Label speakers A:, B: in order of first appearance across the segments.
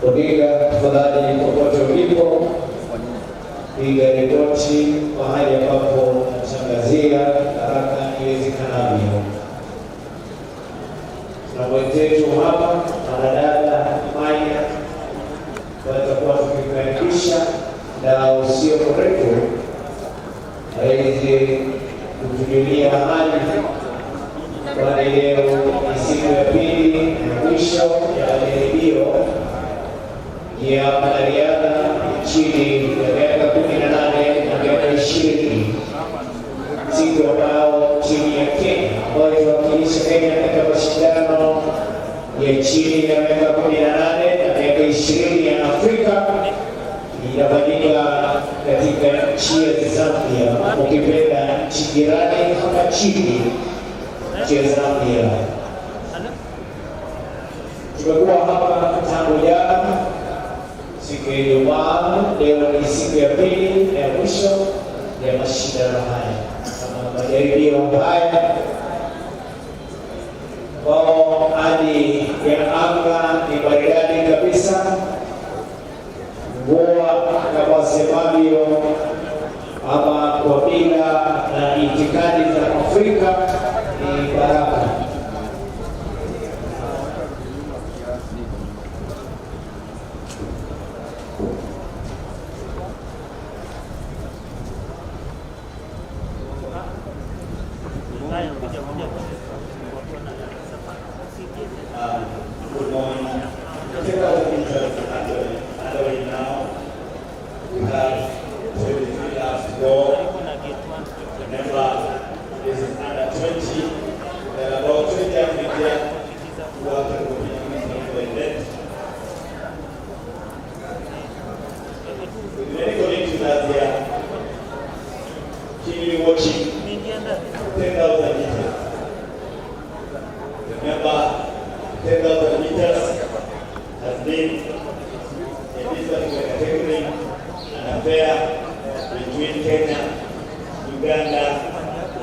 A: Odinga, tafadhali popote ulipo, piga ripoti mahali ambapo natangazia haraka iwezekanavyo. Na wenzetu hapa wanadada Maya watakuwa tukikaribisha na usio mrefu aweze kutujulia hali, kwani leo ni siku ya pili na mwisho ya majaribio ya wanariadha chini ya miaka 18 na miaka 20, siku ambao timu ya Kenya ambayo inawakilisha Kenya katika mashindano ya chini ya miaka 18 na miaka 20 ya Afrika inafanyika katika nchi ya Zambia, ukipenda nchi jirani hapa chini ya Zambia. Tumekuwa hapa tangu jana siku ya Ijumaa, leo ni siku ya pili na ya mwisho ya mashindano haya kama majaribio haya, ambao hali ya anga ni maridadi kabisa. Mvua kama wasemavyo ama kwa mila na itikadi za Afrika ni baraka.
B: Good morning. Take out the pictures underway now. We have 23 laps to go. Remember, this is under 20. There are about 20 Africans who are competing for the event. With many colleagues that they are keenly watching 10,000 meters. Remember, 10,000 meters has been a distance category, an affair between Kenya, Uganda,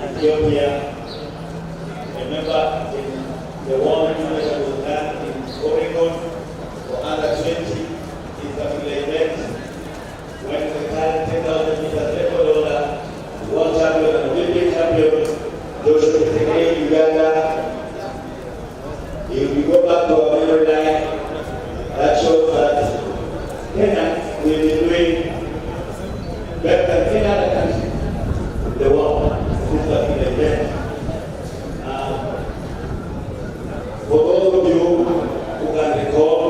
B: Ethiopia. Remember, the one that was done in Oregon for under 20 is the event when the current 10,000 meters record holder, world champion and Olympian champion, Joshua Kenyan, Uganda. If we go back to our memory line, that shows that Kenya will be doing better than any other country in the world since the event. For those of you who can recall,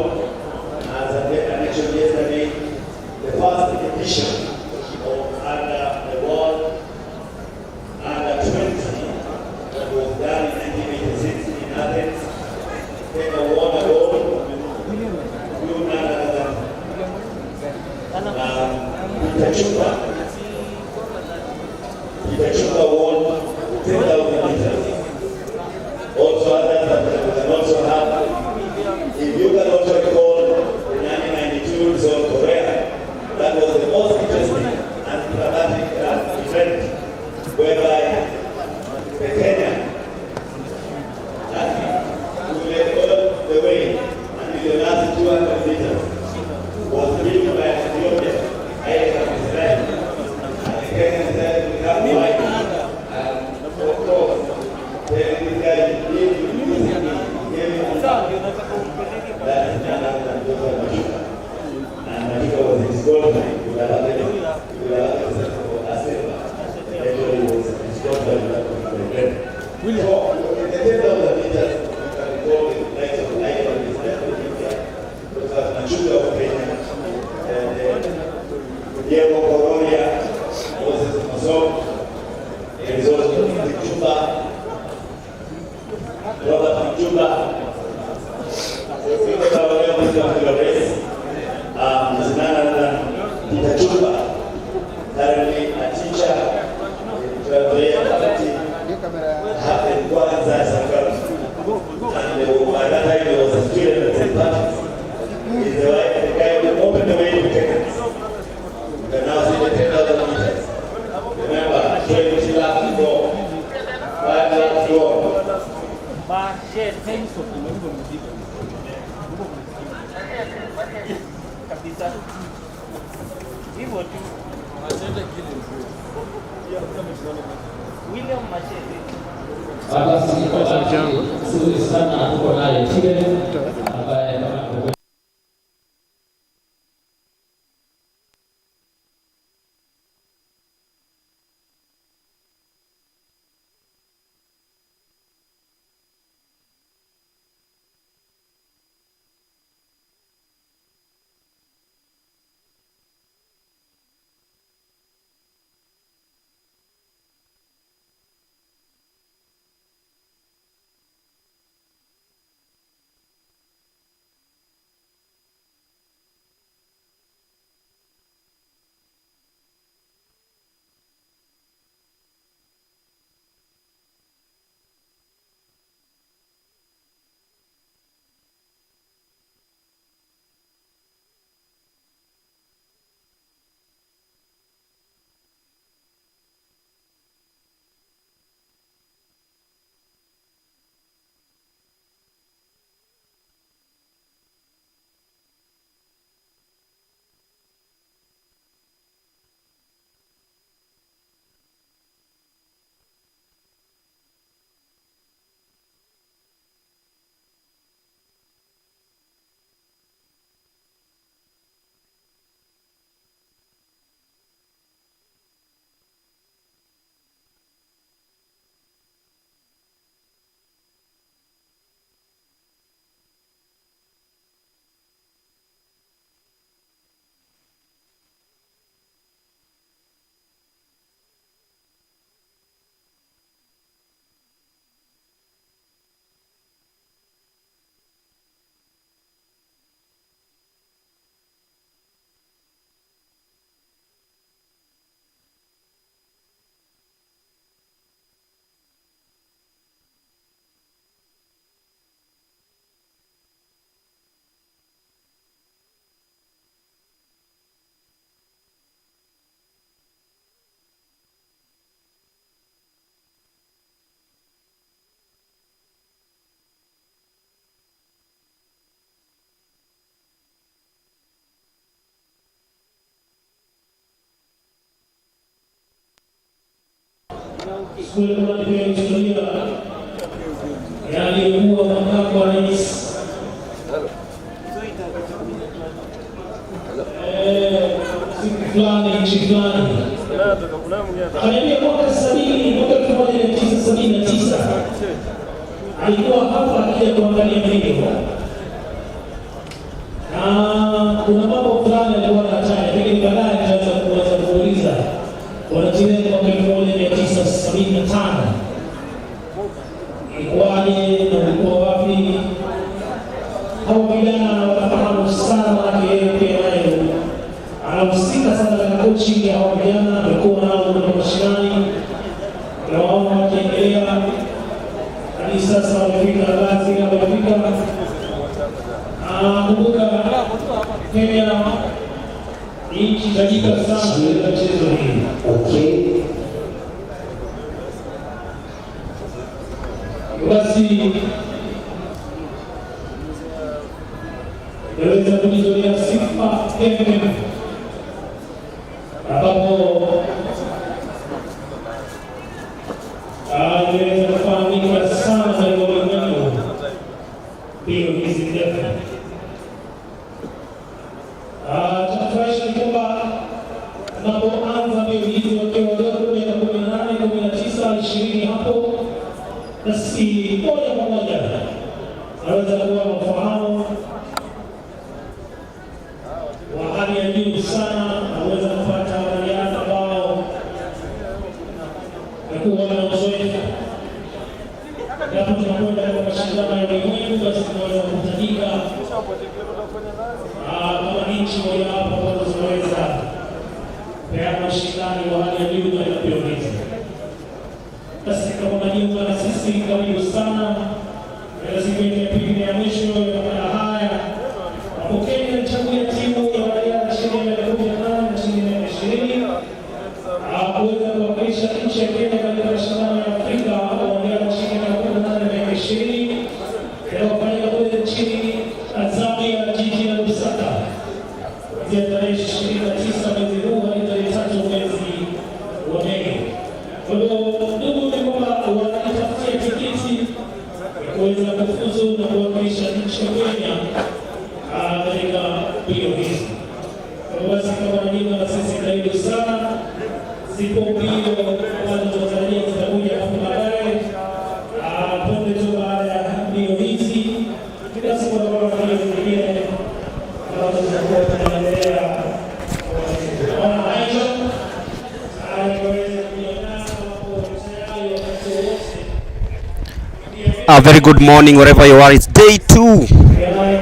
B: as I mentioned yesterday, the first edition of under the world under 20 that was done in 1986 in Athens. Kenya won a gold, blue none Itachukua won 10,000 meters. Also others can also have. If you can also recall the 1992 South Korea, that was the most interesting and dramatic event whereby the Kenya the way until the last 200 meters was driven by Ethiopia, Israel, and the Kenyans said we have white, and of course, this guy gave him that is none other than Dr. Mashuka. And Mashuka was his girlfriend, you will have it for a silver. Everybody was his girlfriend that was the event. So, in the 10,000 meters, Diego Coronia, Moses Mason, Elizondo Kichuba, Robert Kichuba. So people that were able to come to the race, is none other than Peter Chuba, currently a teacher in 12 years, happened Kwanza Sakari. And by that time there was a student at St. Patrick's. He's the guy who opened the way to Kenyans. You can now see the 10,000 meters. Remember, 20 laps to go, 5 laps to go.
C: share tens of kabisa hivyo tu. William Machete
D: basi nzuri sana tuko naye Tigre ambaye
E: Skuli ya historia yalikuwa makamu wa rais siku fulani nchi fulani mwaka 1979 alikuwa hapa akija kuangalia video na kuna mambo fulani alikuwa anataja, lakini baadaye nitaanza kuuliza wanacheza mwaka 1975 ilikuwaje na ulikuwa wapi? Hao vijana wanafahamu sana, yeye pia naye anahusika sana na coaching ya hao vijana, alikuwa nao kwa mashinani na wao wakiendelea hadi sasa wamefika ngazi na wamefika. Kumbuka Kenya nchi tajika sana katika mchezo hii.
A: Okay.
E: Basi naweza kujitolea sifa FM ambapo naweza kufahamika sana katika ulimwengu hiyo hizi ndefu. Tunafurahisha kwamba tunapoanza mbio hizi wakiwa wadogo miaka 18, 19, 20 hapo, basi moja kwa moja naweza kuwa mafahamu wa hali ya juu sana, naweza kupata wanariadha ambao nakuwa na uzoefu. Hapo tunakwenda kwa mashindano ya ulimwengu, basi tunaweza kutajika kama nchi moja hapo ambazo zinaweza peana ushindani wa hali ya juu katika mbio hizi. Basi kama unajiunga na sisi, karibu sana. Siku ya pili ya mwisho ya makala haya, hapo Kenya ilichagua timu ya wanariadha chini ya miaka 18 na chini ya miaka 20 kuweza kuwakilisha nchi ya Kenya katika mashindano ya Afrika wanariadha chini ya miaka 18 na miaka 20. maandalizi kuweza kufuzu na kuwakilisha nchi ya Kenya katika mbio hizi. Basi kama wajinga na sisi karibu sana, zipo mbio ambazo tunatarajia zitakuja hapo baadaye. Punde tu baada ya mbio hizi, basi kwa mbio zingine ambazo zitakuwa tunaendelea
F: A very good morning wherever you are. It's day 2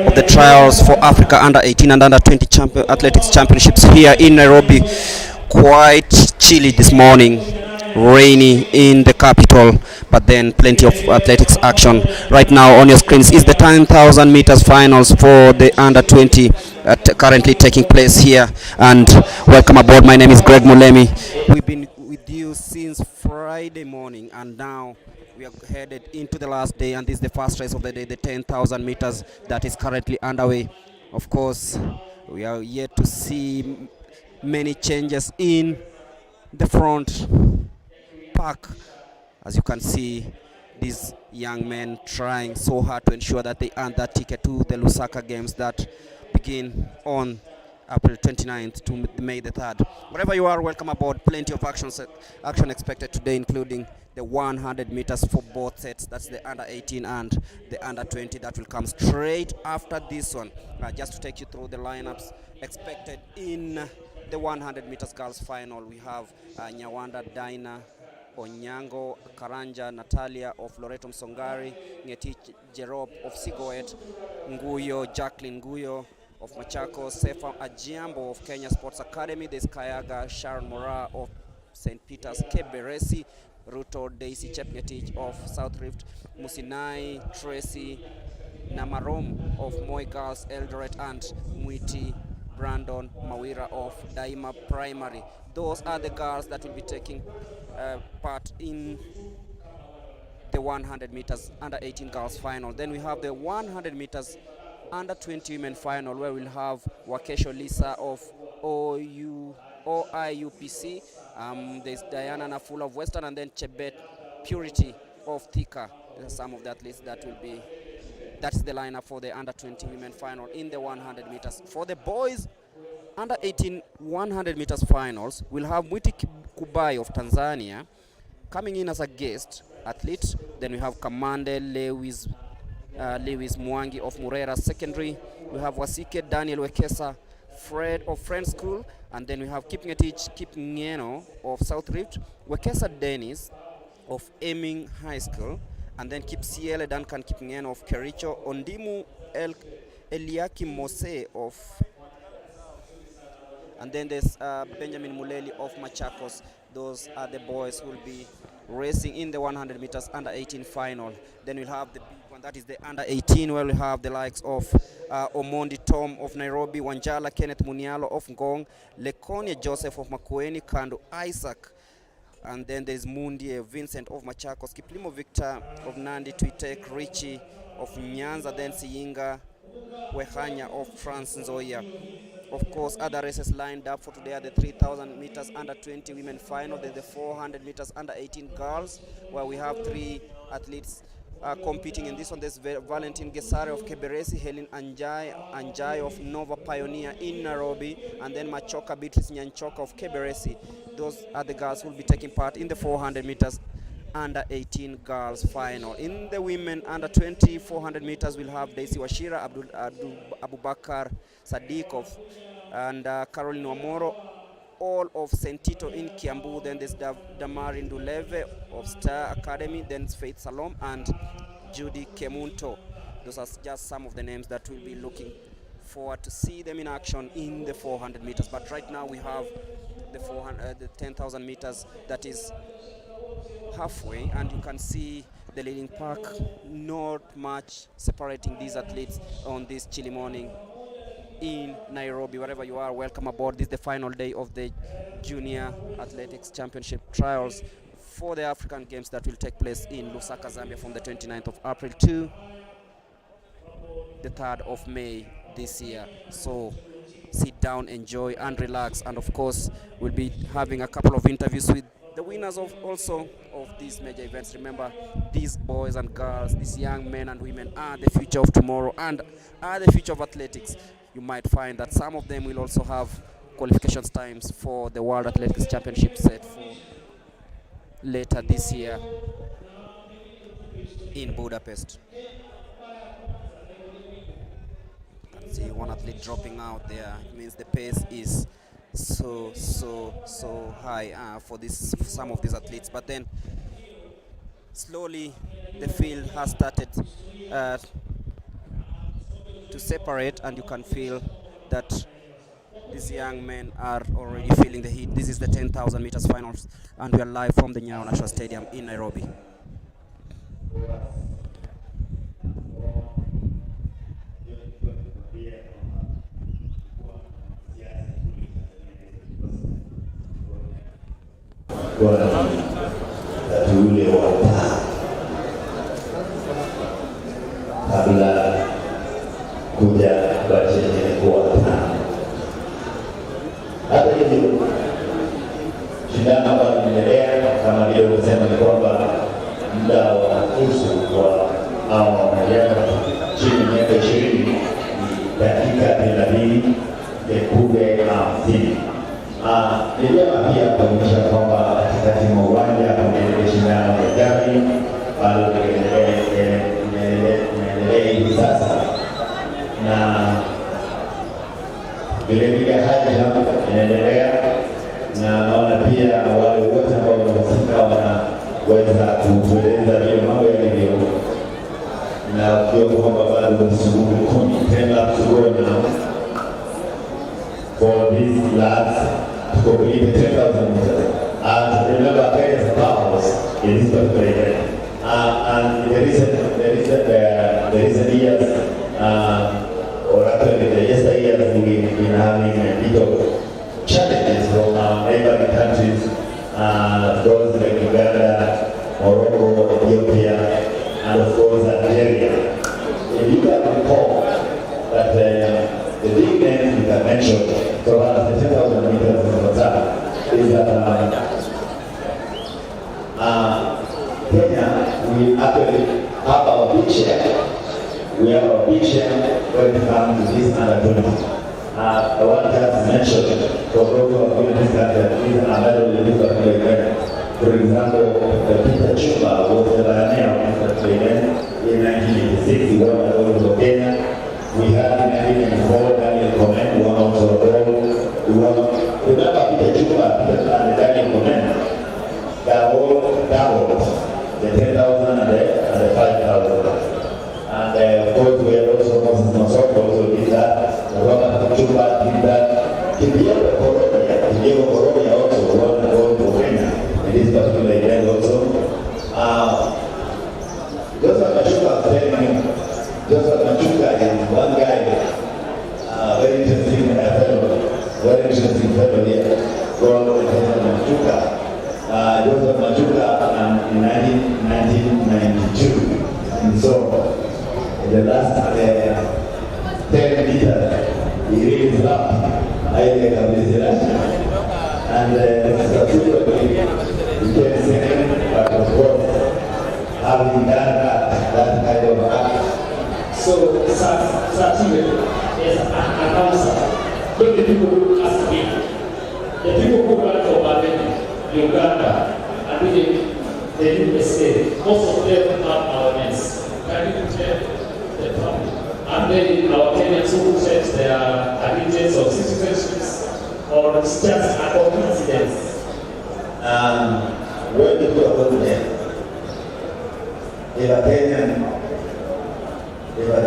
F: of the trials for Africa Under 18 and Under 20 Athletics Championships here in Nairobi. Quite chilly this morning, rainy in the capital, but then plenty of athletics action. Right now on your screens is the 10,000 meters finals for the Under 20 currently taking place here. And welcome aboard. My name is Greg Mulemi. We've been with you since Friday morning, and now we are headed into the last day, and this is the first race of the day, the 10,000 meters that is currently underway. Of course, we are yet to see many changes in the front pack. As you can see, these young men trying so hard to ensure that they earn that ticket to the Lusaka Games that begin on April 29th to May the 3rd. Wherever you are, welcome aboard. Plenty of action expected today, including the 100 meters for both sets. That's the Under 18 and the Under 20 that will come straight after this one. Just to take you through the lineups expected in the 100 meters girls final, we have Nyawanda Daina Onyango Karanja Natalia of Loreto Msongari, Ngetich Jerob of Sigoet, Nguyo Jacqueline Nguyo of Machako, Sefa Ajiambo of Kenya Sports Academy, there's Kayaga Sharon Mora of St. Peter's Keberesi, Ruto Daisy Chepngetich of South Rift, Musinai Tracy Namarom of Moi Girls Eldoret, and Mwiti Brandon Mawira of Daima Primary. Those are the girls that will be taking part in the 100 meters Under 18 girls final. Then we have the 100 meters Under 20 women final, where we'll have Wakesho Lisa of OIUPC, there's Diana Nafula of Western, and then Chebet Purity of Thika. Some of the athletes that will be, that's the lineup for the Under 20 women final in the 100 meters. For the boys Under 18 100 meters finals, we'll have Mwiti Kubai of Tanzania coming in as a guest athlete. Then we have Kamande Lewis Mwangi of Murera Secondary. We have Wasike Daniel Wekesa Fred of Friend School, and then we have Kipngetich Kipngeno of South Rift, Wekesa Dennis of Aiming High School, and then Kipsiele Duncan Kipngeno of Kericho, Ondimu Eliakim Mose of, and then there's Benjamin Muleli of Machakos. Those are the boys who will be racing in the 100 meters Under 18 final. Then we'll have the big one, that is the Under 18, where we have the likes of Omondi Tom of Nairobi, Wanjala Kenneth Munialo of Ngong, Lekonia Joseph of Makueni, Kando Isaac, and then there's Mundi Vincent of Machakos, Kiplimo Victor of Nandi, Twitek Richie of Nyanza, then Siyinga Wehanya of France Nzoia. Of course, other races lined up for today are the 3,000 meters Under 20 women final, then the 400 meters Under 18 girls, where we have 3 athletes competing in this one. There's Valentin Gesare of Keberesi, Helen Anjai of Nova Pioneer in Nairobi, and then Machoka Beatrice Nyanchoka of Keberesi. Those are the girls who will be taking part in the 400 meters Under 18 girls final. In the women Under 20 400 meters, we'll have Daisy Washira, Abubakar Sadiq of, and Caroline Wamoro, all of St. Tito in Kiambu. Then there's Damarin Duleve of Star Academy, then Faith Salom and Judy Kemunto. Those are just some of the names that we'll be looking forward to see them in action in the 400 meters. But right now we have the 10,000 meters that is halfway, and you can see the leading pack, not much separating these athletes on this chilly morning in Nairobi. Wherever you are, welcome aboard. This is the final day of the Junior Athletics Championship trials for the African Games that will take place in Lusaka, Zambia from the 29th of April to the 3rd of May this year. So sit down, enjoy and relax, and of course we'll be having a couple of interviews with the winners of these major events. Remember, these boys and girls, these young men and women are the future of tomorrow and are the future of athletics. You might find that some of them will also have qualifications times for the World Athletics Championship set for later this year in Budapest. Can see one athlete dropping out there. It means the pace is so high for some of these athletes, but then slowly the field has started to separate, and you can feel that these young men are already feeling the heat. This is the 10,000 meters finals, and we are live from the NYAYO National Stadium in Nairobi.
B: Ule wa taa kabla kuja bachenye kuwa taa. Hata hivyo shindano ambalo linaendelea kama vile kusema ni kwamba muda wa nusu kwa hao wanariadha chini ya miaka 20 ni dakika 30 sekunde 50. Ni vyema pia kuonyesha kwamba katikati mwa uwanja kuna shindano ya gari ambalo inaendelea hivi sasa, na vilevile haja inaendelea, na naona pia wale wote ambao wanahusika wanaweza kutueleza vile mambo yalivyo, na ukiwa kwamba bado msururu 10 laps to go now for these lads to complete 10,000 meters. And remember, Kenya's powers in this particular event. And the recent years, or actually the yesteryears, we've been having a bit of challenges from our neighboring countries, those like Uganda, Morocco, Ethiopia, and of course Algeria. If you can recall that the big names you have mentioned, so as the 10,000 meters is that Kenya, we actually have our big share. We have our big share when it comes to this under 20. The one just mentioned, for those who are going to discuss that these are medal in this particular event. For example, the Peter Chumba was the pioneer of this particular event in 1986. He won the gold for Kenya. We had in 1994 Daniel Komen won also a gold. We won. Remember Peter Chumba and Daniel Komen. They all doubled the 10,000 and the 5,000. And of course we had also Moses Masoko also did that. Robert Chumba did that. Diego Coronia also won the gold for Kenya in this particular event also. Joseph Machuka was telling me, Joseph Machuka is one guy, very interesting fellow here. Joseph Machuka. Joseph Machuka in 1992. And so, in the last 10 meters, he really dropped. And subsequently, he came second, but of course, having done that kind of act.
E: So, certainly, as an answer, look at the people who ask me, the people who run for Berlin, Uganda, and the USA, most of them have our names. Can you tell the public? And then our Kenyans who said they are allegiance of citizenships, or it's just a coincidence?
B: When you talk about them, if a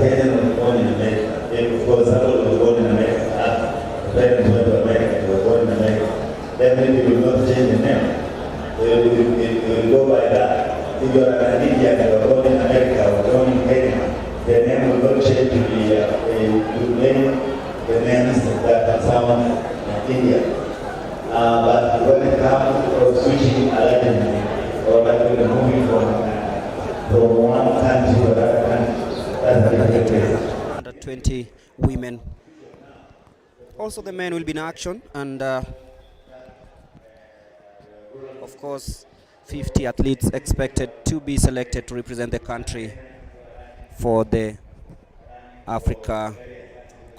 B: Kenyan was born in America, if for example was born in America, parents went to America, they were born in America, then maybe will not change the name. They will go by that. If you are an Indian and you are born in America or born in Kenya, the name will not change to the names that sound Indian. But when it comes to switching identity, or like moving from one country to another country, that's a different case.
F: Under 20 women. Also the men will be in action, and Of course, 50 athletes expected to be selected to represent the country for the Africa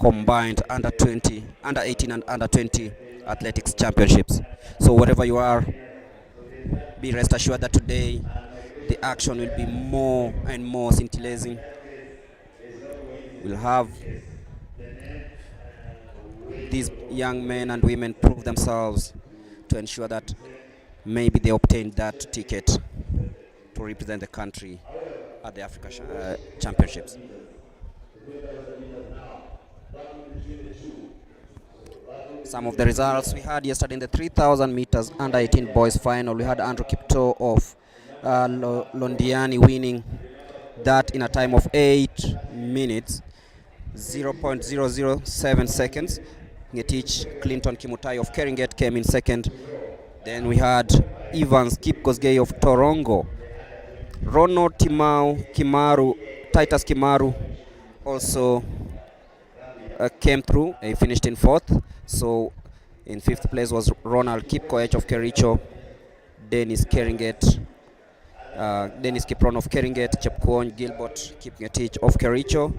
F: combined under 20, under 18 and under 20 athletics championships. So wherever you are, be rest assured that today the action will be more and more scintillating. We'll have these young men and women prove themselves to ensure that maybe they obtain that ticket to represent the country at the Africa Championships. Some of the results we had yesterday in the 3,000 meters under 18 boys final. We had Andrew Kipto of Londiani winning that in a time of 8 minutes 0.007 seconds. Ngetich Clinton Kimutai of Keringet came in second. Then we had Evans Kipkosgei of Torongo, Rono Timau Kimaru, Titus Kimaru also came through. He finished in fourth. So in fifth place was Ronald Kipkoech of Kericho, Dennis Keringet, Dennis Kipron of Keringet, Chepkwony Gilbert Kipngetich of Kericho,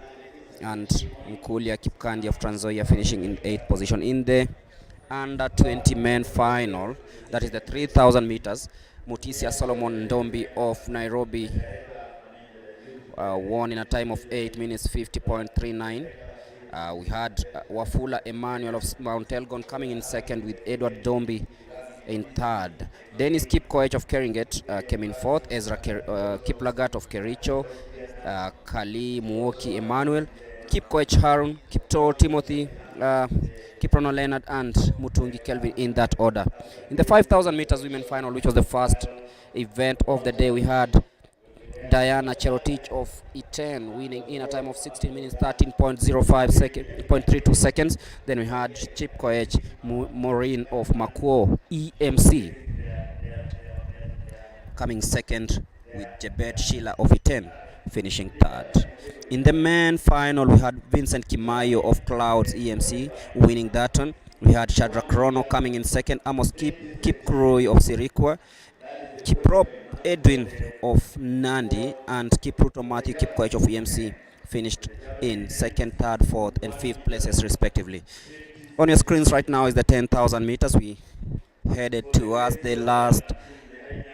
F: and Mkulia Kipkandi of Trans Nzoia finishing in 8th position. In the under 20 men final, that is the 3,000 meters, Mutisia Solomon Ndombi of Nairobi won in a time of 8 minutes 50.39. We had Wafula Emmanuel of Mount Elgon coming in second, with Edward Dombi in third. Dennis Kipkoech of Keringet came in fourth. Ezra Kiplagat of Kericho, Kali Muoki Emmanuel, Kipkoech Harun, Kipto Timothy, Kiprono Leonard, and Mutungi Kelvin in that order. In the 5,000 meters women final, which was the first event of the day, we had Diana Cherotich of E10 winning in a time of 16 minutes 13.05 seconds. Then we had Chipkoech Maureen of Makuo EMC coming second, with Jebet Sheila of E10 finishing third. In the men final, we had Vincent Kimayo of Clouds EMC winning that one. We had Shadrach Rono coming in second, Amos Kipkurui of Sirikwa, Kiprop Edwin of Nandi, and Kipruto Matthew Kipkoech of EMC finished in second, third, fourth, and fifth places respectively. On your screens right now is the 10,000 meters. We headed towards the last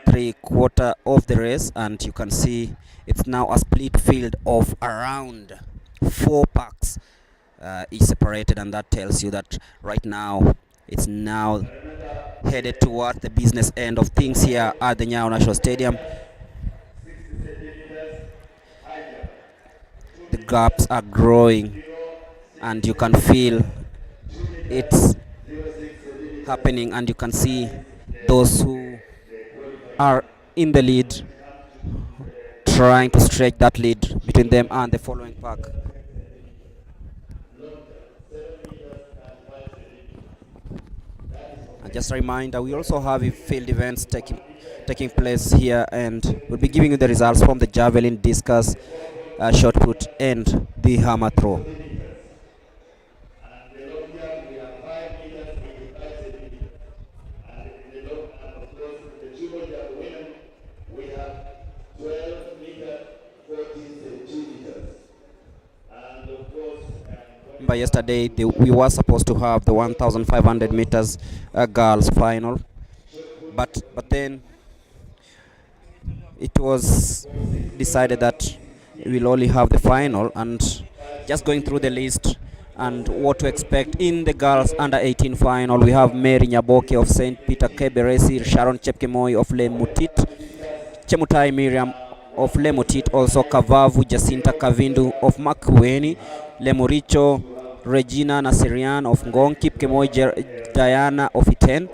F: 3/4 of the race, and you can see it's now a split field of around 4 packs is separated, and that tells you that right now it's now headed toward the business end of things here at the NYAYO National Stadium. The gaps are growing, and you can feel it's happening, and you can see those who are in the lead trying to stretch that lead between them and the following pack. And just a reminder, we also have field events taking place here, and we'll be giving you the results from the javelin, discus, shot put, and the hammer throw. By yesterday, we were supposed to have the 1,500 meters girls final, but then it was decided that we'll only have the final. And just going through the list and what to expect in the girls under 18 final, we have Mary Nyaboke of St. Peter Keberesi, Sharon Chepkemoi of Lemutit, Chemutai Miriam of Lemutit, also Kavavu Jacinta Kavindu of Makueni, Lemuricho Regina Nasirian of Ngong, Kipkemoi Diana of Iten,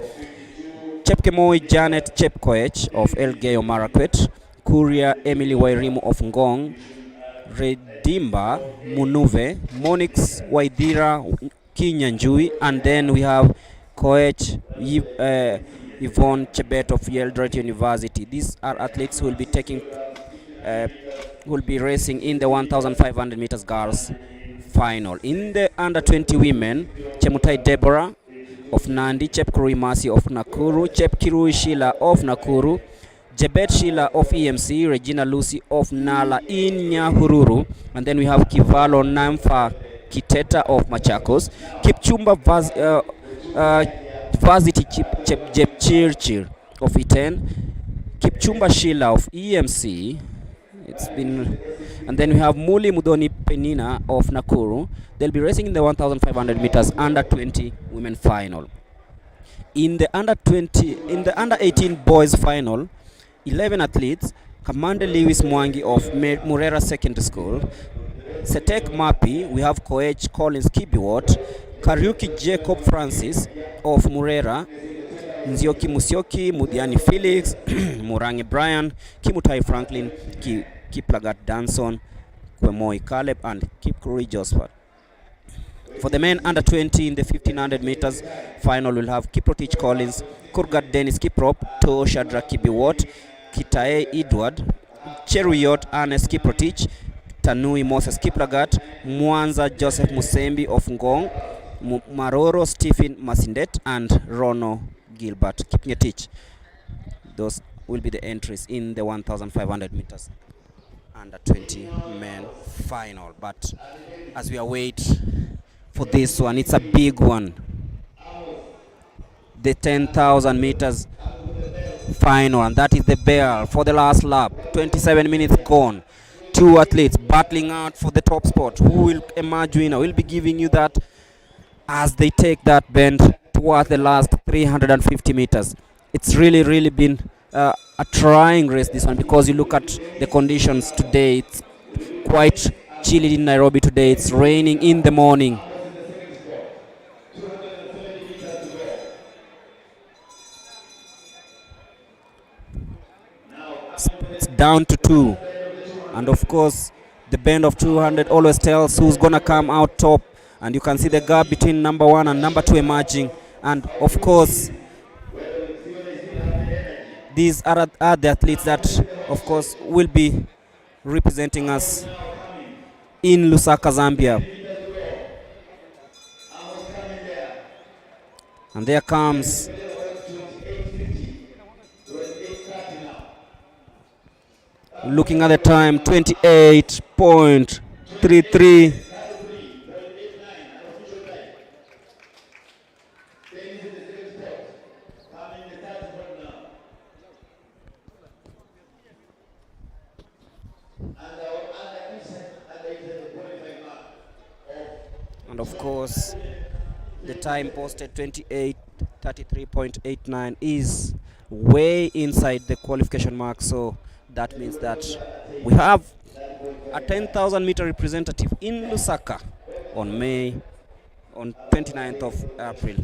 F: Chepkemoi Janet Chepkoech of Elgeyo Marakwet, Kuria Emily Wairimu of Ngong, Redimba Munuve, Monix Waidira Kinyanjui, and then we have Koech Yvonne Chebet of Eldred University. These are athletes who will be racing in the 1,500 meters girls final. In the under 20 women, Chemutai Deborah of Nandi, Chepkurui Masi of Nakuru, Chepkirui Sheila of Nakuru, Jebet Sheila of EMC, Regina Lucy of Nala in Nyahururu, and then we have Kivalo Namfa Kiteta of Machakos, Kipchumba Vaziti Jepchirchir of Iten, Kipchumba Sheila of EMC. It's been, and then we have Muli Mudoni Penina of Nakuru. They'll be racing in the 1,500 meters under 20 women final. In the under 18 boys final, 11 athletes: Commander Lewis Mwangi of Murera Secondary School, Setek Mapi, we have Koech Collins Kibiwot, Kariuki Jacob Francis of Murera, Nzioki Musioki, Mudiani Felix, Murangi Brian, Kimutai Franklin, Kiplagat Danson, Kwemoi Caleb, and Kipkurui Josephat. For the men under 20 in the 1500 meters final, we'll have Kiprotich Collins, Kurgat Dennis Kiprop, To Shadra Kibiwot, Kitae Edward, Cheruyot Ernest Kiprotich, Tanui Moses Kiplagat, Mwanza Joseph Musembi of Ngong, Maroro Stephen Masindet, and Rono Gilbert Kipngetich. Those will be the entries in the 1,500 meters under 20 men final. But as we await for this one, it's a big one. The 10,000 meters final, and that is the bell for the last lap. 27 minutes gone. Two athletes battling out for the top spot. Who will emerge winner? We'll be giving you that as they take that bend towards the last 350 meters. It's really been a trying race, this one, because you look at the conditions today. It's quite chilly in Nairobi today. It's raining in the morning. It's down to 2, and of course the bend of 200 always tells who's gonna come out top, and you can see the gap between number 1 and number 2 emerging. And of course these are the athletes that of course will be representing us in Lusaka, Zambia. And there comes looking at the time, 28.33. And of course the time posted 28:33.89 is way inside the qualification mark, so that means that we have a 10,000 meter representative in Lusaka on 29th of April.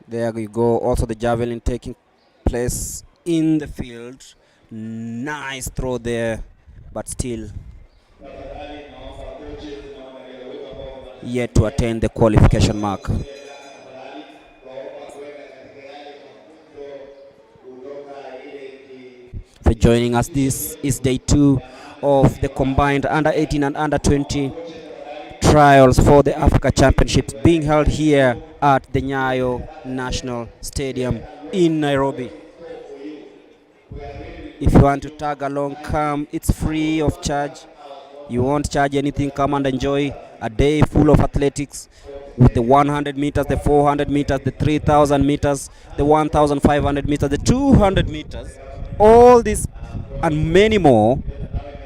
F: There we go. Also the javelin taking place in the field. Nice throw there, but still yet to attain the qualification mark. For joining us, this is day 2 of the combined under 18 and under 20 trials for the Africa Championships being held here at the NYAYO National Stadium in Nairobi. If you want to tag along, come. It's free of charge. You won't charge anything. Come and enjoy a day full of athletics with the 100 meters, the 400 meters, the 3,000 meters, the 1,500 meters, the 200 meters, all this and many more,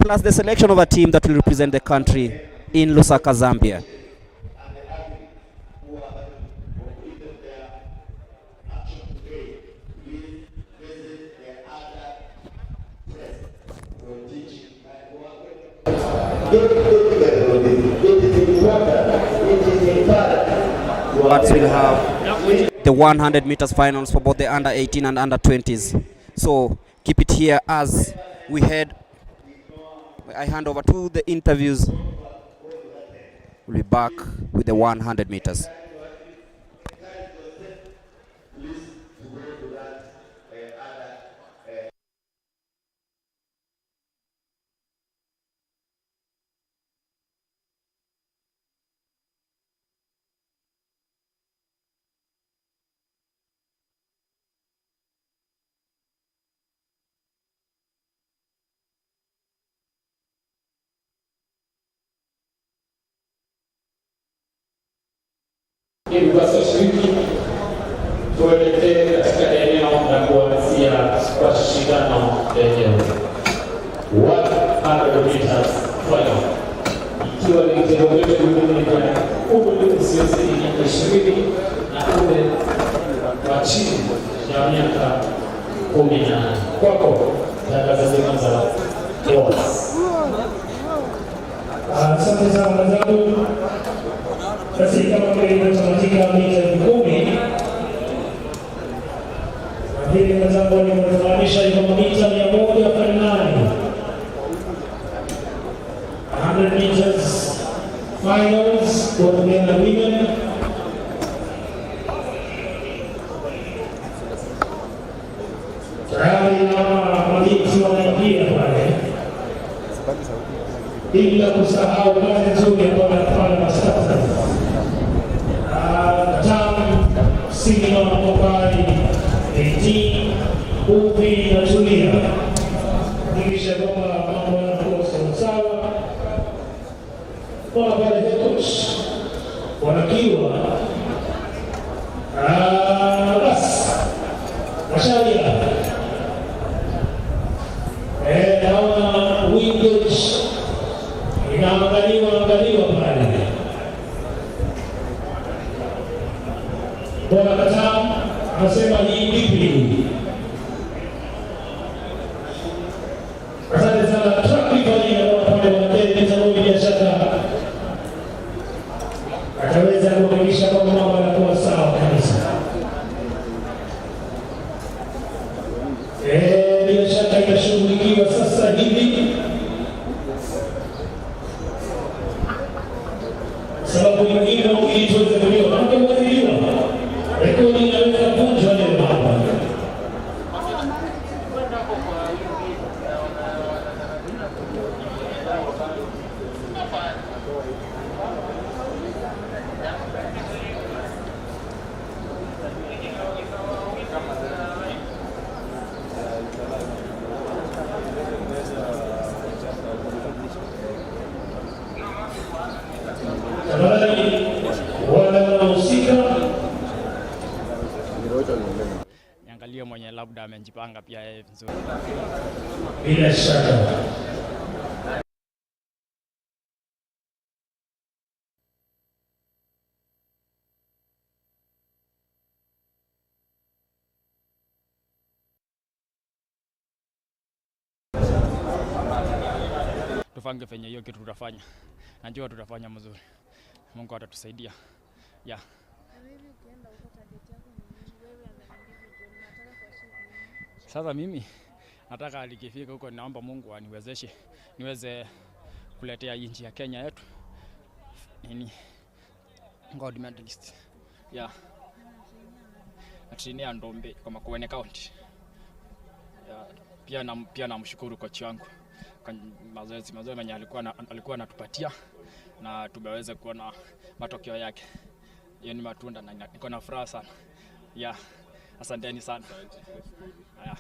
F: plus the selection of a team that will represent the country in Lusaka, Zambia. But we'll have the 100 meters finals for both the under 18 and under 20s. So keep it here as we head. I hand over to the interviews. We'll be back with the 100 meters.
E: Ili basi washiriki tuelekee katika eneo la kuanzia kwa shindano lenyewe 100 meters final, ikiwa ni kitengo chetu duniani kwa umri usiozidi miaka 20 na umri wa chini ya miaka 18. Kwako tangazo za Boss.
G: Asante sana mwenzangu. Basi kama vile inatamatika mita 10, na vile mwenzangu alimfahamisha iko mita 100 fainali 100 meters finals for men and women. Tayari na mabinti wanaingia pale, bila kusahau kazi nzuri ambayo anafanya Master Singing on Mobile 18 upi na tulia kuhakikisha kwamba mambo yanakuwa sawa. Kwa pale coach wanakiwa basi masharia naona windows inaangaliwa pale. Bwana Katam anasema hii vipi? Asante sana trafiki waliona pale wanatenda mambo ya shaka. Ataweza kuhakikisha kwamba mambo yanakuwa sawa kabisa. Bila shaka inashughulikiwa sasa hivi. Sababu nyingine ili tuweze kuelewa mambo mwadhiliwa. Rekodi inaweza kuvunjwa leo hapa.
C: Niangalie mwenye labda amejipanga pia yeye vizuri.
G: Bila shaka.
C: Tufange fenye hiyo kitu tutafanya. Najua tutafanya mzuri. Mungu atatusaidia. Yeah. Sasa mimi nataka alikifika huko, naomba Mungu aniwezeshe niweze kuletea nchi ya Kenya yetu nini gold medalist. Yeah. Atinia Ndombe kwa Makueni County. Yeah. Pia namshukuru coach wangu kwa mazoezi mwenye alikuwa anatupatia na tumeweza kuona matokeo yake. Hiyo ni matunda na niko na furaha sana. Yeah. Asanteni sana. Haya.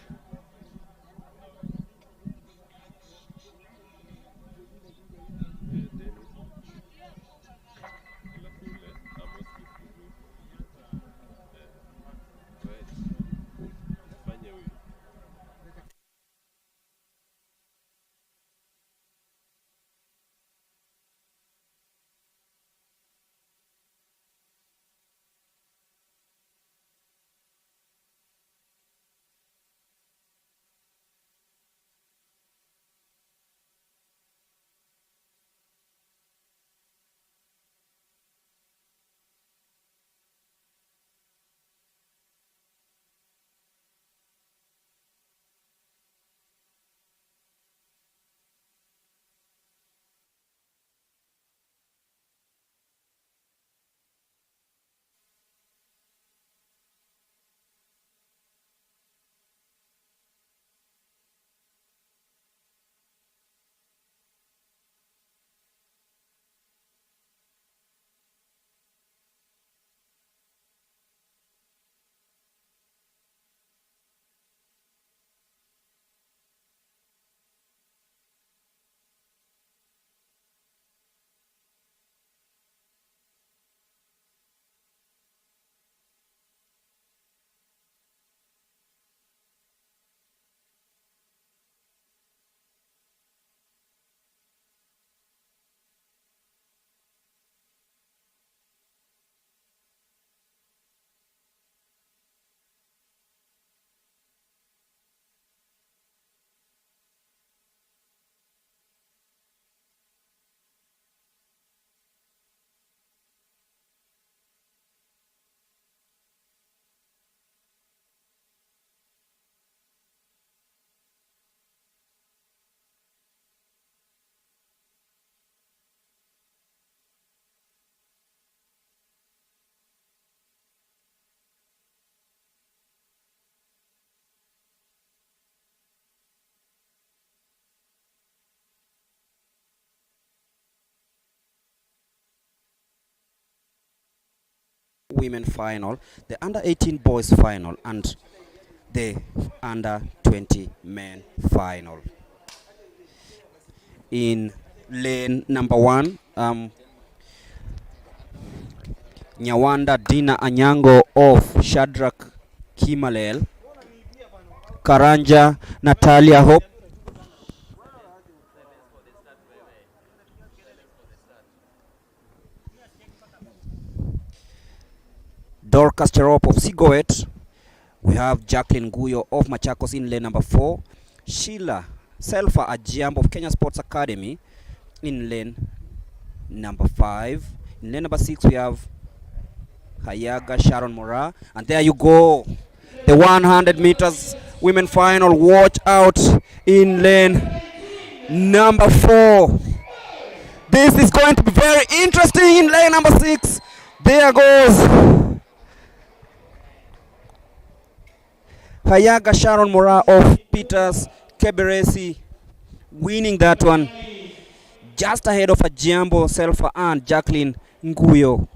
F: women final, the under 18 boys final, and the under 20 men final. In lane number 1, Nyawanda Dina Anyango of Shadrach Kimalel, Karanja Natalia Hope, Dorcas Cherop of Sigoet. We have Jacqueline Guyo of Machakos in lane number 4, Sheila Selfa Ajiambo of Kenya Sports Academy in lane number 5. In lane number 6 we have Hayaga Sharon Mora, and there you go, the 100 meters women final. Watch out in lane number 4. This is going to be very interesting in lane number 6. There goes Hayaga Sharon Mora of Peters Keberesi, winning that one just ahead of Ajiambo Selfa and Jacqueline Nguyo.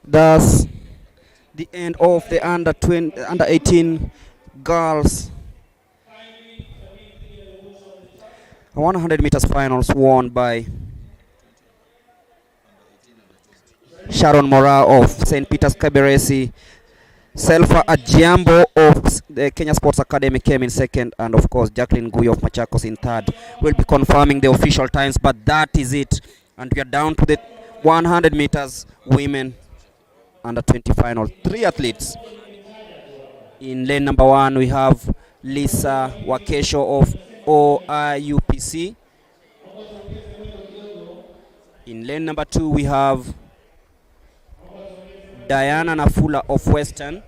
F: That's the end of the under 18 girls 100 meters finals, won by Sharon Mora of St. Peter's Kaberesi. Selfa Ajiambo of the Kenya Sports Academy came in second, and of course Jacqueline Guyo of Machakos in third. We'll be confirming the official times, but that is it. And we are down to the 100 meters women under 20 final. 3 athletes. In lane number 1 we have Lisa Wakesho of OIUPC. In lane number 2 we have Diana Nafula of Western,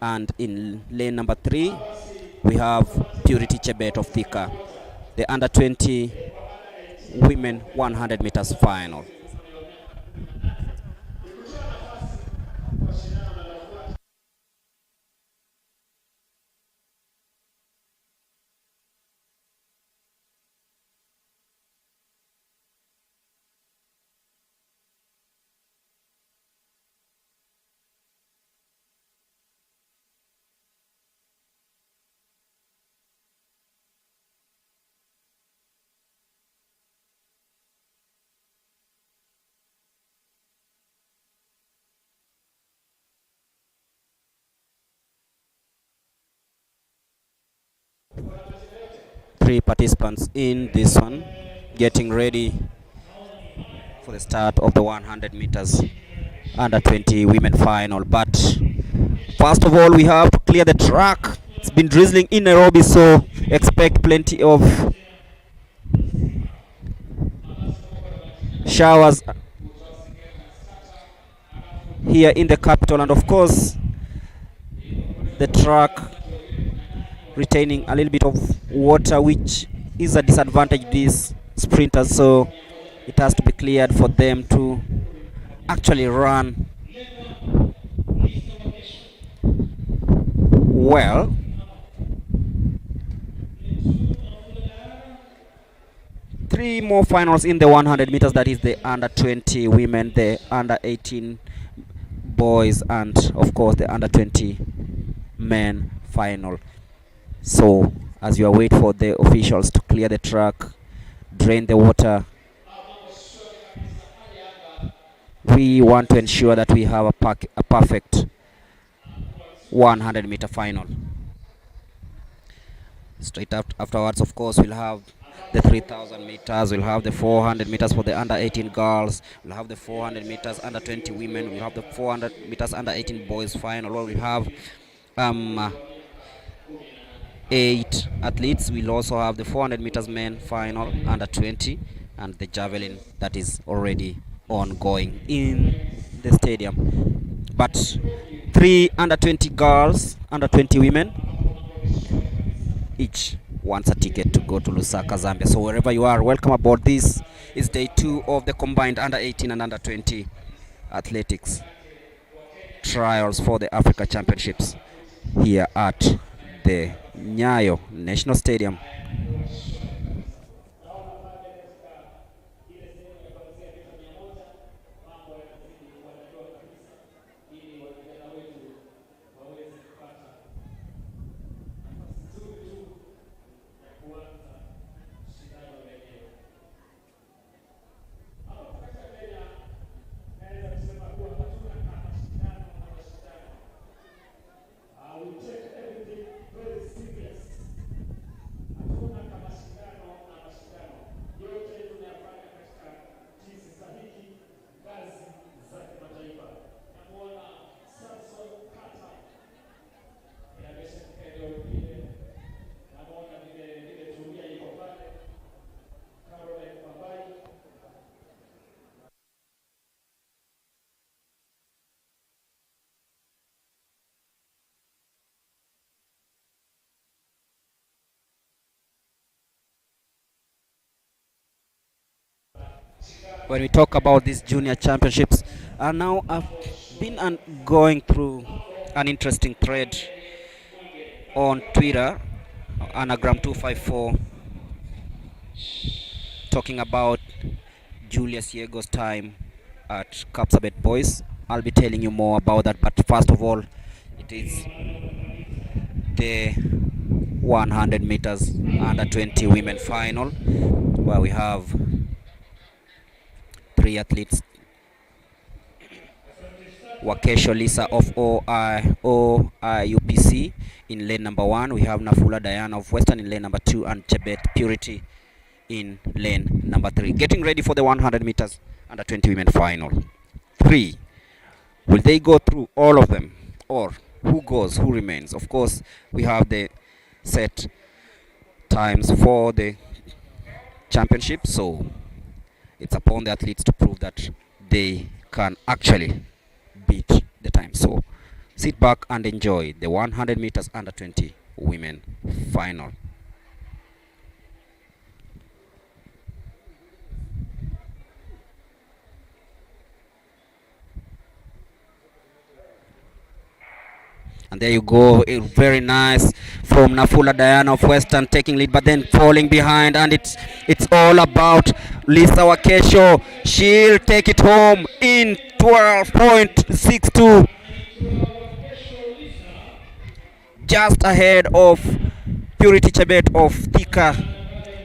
F: and in lane number 3 we have Purity Chebet of Thika. The under 20 women 100 meters final. Three participants in this one, getting ready for the start of the 100 meters under 20 women final. But first of all, we have to clear the track. It's been drizzling in Nairobi, so expect plenty of showers here in the capital, and of course the track retaining a little bit of water, which is a disadvantage to these sprinters, so it has to be cleared for them to actually run well. Three more finals in the 100 meters, that is the under 20 women, the under 18 boys, and of course the under 20 men final. So as you await for the officials to clear the track, drain the water, we want to ensure that we have a perfect 100 meter final. Straight afterwards, of course, we'll have the 3,000 meters, we'll have the 400 meters for the under 18 girls, we'll have the 400 meters under 20 women, we'll have the 400 meters under 18 boys final, or we'll have 8 athletes. We'll also have the 400 meters men final under 20 and the javelin that is already ongoing in the stadium. But 3 under 20 girls, under 20 women, each wants a ticket to go to Lusaka, Zambia. So wherever you are, welcome aboard. This is day 2 of the combined under 18 and under 20 athletics trials for the Africa Championships here at the NYAYO National Stadium. When we talk about these junior championships, now I've been going through an interesting thread on Twitter, anagram 254, talking about Julius Yego's time at Kapsabet Boys. I'll be telling you more about that, but first of all, it is the 100 meters under 20 women final, where we have 3 athletes. Wakesho Lisa of OIUPC in lane number 1. We have Nafula Diana of Western in lane number 2 and Chebet Purity in lane number 3. Getting ready for the 100 meters under 20 women final. 3. Will they go through all of them, or who goes, who remains? Of course, we have the set times for the championship, so it's upon the athletes to prove that they can actually beat the time. So sit back and enjoy the 100 meters under 20 women final. And there you go, very nice from Nafula Diana of Western taking lead, but then falling behind, and it's all about Lisa Wakesho. She'll take it home in 12.62, just ahead of Purity Chebet of Thika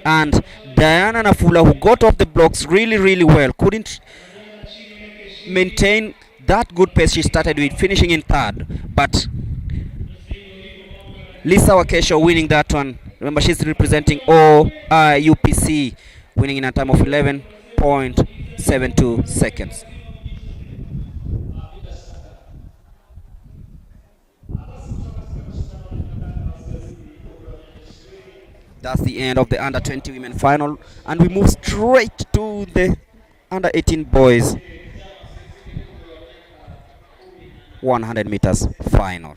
F: and Diana Nafula, who got off the blocks really well, couldn't maintain that good pace she started with, finishing in 3rd, but Lisa Wakesho winning that one. Remember, she's representing OIUPC, winning in a time of 11.72 seconds. That's the end of the under 20 women final, and we move straight to the under 18 boys 100 meters final.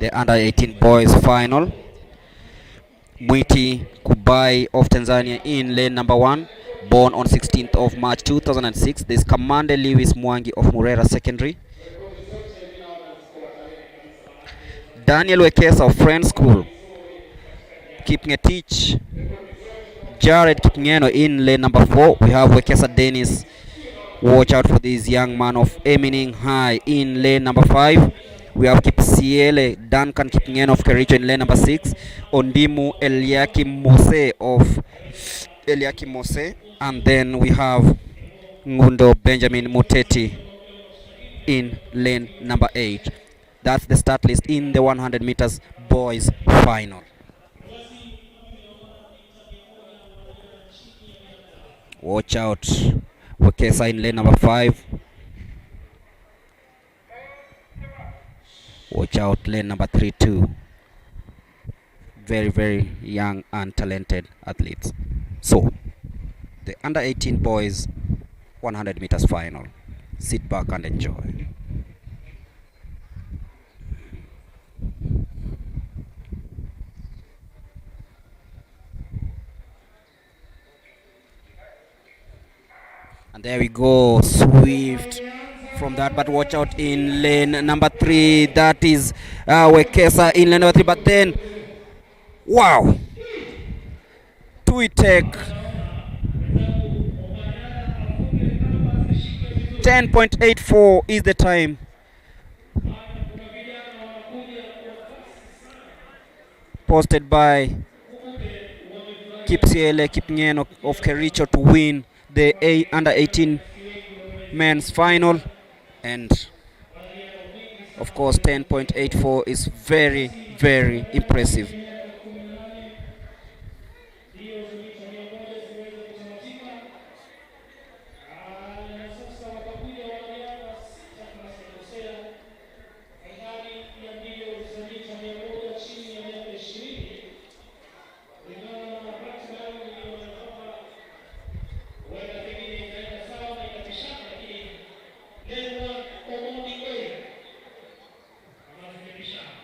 F: The under 18 boys final. Mwiti Kubai of Tanzania in lane number 1, born on 16th of March 2006. There's Kamande Lewis Mwangi of Murera Secondary. Daniel Wekesa of Friends School, Kipngetich Jared Kipngeno in lane number 4. We have Wekesa Dennis. Watch out for this young man of Emining High in lane number 5. We have Kipsiele Duncan Kipngeno of Kericho in lane number 6. Ondimu Eliakim Mose. And then we have Ngundo Benjamin Muteti in lane number 8. That's the start list in the 100 meters boys final. Watch out. Wekesa in lane number 5. Watch out lane number 3 too. Very, very young and talented athletes. So, the under 18 boys 100 meters final. Sit back and enjoy. And there we go, Swift from that, but watch out in lane number 3. That is Wekesa in lane number 3, but then, wow, Tuitek 10.84 is the time. Posted by Kipsiele Kipngeno of Kericho to win the under 18 men's final, and of course 10.84 is very, very impressive.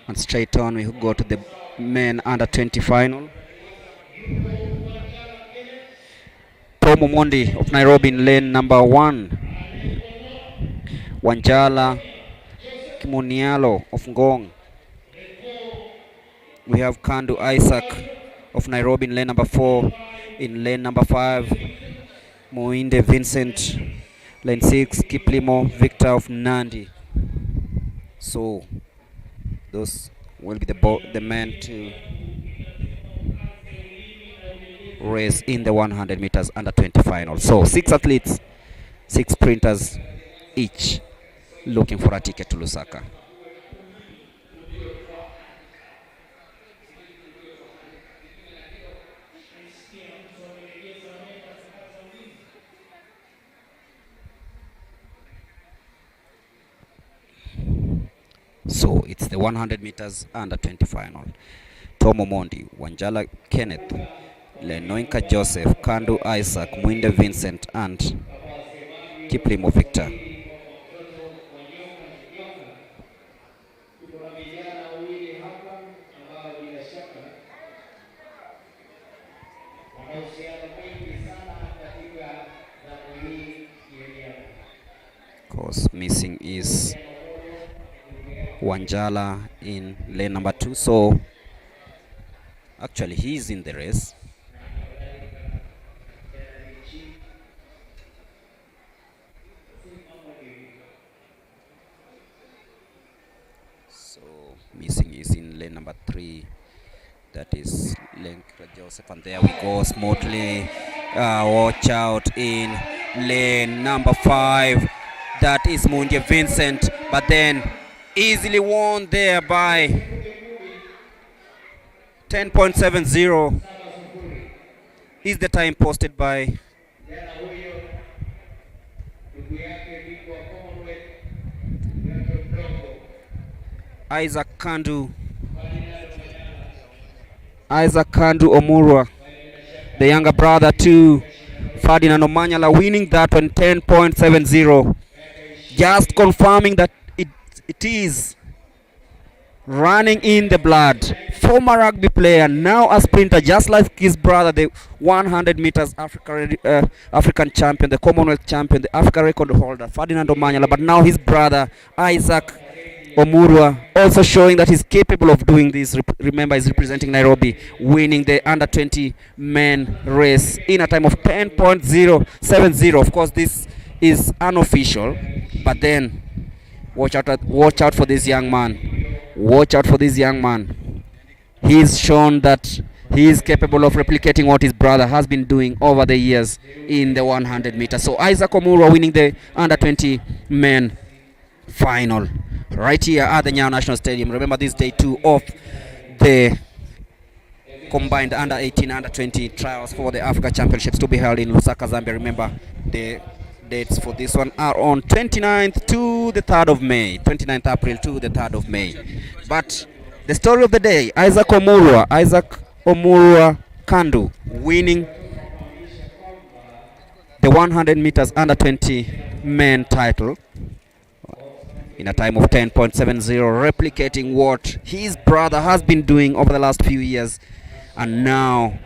F: And straight on we go to the men under 20 final. Tom Omondi of Nairobi in lane number 1. Wanjala Kimunialo of Ngong. We have Kandu Isaac of Nairobi in lane number 4. In lane number 5, Moinde Vincent. Lane 6, Kiplimo Victor of Nandi. So those will be the men to race in the 100 meters under 20 final. So 6 athletes, 6 sprinters each looking for a ticket to Lusaka. So it's the 100 meters under 20 final. Tom Omondi, Wanjala Kenneth, Lenoinka Joseph, Kandu Isaac, Mwinde Vincent, and Kiplimo Victor. Of course, missing is Wanjala in lane number 2, so actually he's in the race. So missing is in lane number 3, that is Lenkra Joseph, and there we go smoothly. Watch out in lane number 5, that is Mundia Vincent, but then easily won there by 10.70 is the time posted by Isaac Kandu Omurwa, the younger brother to Ferdinand Omanyala, winning that one 10.70, just confirming that it is running in the blood. Former rugby player, now a sprinter, just like his brother, the 100 meters African champion, the Commonwealth champion, the Africa record holder, Ferdinand Omanyala, but now his brother, Isaac Omurwa also showing that he's capable of doing this. Remember, he's representing Nairobi, winning the under 20 men race in a time of 10.070. Of course, this is unofficial, but then watch out for this young man. Watch out for this young man. He's shown that he is capable of replicating what his brother has been doing over the years in the 100 meters. So Isaac Omurwa winning the under 20 men final right here at the NYAYO National Stadium. Remember, this day 2 of the combined under 18 under 20 trials for the Africa Championships to be held in Lusaka, Zambia. Remember, the dates for this one are on 29th to the 3rd of May, 29th April to the 3rd of May. But the story of the day, Isaac Omurwa Kandu winning the 100 meters under 20 men title in a time of 10.70, replicating what his brother has been doing over the last few years. And now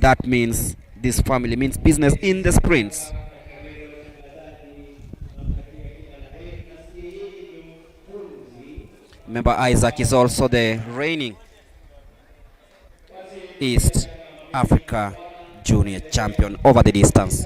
F: that means this family means business in the sprints. Remember, Isaac is also the reigning East Africa Junior champion over the distance.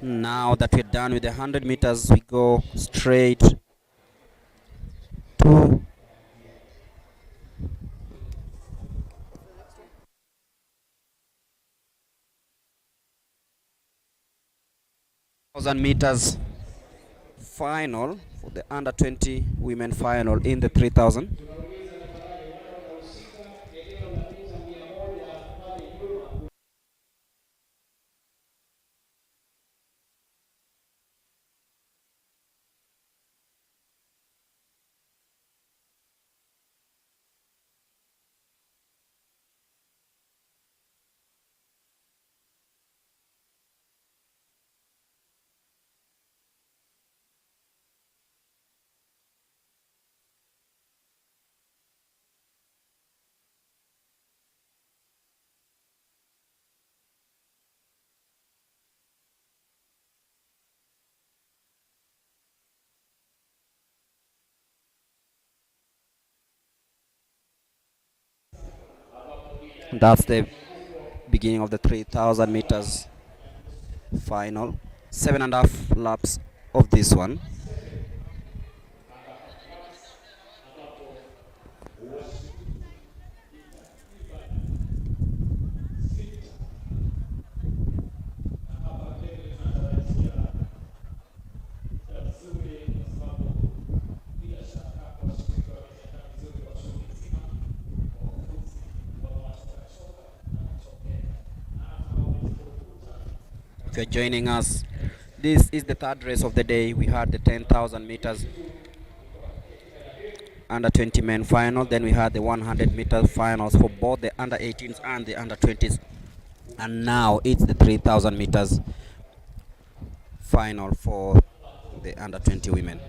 F: Now that we're done with the 100 meters, we go straight to meters final for the under 20 women final in the 3000. That's the beginning of the 3000 meters final. 7.5 laps of this one. If you're joining us, this is the third race of the day. We had the 10,000 meters under 20 men final. Then we had the 100 meters finals for both the under 18s and the under 20s. And now it's the 3,000 meters final for the under 20 women.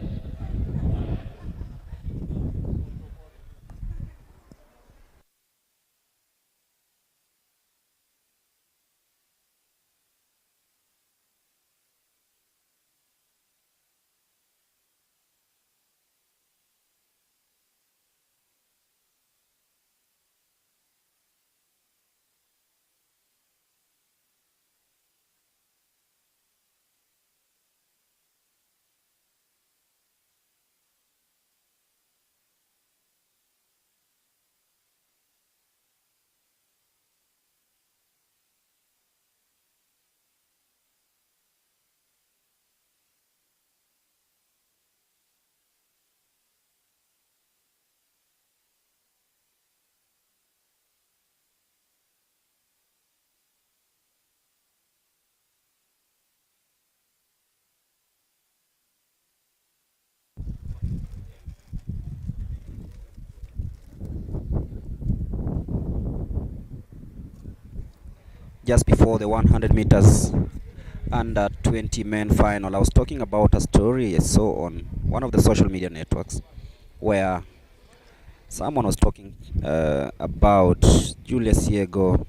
F: just before the 100 meters under 20 men final. I was talking about a story I saw on one of the social media networks where someone was talking about Julius Yego,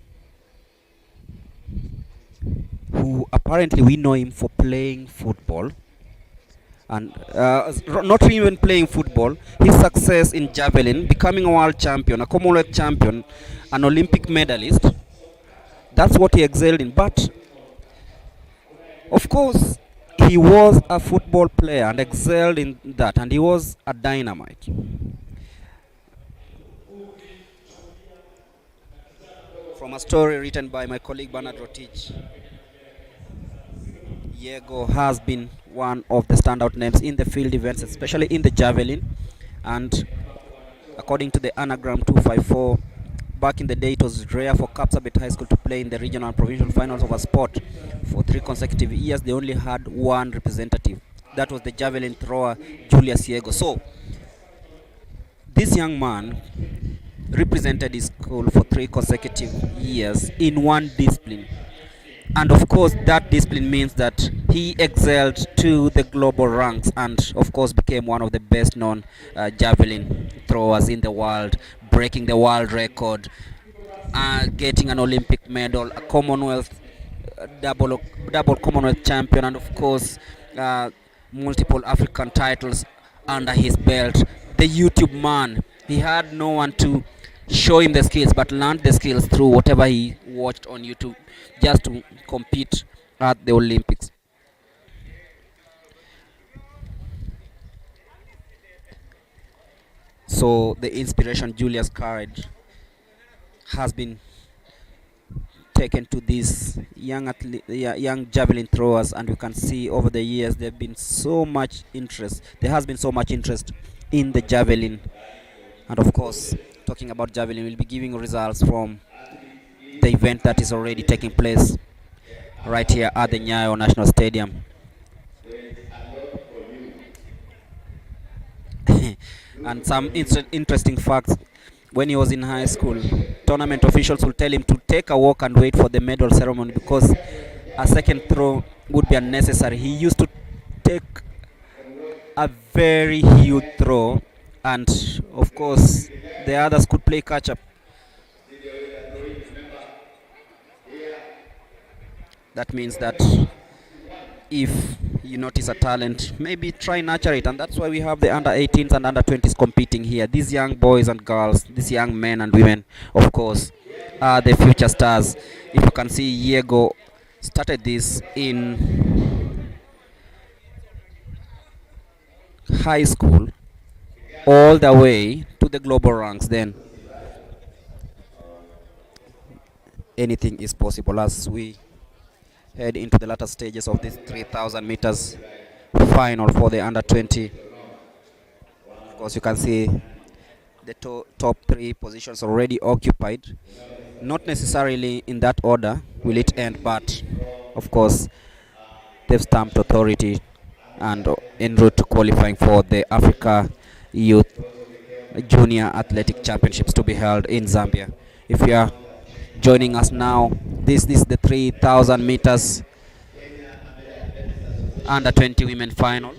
F: who apparently we know him for playing football, and not even playing football, his success in javelin, becoming a world champion, a Commonwealth champion, an Olympic medalist. That's what he excelled in. But of course, he was a football player and excelled in that, and he was a dynamite. From a story written by my colleague Bernard Rotich, Yego has been one of the standout names in the field events, especially in the javelin. And according to the anagram 254, back in the day it was rare for Kapsabet High School to play in the regional and provincial finals of a sport. For 3 consecutive years, they only had one representative. That was the javelin thrower, Julius Yego. So, this young man represented his school for 3 consecutive years in one discipline. And of course, that discipline means that he excelled to the global ranks and, of course, became one of the best known javelin throwers in the world, breaking the world record, getting an Olympic medal, a Commonwealth, double Commonwealth champion, and of course, multiple African titles under his belt. The YouTube man, he had no one to show him the skills, but learned the skills through whatever he watched on YouTube just to compete at the Olympics. So the inspiration Julius carried has been taken to these young javelin throwers, and you can see over the years there has been so much interest in the javelin. And of course, talking about javelin, we'll be giving results from the event that is already taking place right here at the NYAYO National Stadium. And some interesting facts: when he was in high school, tournament officials will tell him to take a walk and wait for the medal ceremony because a second throw would be unnecessary. He used to take a very huge throw, and of course the others could play catch up. That means that if you notice a talent, maybe try nurture it, and that's why we have the under 18s and under 20s competing here. These young boys and girls, these young men and women, of course, are the future stars. If you can see, Yego started this in high school all the way to the global ranks. Then anything is possible as we head into the latter stages of this 3,000 meters final for the under 20. Of course, you can see the top 3 positions already occupied. Not necessarily in that order will it end, but of course they've stamped authority and en route to qualifying for the Africa Youth Junior Athletic Championships to be held in Zambia. If you are joining us now, this is the 3,000 meters under 20 women final.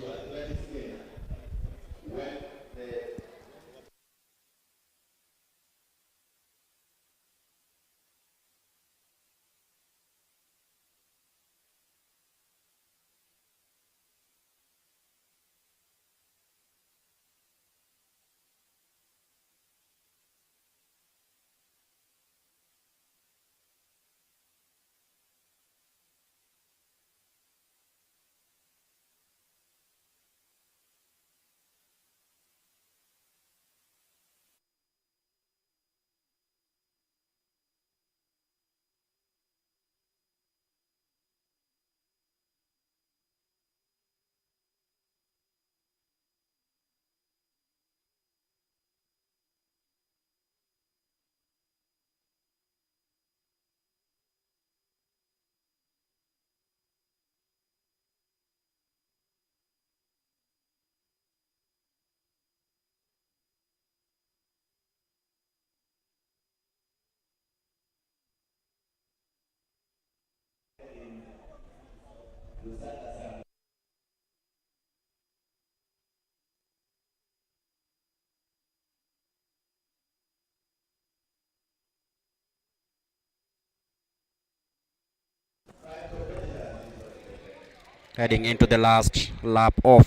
F: Heading into the last lap of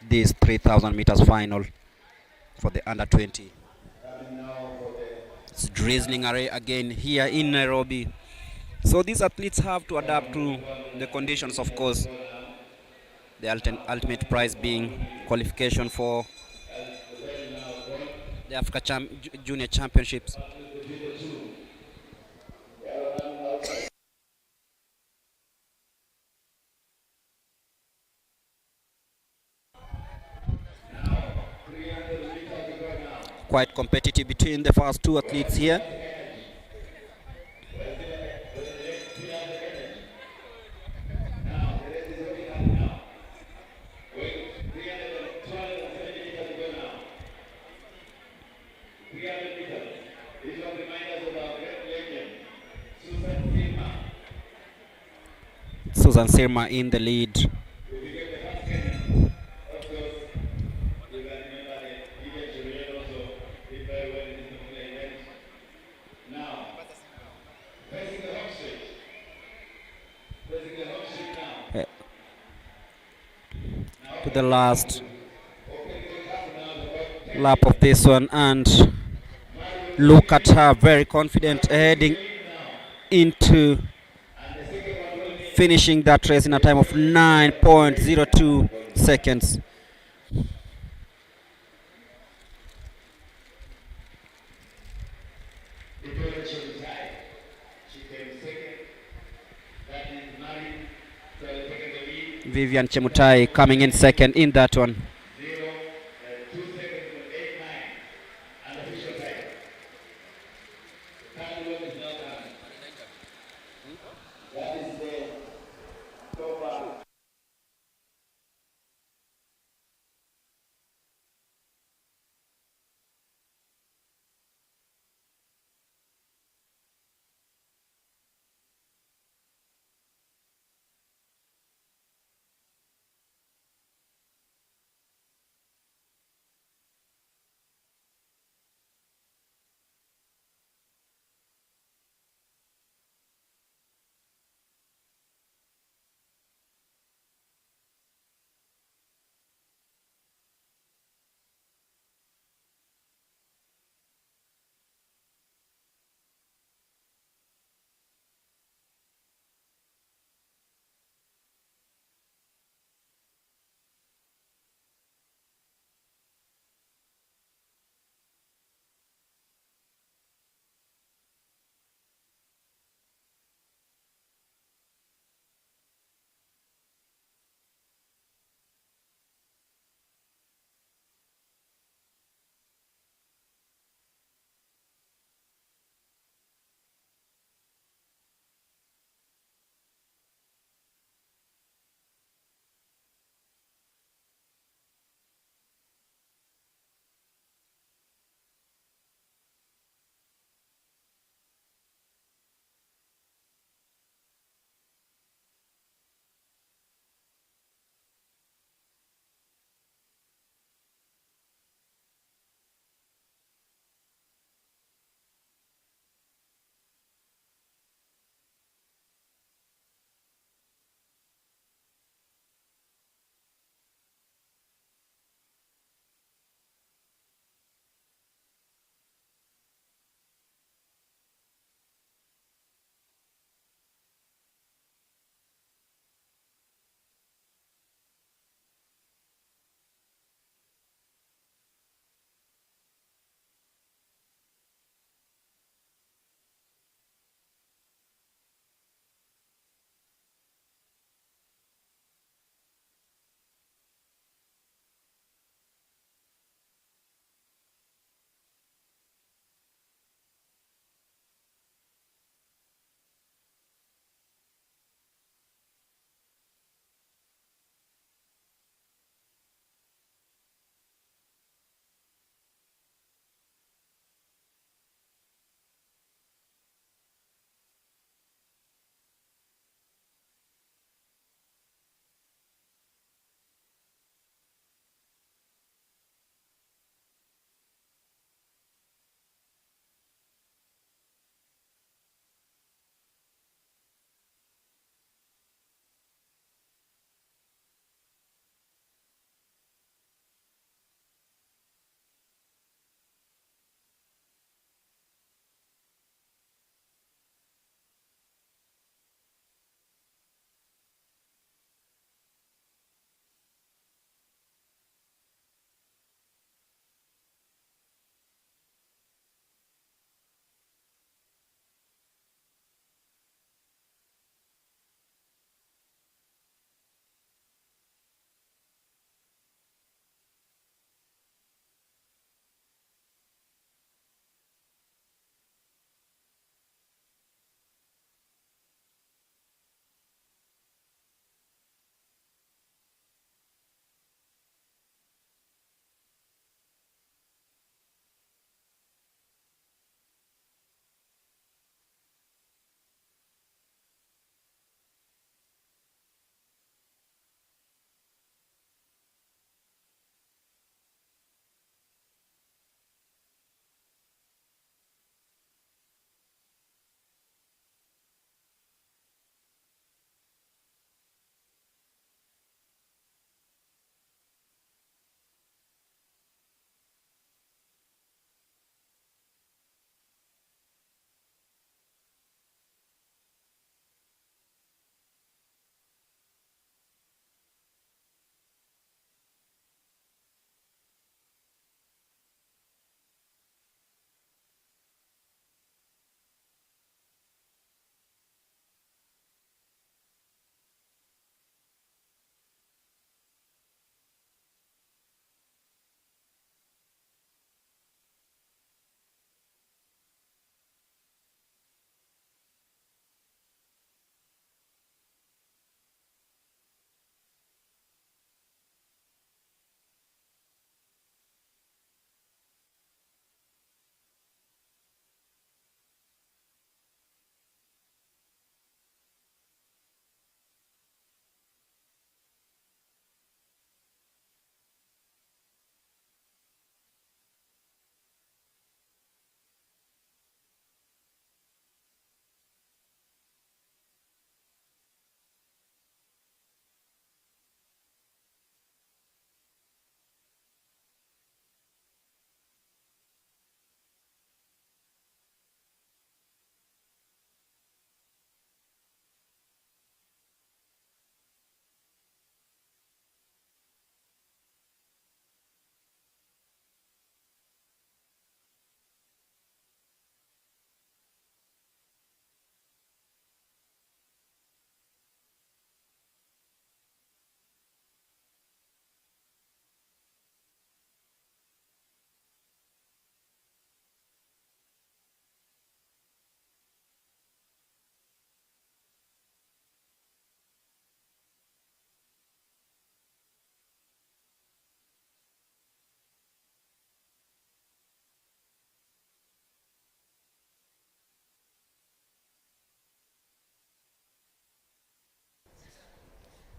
F: this 3,000 meters final for the under 20. It's drizzling again here in Nairobi. So these athletes have to adapt to the conditions, of course. The ultimate prize being qualification for the Africa Junior Championships. Quite competitive between the first two athletes here. Susan Sirma in the lead. To the last lap of this one, and look at her, very confident, heading into finishing that race in a time of 9.02 seconds. Vivian Chemutai coming in second in that one.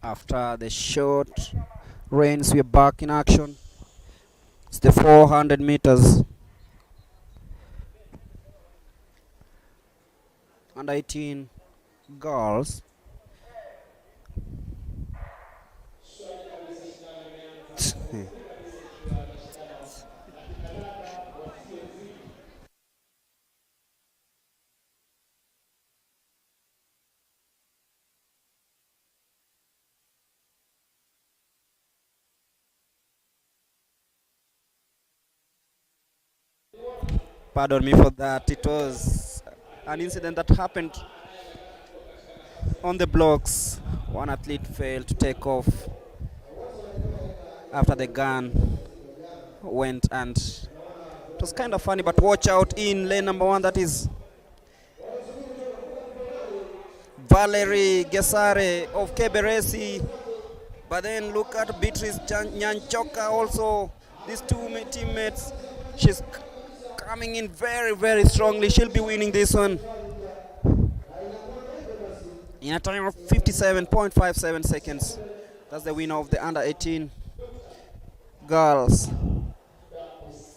F: After the short rains, we are back in action. It's the 400 meters. Under 18 girls. Pardon me for that. It was an incident that happened on the blocks. One athlete failed to take off after the gun went, and it was kind of funny. But watch out in lane number 1. That is Valerie Gesare of Keberesi. But then look at Beatrice Nyanchoka also. These two teammates. She's coming in very, very strongly. She'll be winning this one in a time of 57.57 seconds. That's the winner of the under 18 girls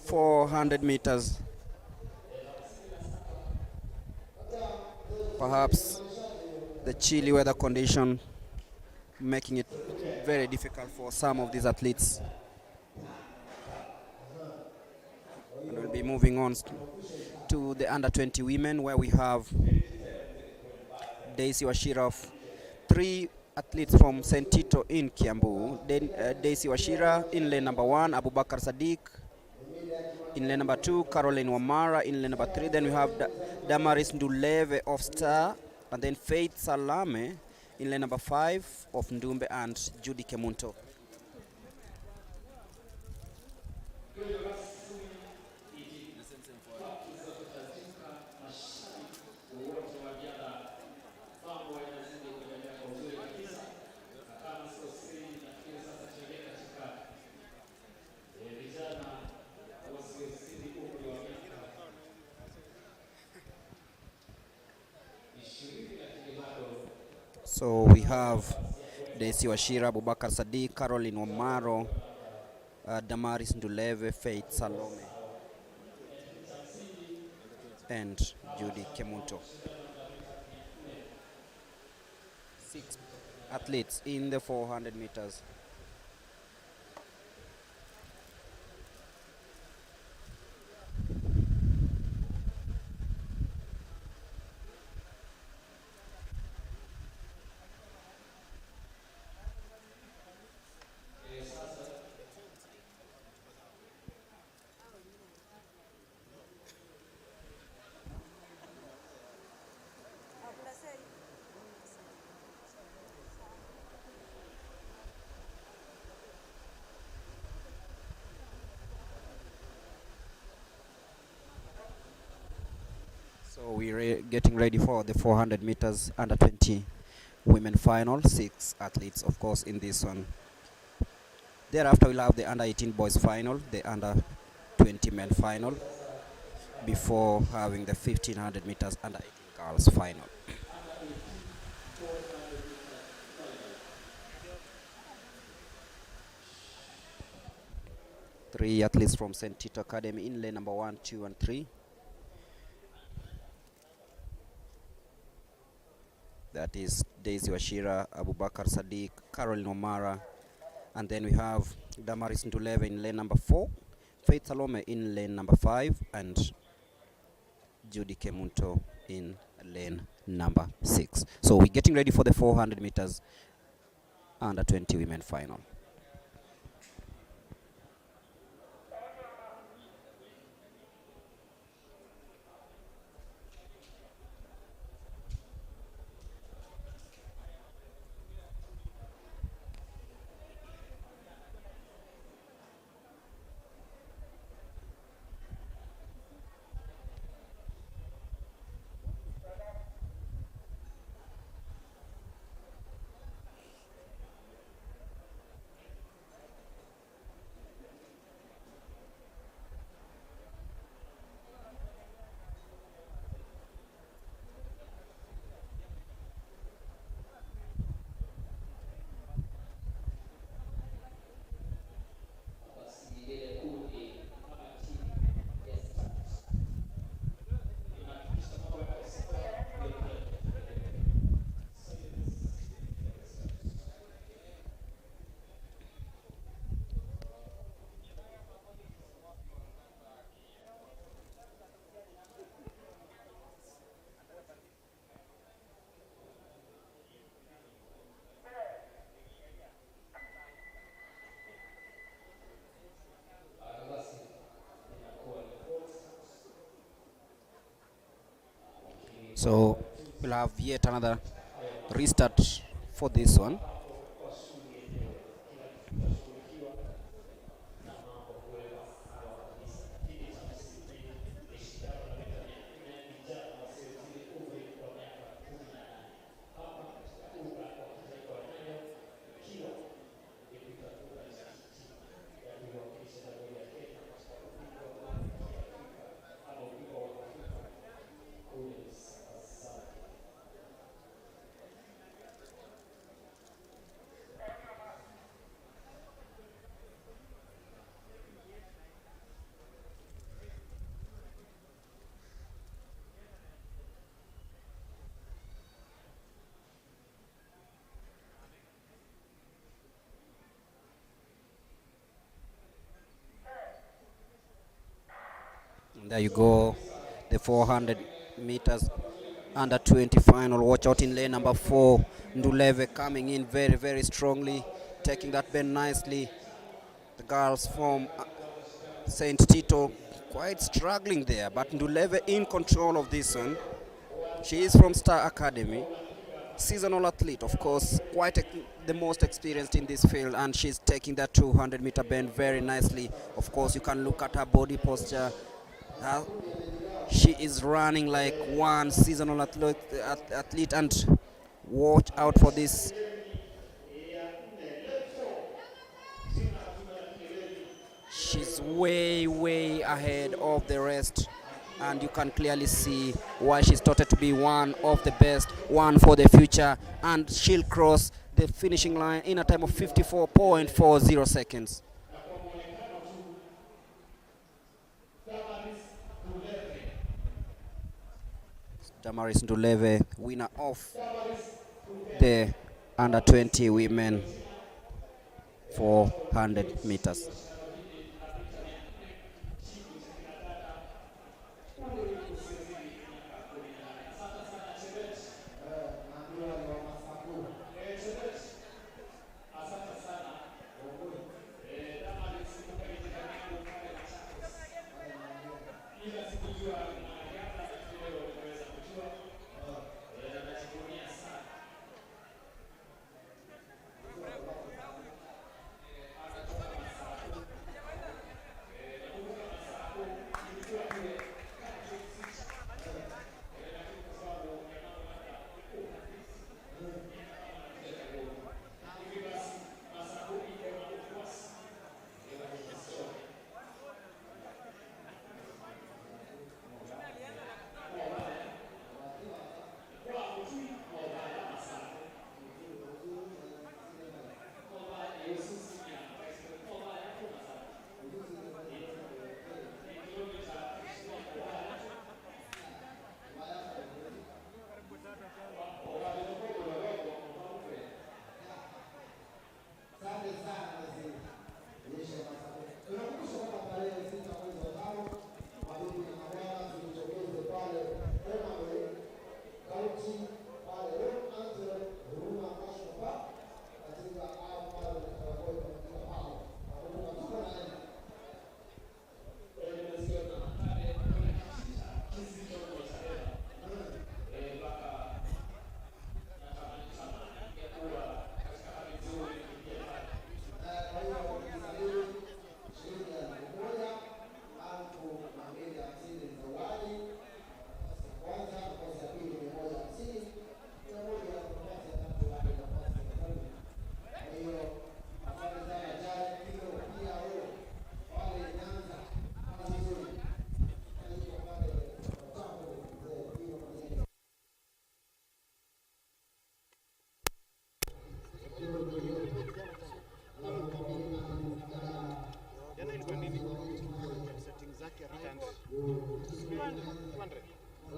F: 400 meters. Perhaps the chilly weather condition making it very difficult for some of these athletes. And we'll be moving on to the under 20 women, where we have Daisy Washira of 3 athletes from St. Tito in Kiambu. Then Daisy Washira in lane number 1, Abubakar Sadiq in lane number 2, Caroline Wamara in lane number 3. Then we have Damaris Nduleve of Star, and then Faith Salame in lane number 5 of Ndumbe, and Judy Kemunto. So we have Daisy Washira, Abubakar Sadiq, Caroline Wamaro, Damaris Nduleve, Faith Salome, and Judy Kemunto. 6 athletes in the 400 meters. So we're getting ready for the 400 meters under 20 women final. 6 athletes, of course, in this one. Thereafter, we'll have the under 18 boys final, the under 20 men final, before having the 1500 meters under 18 girls final. Three athletes from St. Tito Academy in lane number 1, 2, and 3. That is Daisy Washira, Abubakar Sadiq, Caroline Omara, and then we have Damaris Nduleve in lane number 4, Faith Salome in lane number 5, and Judy Kemunto in lane number 6. So we're getting ready for the 400 meters under 20 women final. So we'll have yet another restart for this one. There you go, the 400 meters under 20 final. Watch out in lane number 4. Nduleve coming in very, very strongly, taking that bend nicely. The girls from St. Tito quite struggling there, but Nduleve in control of this one. She is from Star Academy, seasonal athlete, of course, the most experienced in this field, and she's taking that 200-meter bend very nicely. Of course, you can look at her body posture. She is running like one seasonal athlete, and watch out for this. She's way, way ahead of the rest, and you can clearly see why she's started to be one of the best, one for the future, and she'll cross the finishing line in a time of 54.40 seconds. Damaris Nduleve, winner of the under 20 women 400 meters.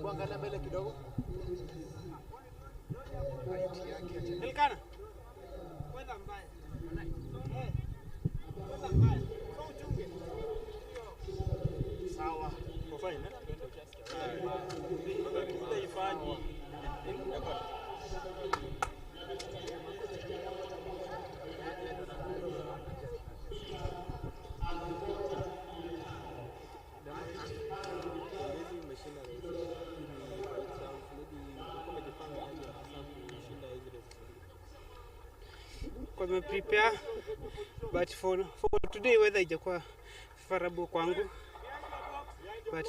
H: Kuangalia mbele kidogo. Elkana. Kwenda mbaya. Kwenda mbaya. Kwa uchunge. Sawa. Kwa fine. Ndio ifanye. Kwa prepare, but for today weather haijakuwa favorable kwangu, but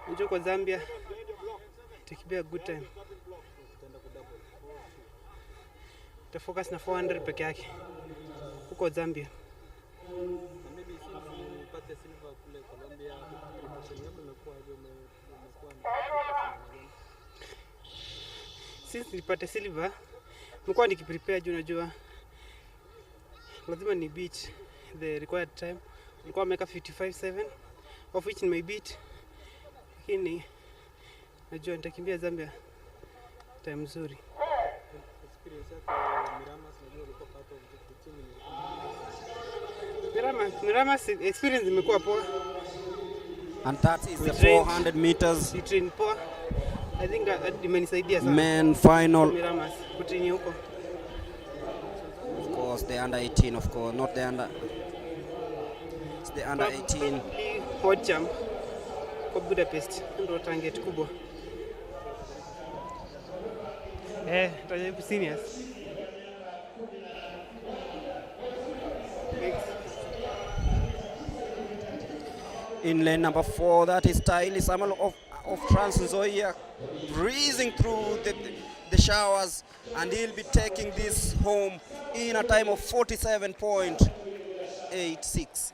H: unajua kwa Zambia take be a good time. Ta focus na 400 peke yake huko Zambia. Since nilipata silver, nilikuwa nikiprepare juu najua lazima ni beat the required time. Nilikuwa nimeka 55.7 of which ni my beat. Lakini najua nitakimbia Zambia time nzuri. Miramas experience imekuwa poa.
F: And that is the 400 meters.
H: We train poa. I think imenisaidia sana.
F: Men final.
H: Miramas kutrain huko.
F: Of course the under 18, of course, not the under. It's the under 18.
H: World champ kwa Budapest ndio target kubwa. Tajaribu seniors.
F: In lane number 4, that is Tyler Samuel of Trans Nzoia, breezing through the showers, and he'll be taking this home in a time of 47.86.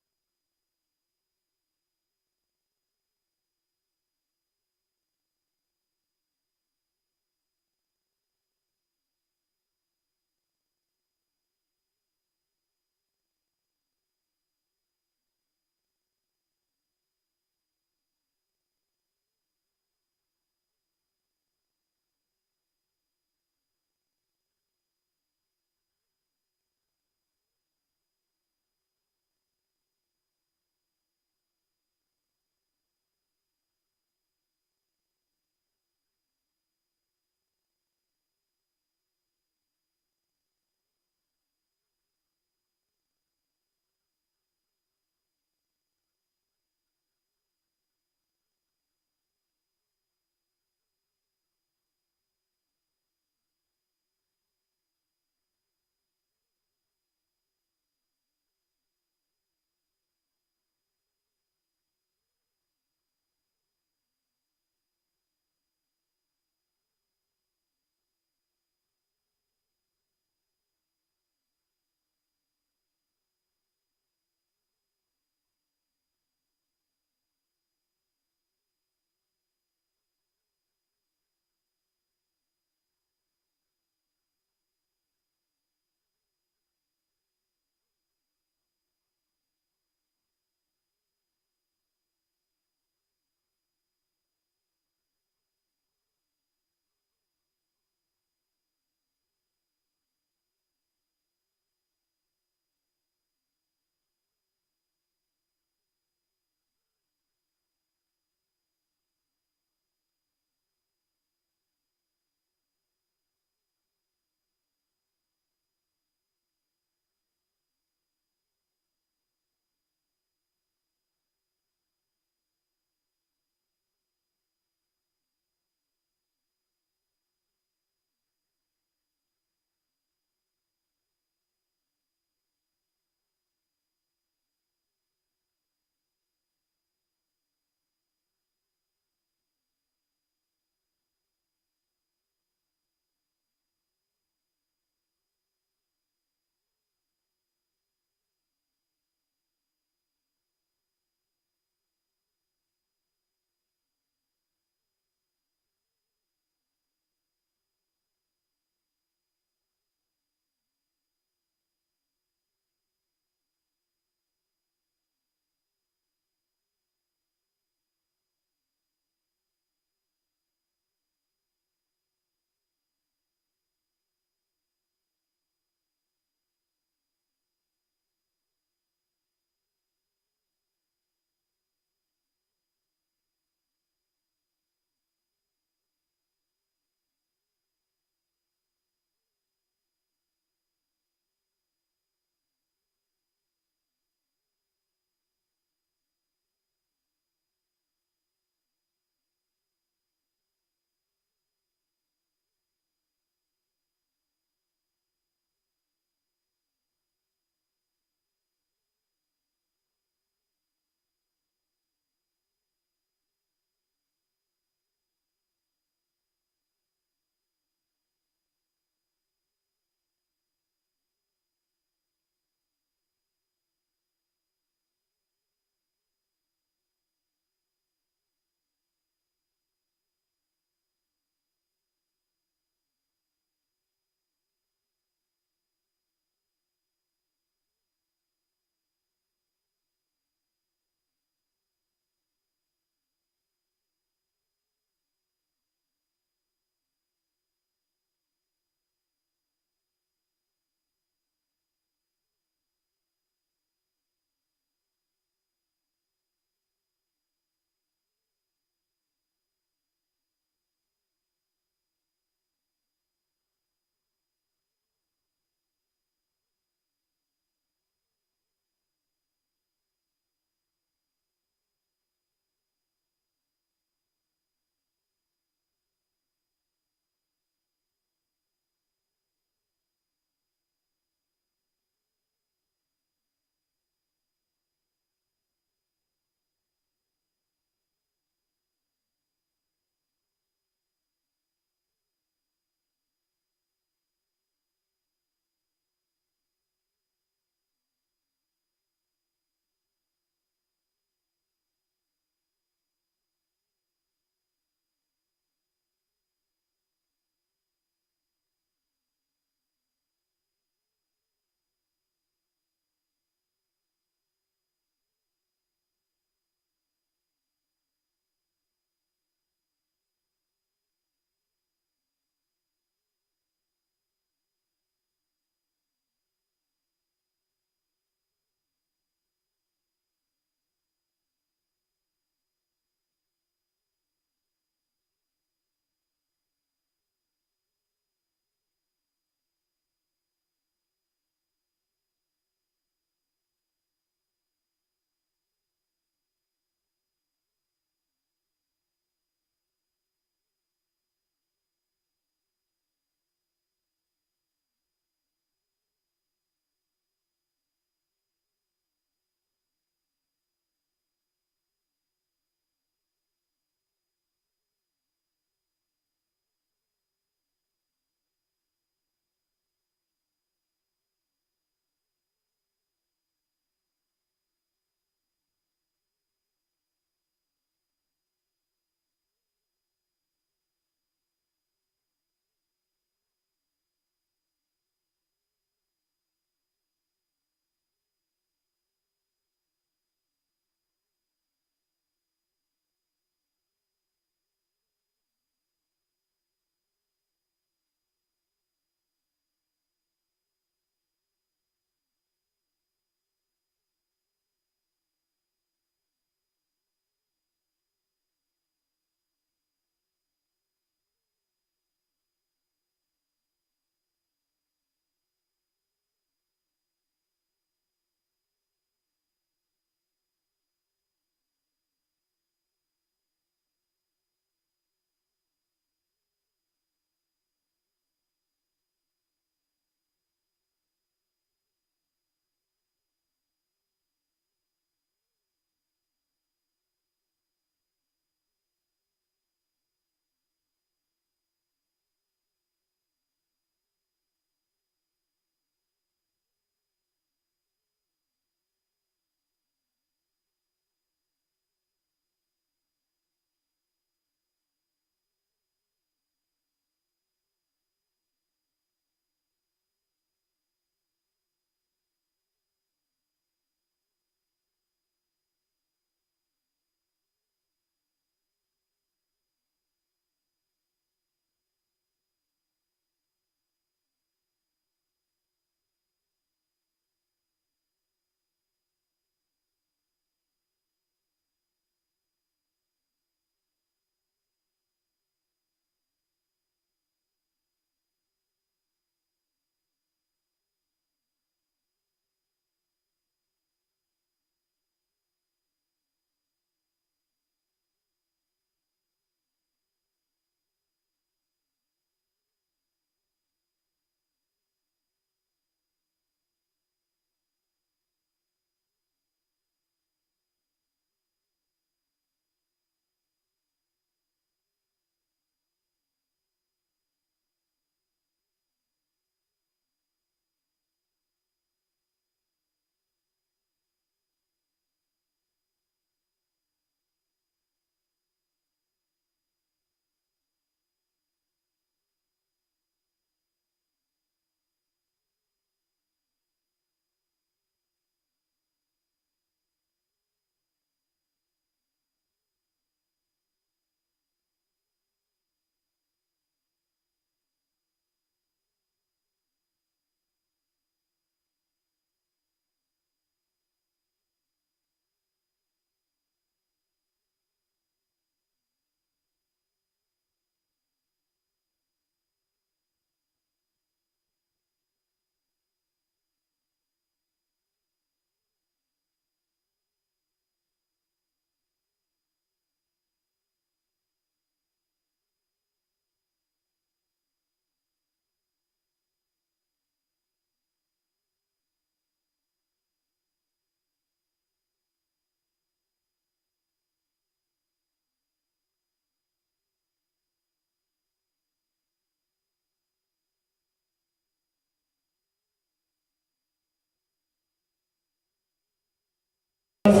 A: Mwana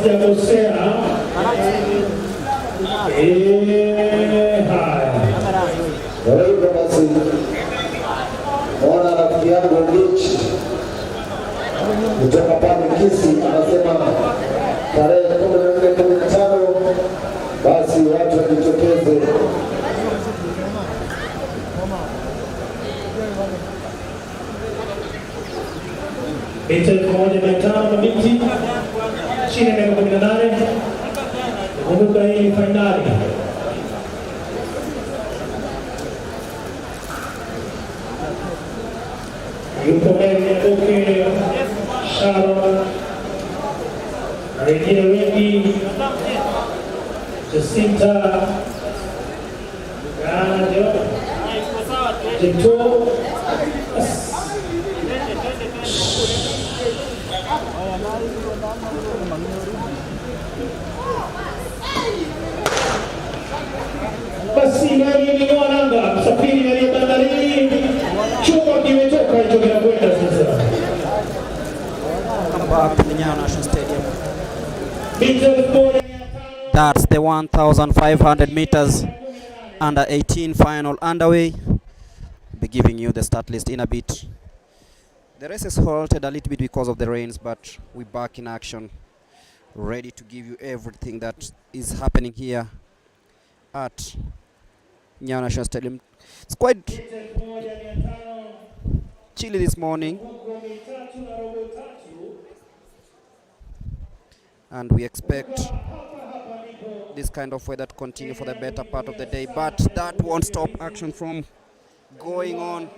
A: rafiki yangu Rich kutoka pale Kisi anasema tarehe 14-15 basi watu wajitokeze.
E: Mita 1,500 mabinti chini ya miaka 18. Kumbuka hii ni fainali. Yupo mbele ya Doke, Sharon, na wengine wengi, Jacinta, Ganajo, Jito. Basi gari imeng'oa nanga, msafiri aliye bandarini, chuma kimetoka hicho kinakwenda sasa.
F: Come back to the NYAYO National Stadium. That's the 1,500 meters under 18 final underway. Be giving you the start list in a bit. The race is halted a little bit because of the rains, but we're back in action, ready to give you everything that is happening here at NYAYO National Stadium. It's quite chilly this morning, and we expect this kind of weather to continue for the better part of the day, but that won't stop action from going on.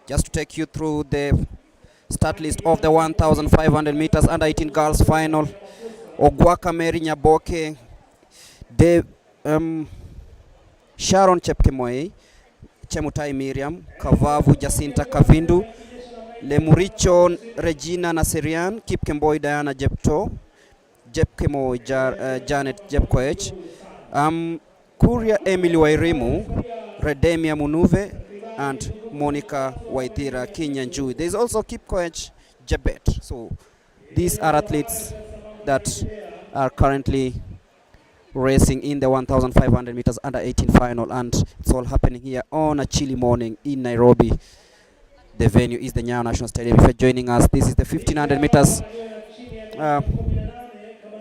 F: Just to take you through the start list of the 1,500 meters under 18 girls final: Ogwaka Mary Nyaboke, Sharon Chepkemoi, Chemutai Miriam, Kavavu Jacinta Kavindu, Lemuricho Regina Naserian, Kipkemboi Diana Jepto, Jepkemoi Janet Jepkoech, Kuria Emily Wairimu, Redemia Munuve, and Monica Waithira Kinyanjui. There's also Kipkoech Jebet. So these are athletes that are currently racing in the 1,500 meters under 18 final, and it's all happening here on a chilly morning in Nairobi. The venue is the NYAYO National Stadium. If you're joining us, this is the 1,500 meters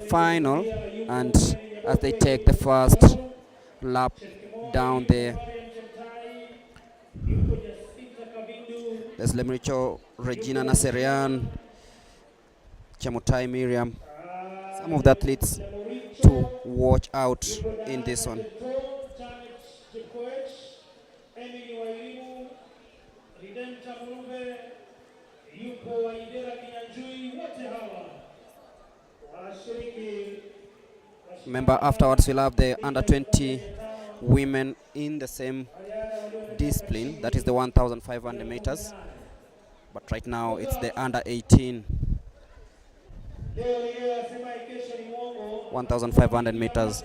F: final, and as they take the first lap down there, there's Lemricho Regina Naserian, Chemutai Miriam, some of the athletes to watch out in this one. Remember, afterwards we'll have the under 20 women in the same discipline, that is the 1,500 meters, but right now it's the under 18 1,500 meters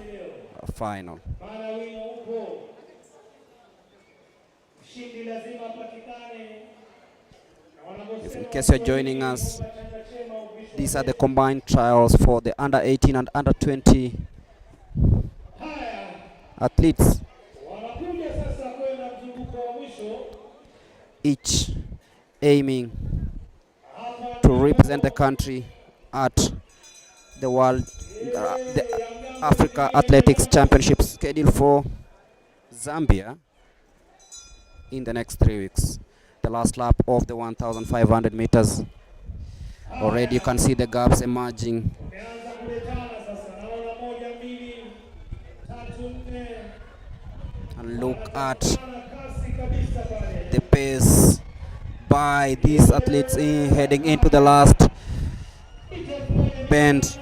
F: final. If in case you're joining us, these are the combined trials for the under 18 and under 20 athletes, each aiming to represent the country at the the Africa Athletics Championships scheduled for Zambia in the next 3 weeks. The last lap of the 1,500 meters. Already you can see the gaps emerging. And look at the pace by these athletes heading into the last bend.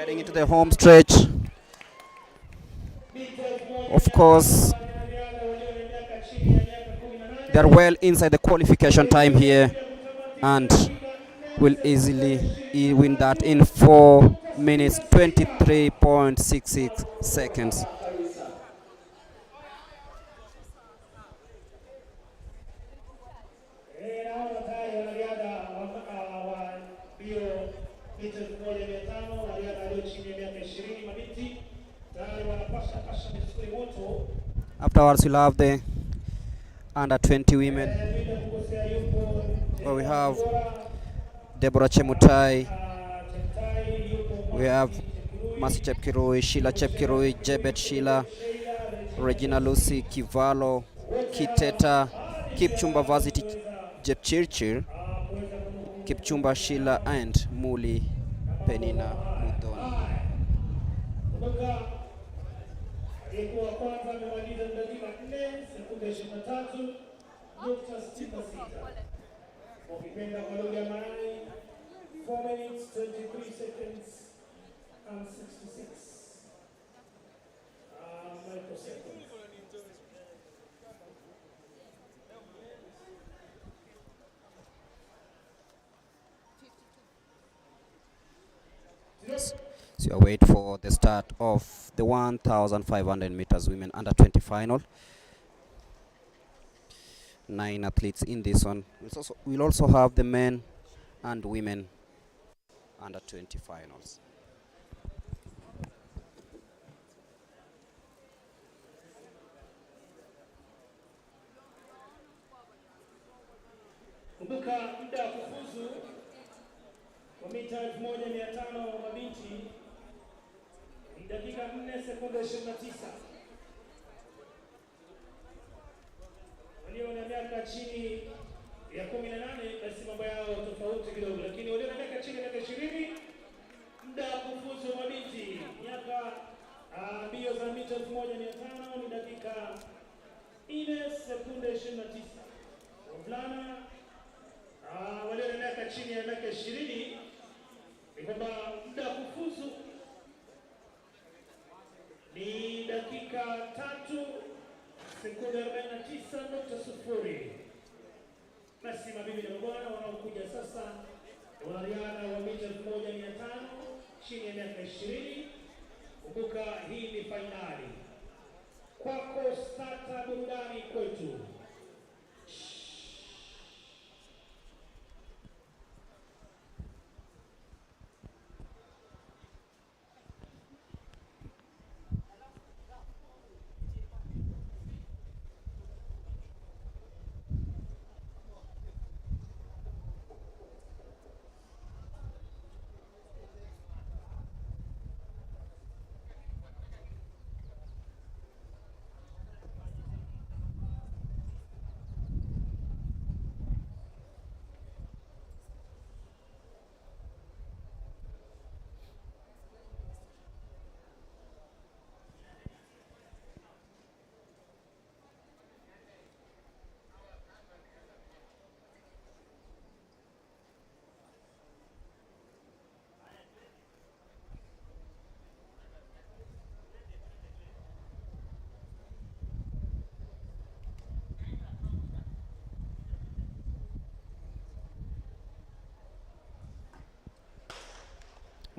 F: Heading into the home stretch. Of course, they're well inside the qualification time here and will easily win that in 4 minutes 23.66 seconds. Afterwards, we'll have the under 20 women, where we have Deborah Chemutai, we have Masi Chepkirui, Sheila Chepkirui, Jebet Sheila, Regina Lucy Kivalo, Kiteta, Kipchumba Varsity Jepchirchir, Kipchumba Sheila, and Muli Penina Mudhoni.
E: Aliyekuwa kwanza amemaliza dakika 4 sekunde 23.66. Ukipenda kwa lugha ya Mayai 4 minutes 23 seconds and 66 microseconds.
F: So I wait for the start of the 1,500 meters women under 20 final. 9 athletes in this one. We'll also have the men and women under 20 finals.
E: Kumbuka muda wa kufuzu kwa mita 1500 mabinti ni dakika 4 sekunde 29. Walio na miaka chini ya 18 basi mambo yao tofauti kidogo, lakini walio na miaka chini ya 20 muda wa kufuzu mabinti miaka mbio za mita 1500 ni dakika 4 sekunde 29. Wavulana walio na miaka chini ya miaka 20 ni kwamba muda wa kufuzu ni dakika 3 sekunde 49.0. Basi mabibi na mabwana wanaokuja sasa wanariadha wa mita 1500 chini ya miaka 20. Kumbuka hii ni fainali. Kwako starta burudani kwetu.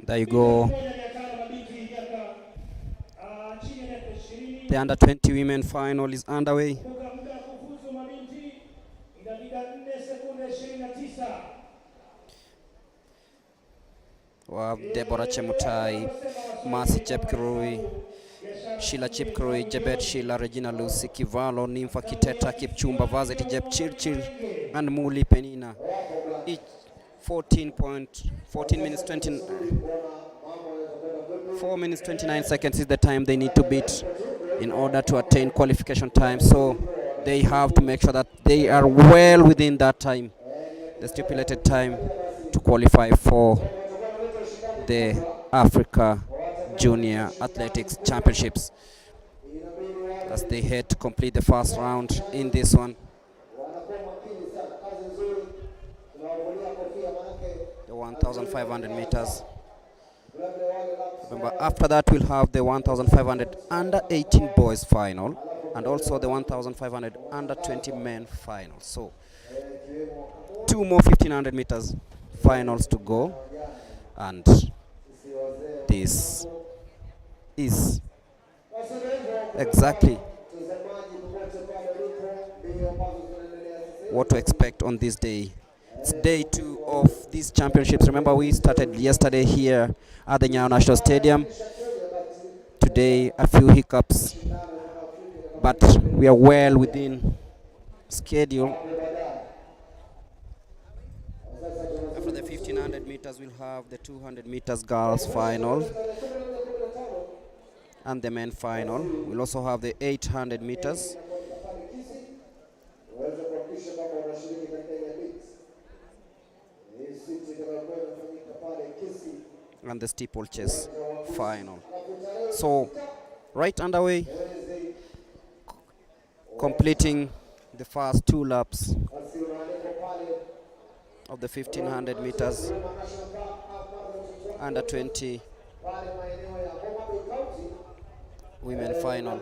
F: There you go. The under 20 women final is underway. We have Deborah Chemutai, Masi Chepkirui, Sheila Chepkirui, Jebet Sheila, Regina Lucy Kivalo, Nympha Kiteta, Kipchumba Varsity Jepchirchir, and Muli Penina. Each 4 minutes 29 seconds is the time they need to beat in order to attain qualification time. So they have to make sure that they are well within that time, the stipulated time, to qualify for the Africa Junior Athletics Championships, as they head to complete the first round in this one. The 1,500 meters. Remember, after that we'll have the 1,500 under 18 boys final and also the 1,500 under 20 men final. So 2 more 1,500 meters finals to go, and this is exactly what to expect on this day. It's day 2 of these championships. Remember, we started yesterday here at the NYAYO National Stadium. Today, a few hiccups, but we are well within schedule. After the 1,500 meters, we'll have the 200 meters girls final and the men final. We'll also have the 800 meters. And the steeplechase final. So, right underway, completing the first 2 laps of the 1,500 meters under 20 women final.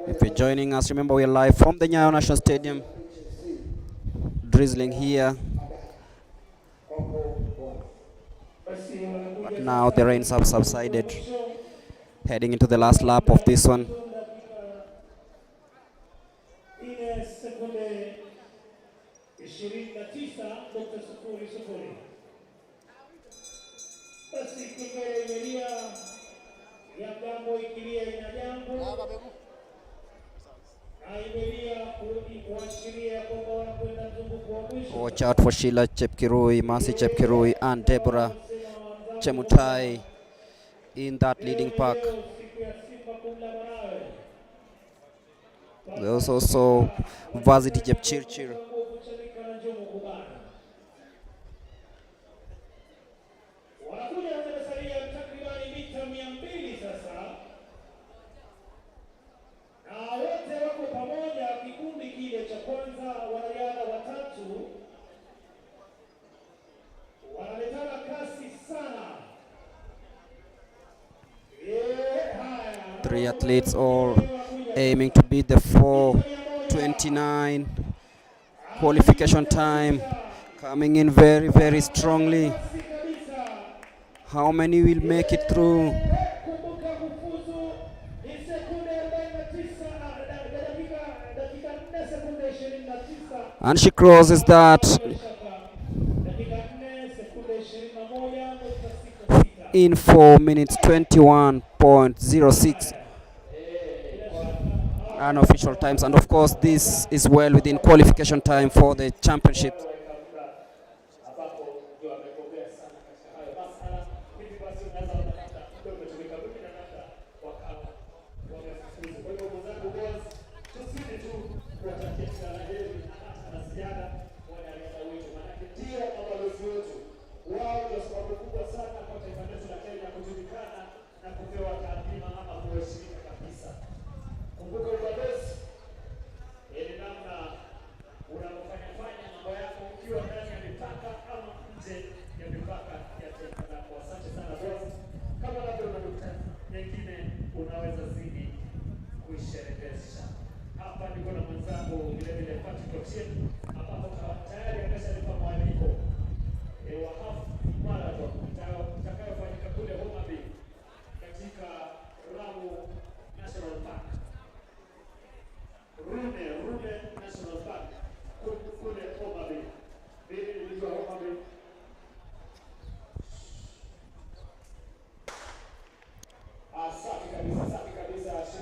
F: If you're joining us, remember we are live from the NYAYO National Stadium. Drizzling here. But now the rains have subsided. Heading into the last lap of this one. Watch out for Sheila Chepkirui, Mercy Chepkirui, and Deborah Chemutai in that leading pack. There's also Varsity Jepchirchir. Three athletes all aiming to beat the 4:29 qualification time, coming in very, very strongly. How many will make it through? And she crosses that in 4 minutes 21.06 unofficial times, and of course this is well within qualification time for the championship.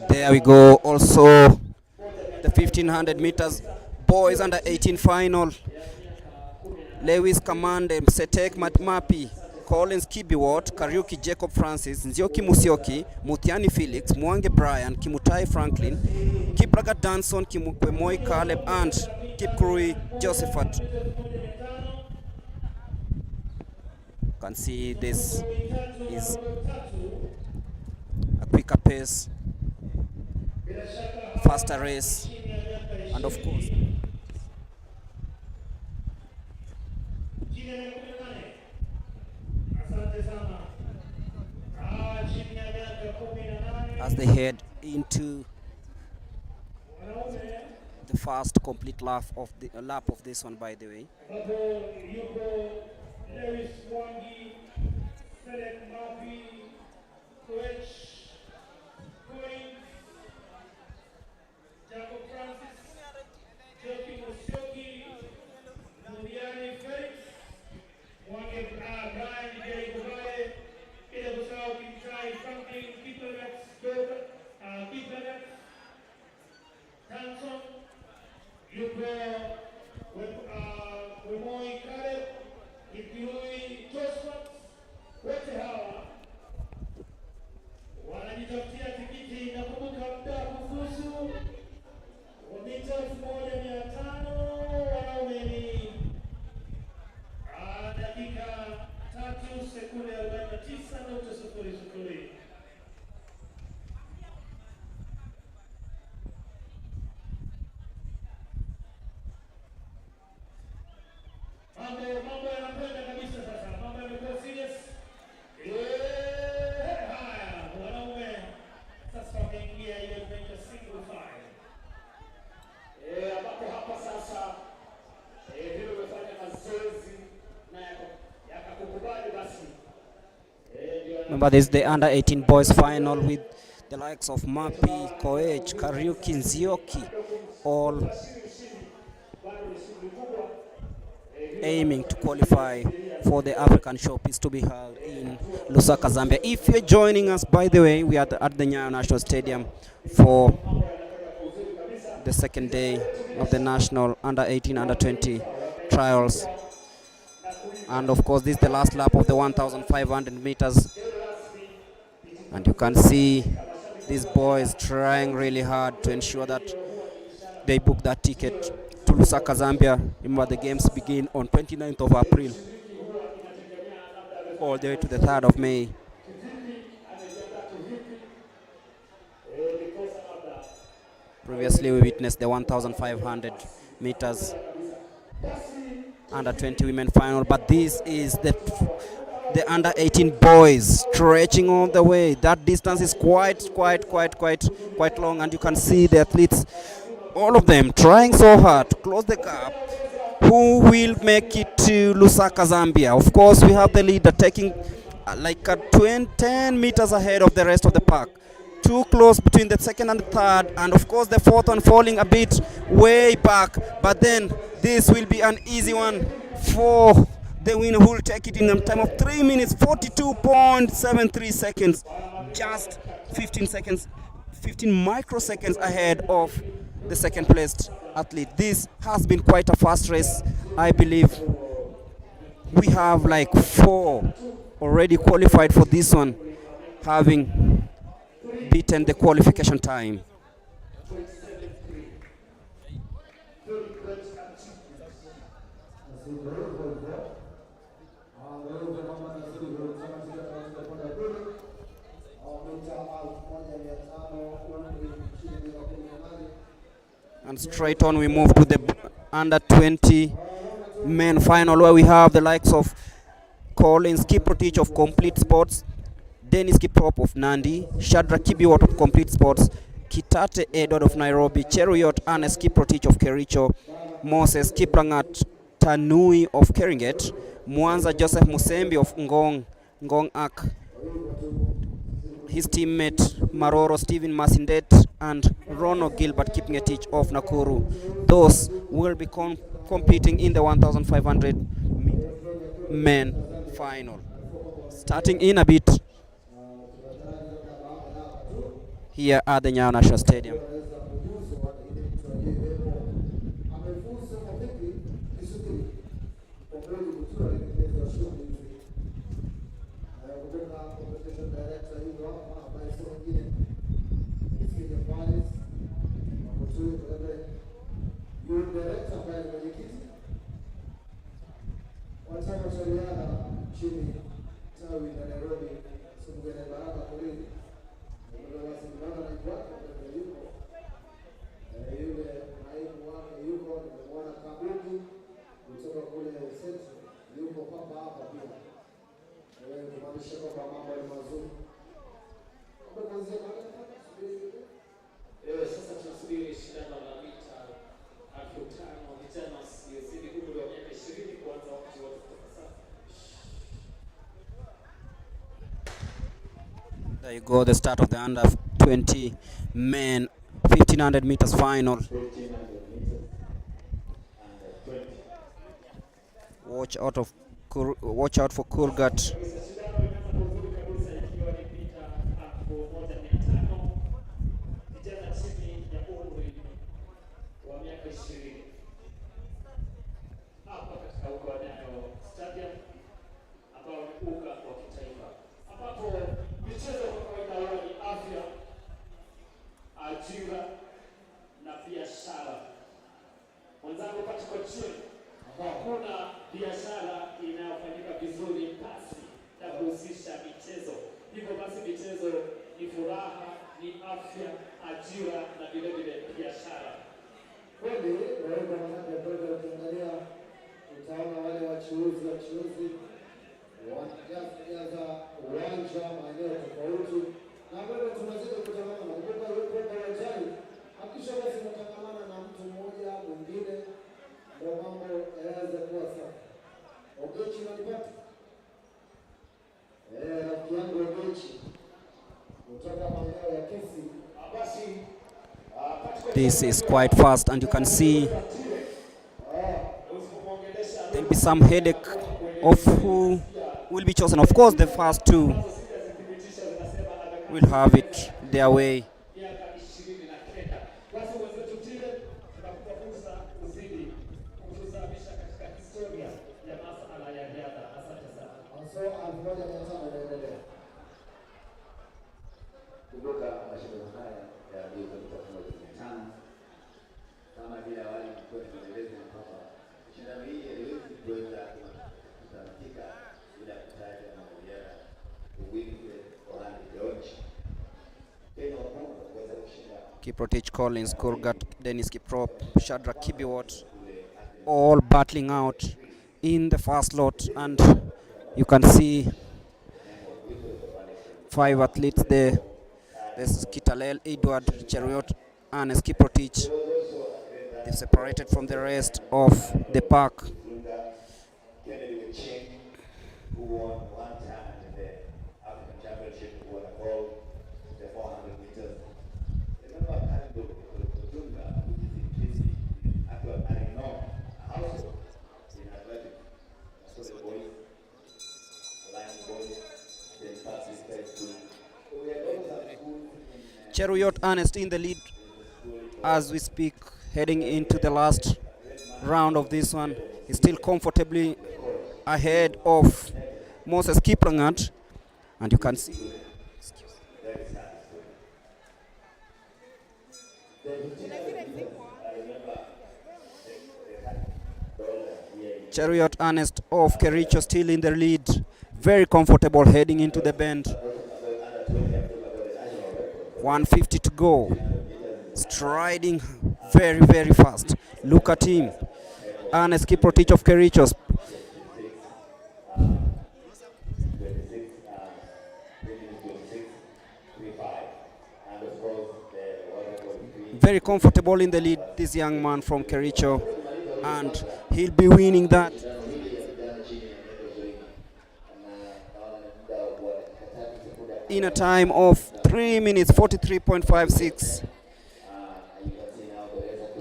F: There we go. Also the 1,500 meters boys under 18 final. Lewis Kamande, Setek Matmapi Collins Kibiwot, Kariuki Jacob Francis, Nzioki Musyoki, Mutiani Felix, Mwange Brian, Kimutai Franklin, Kipragat Danson, Kimukwe Caleb, and Kipkurui Josephat. You can see this is a quicker pace, faster race, and of course as they head into the first complete lap of this one, by the way. Remember, this is the under-18 boys final with the likes of Mapi, Koech, Kariuki, Nzioki, all aiming to qualify for the African Showpiece to be held in Lusaka, Zambia. If you're joining us, by the way, we are at the NYAYO National Stadium for the second day of the national under-18, under-20 trials. And of course, this is the last lap of the 1,500 meters. And you can see these boys trying really hard to ensure that they book that ticket to Lusaka, Zambia. Remember, the games begin on 29th of April all the way to the 3rd of May. Previously, we witnessed the 1,500 meters under-20 women final, but this is the under-18 boys stretching all the way. That distance is quite long, and you can see the athletes, all of them trying so hard to close the gap. Who will make it to Lusaka, Zambia? Of course, we have the leader taking like 10 meters ahead of the rest of the pack. Too close between the second and the third, and of course the fourth one falling a bit way back. But then this will be an easy one for the winner, who will take it in a time of 3 minutes 42.73 seconds, just 15 microseconds ahead of the second placed athlete. This has been quite a fast race. I believe we have like 4 already qualified for this one, having beaten the qualification time. And straight on we move to the under-20 men final, where we have the likes of Collins Kiprotich of Complete Sports, Dennis Kiprop of Nandi, Shadrach Kibiwot of Complete Sports, Kitate Edward of Nairobi, Cheruyot Ernest Kiprotich of Kericho, Moses Kiprangat Tanui of Keringet, Mwanza Joseph Musembi of Ngong Ak, his teammate Maroro Stephen Masindet, and Rono Gilbert Kipngetich of Nakuru. Those will be competing in the 1,500 men final. Starting in a bit here at the NYAYO National Stadium.
I: kutoka competition director hiyo hapa ambaye sio mwingine Kenyan Athletics mkutuli kwa yule director ambaye ni mwenyekiti wa chama cha riadha nchini tawi la Nairobi, Sumgene Baraka Kolini. Ndio wasimama na kwake ndio yuko yule naibu wake yuko, nimemwona Kabuki kutoka kule Central yuko hapa pia. Kumaanisha kwamba mambo ni mazuri.
D: Sasa tunasubiri shindano la mita 5,000 vijana wasiozidi umri wa miaka 20 kuanza wakati wote kutoka sasa.
F: There you go, the start of the under 20 men 1500 meters final. Watch out for Kurgat.
D: Ajira na biashara. Mwanzangu katika chini, hakuna biashara inayofanyika vizuri pasi na kuhusisha michezo. Hivyo basi michezo ni furaha, ni afya, ajira na vile vile biashara.
I: Kweli wewe kama mmoja ukiangalia utaona wale wachuuzi wanajaza uwanja maeneo tofauti, na wewe tunazidi kutangamana na kumbuka wewe uwanjani, hakisha basi unatangamana na mtu mmoja mwingine, ndio mambo yaweze kuwa sawa. Ogechi unanipata? Rafiki yangu Ogechi kutoka maeneo ya Kisi. Basi
F: This is quite fast, and you can see there'll be some headache of who will be chosen. Of course, the first two will have it their way. Kiprotich Collins, Kurgat, Dennis Kiprop, Shadrack Kibiwot, all battling out in the first lot, and you can see 5 athletes there. There's Kitalel, Edward, Cheruiyot, and Kiprotich. They've separated from the rest of the pack.
B: Who won one time in the African Championship, who won a gold in the 400 meters. Remember Karibu Kutunga, which is in Kisi, actually Arino, a household in athletics. So the boys, Lion boys, then pass this place to. So we are going to have schools in
F: Cheruiyot Ernest in the lead as we speak, heading into the last round of this one. He's still comfortably ahead of Moses Kiprangat, and you can see Cheruiyot Ernest of Kericho still in the lead, very comfortable heading into the bend. 150 to go, striding very, very fast. Look at him, Ernest Kiprotich of Kericho. Very comfortable in the lead, this young man from Kericho, and he'll be winning that. In a time of 3 minutes 43.56.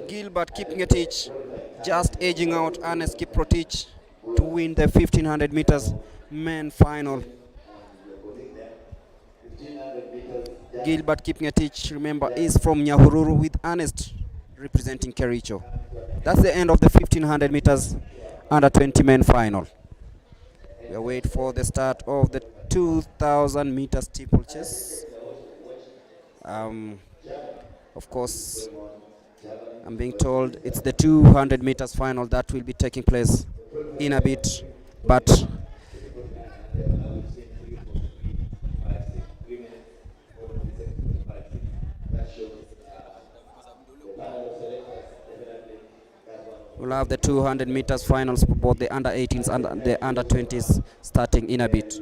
F: Gilbert Kipngetich just edging out Ernest Kiprotich to win the 1500 meters men final. Gilbert Kipngetich, remember, is from Nyahururu, with Ernest representing Kericho. That's the end of the 1500 meters under 20 men final. We await for the start of the 2,000 meter steeplechase. Of course, I'm being told it's the 200 meters final that will be taking place in a bit, but we'll have the 200 meters finals for both the under 18s and the under 20s starting in a bit.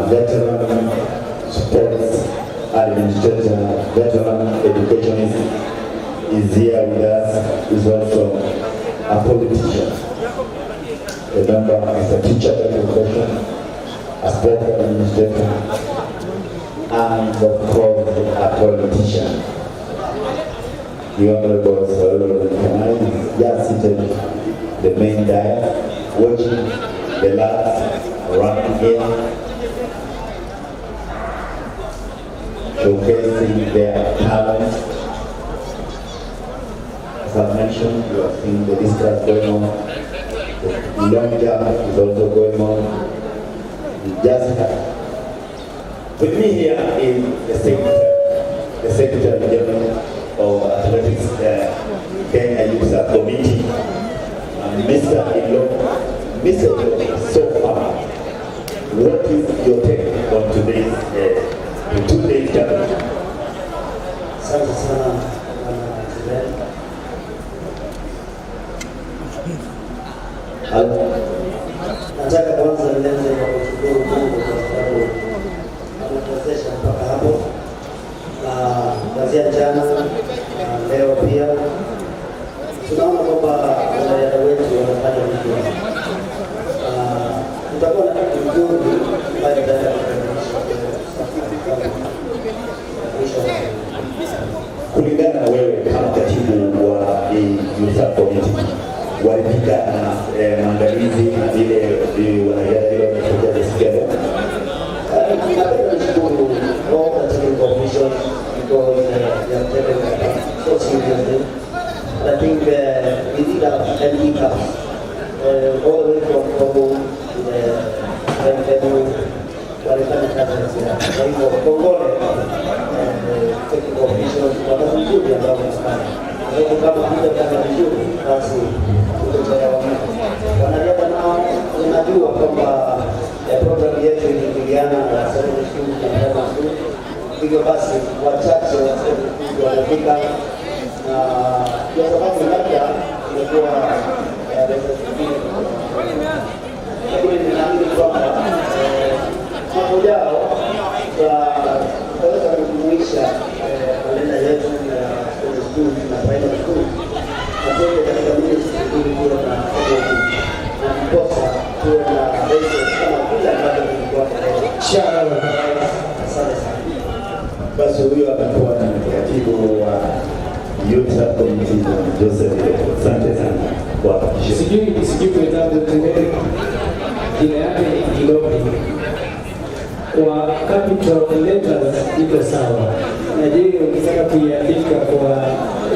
B: Veteran sports administrator, veteran educationist is here with us, is also a politician. Remember, is a teacher by profession, a sports administrator, and of course a politician. The Honorable Olympian is just seated the main diet, watching the lads around here, showcasing their talent. As I mentioned, you have seen the discus going on, the long jump is also going on. We just have with me here is the Secretary General of Athletics Kenya Youth Committee, Mr. Ilo. Mr. Ilo, so far, what is your take on today's two-day challenge?
J: Asante sana nataka kwanza nianze kwa kushukuru Mungu kwa sababu ametuwezesha mpaka hapo, na kuanzia jana na leo pia tunaona kwamba wanariadha wetu wanafanya vizuri. Tutakuwa na kitu kizuri ambayo itaenda
B: kulingana na wewe kama katibu wa Youth Committee, walipika na maandalizi vile wanariadha vile wamekuja siku ya leo?
J: Napenda nishukuru all the technical officials because they have taken it so seriously. I think we did have empty cups all the way from Congo to the level walifanya kazi ya kwa hivyo kongole technical officials kwa kazi nzuri ambayo wanafanya. Kwa hivyo kama hujafanya vizuri basi utachelewa. Wanariadha nao wanajua kwamba programu yetu inaingiliana na Serikali Kuu na Mahakama Kuu. Hivyo basi wachache wanafika, na kwa sababu labda imekuwa lakini ninaamini kwamba mwaka ujao tutaweza kujumuisha kalenda yetu ya school na private school na tuende katika ministry ili kuwe na na kukosa tuwe na races kama vile ambavyo tulikuwa leo. Asante sana.
B: Basi huyo atakuwa ni katibu wa Youth Committee Joseph. Asante sana kwa
D: sijui kuitabu tembele jina yake Ilobi kwa capital letters iko sawa, na je ukitaka kuiandika kwa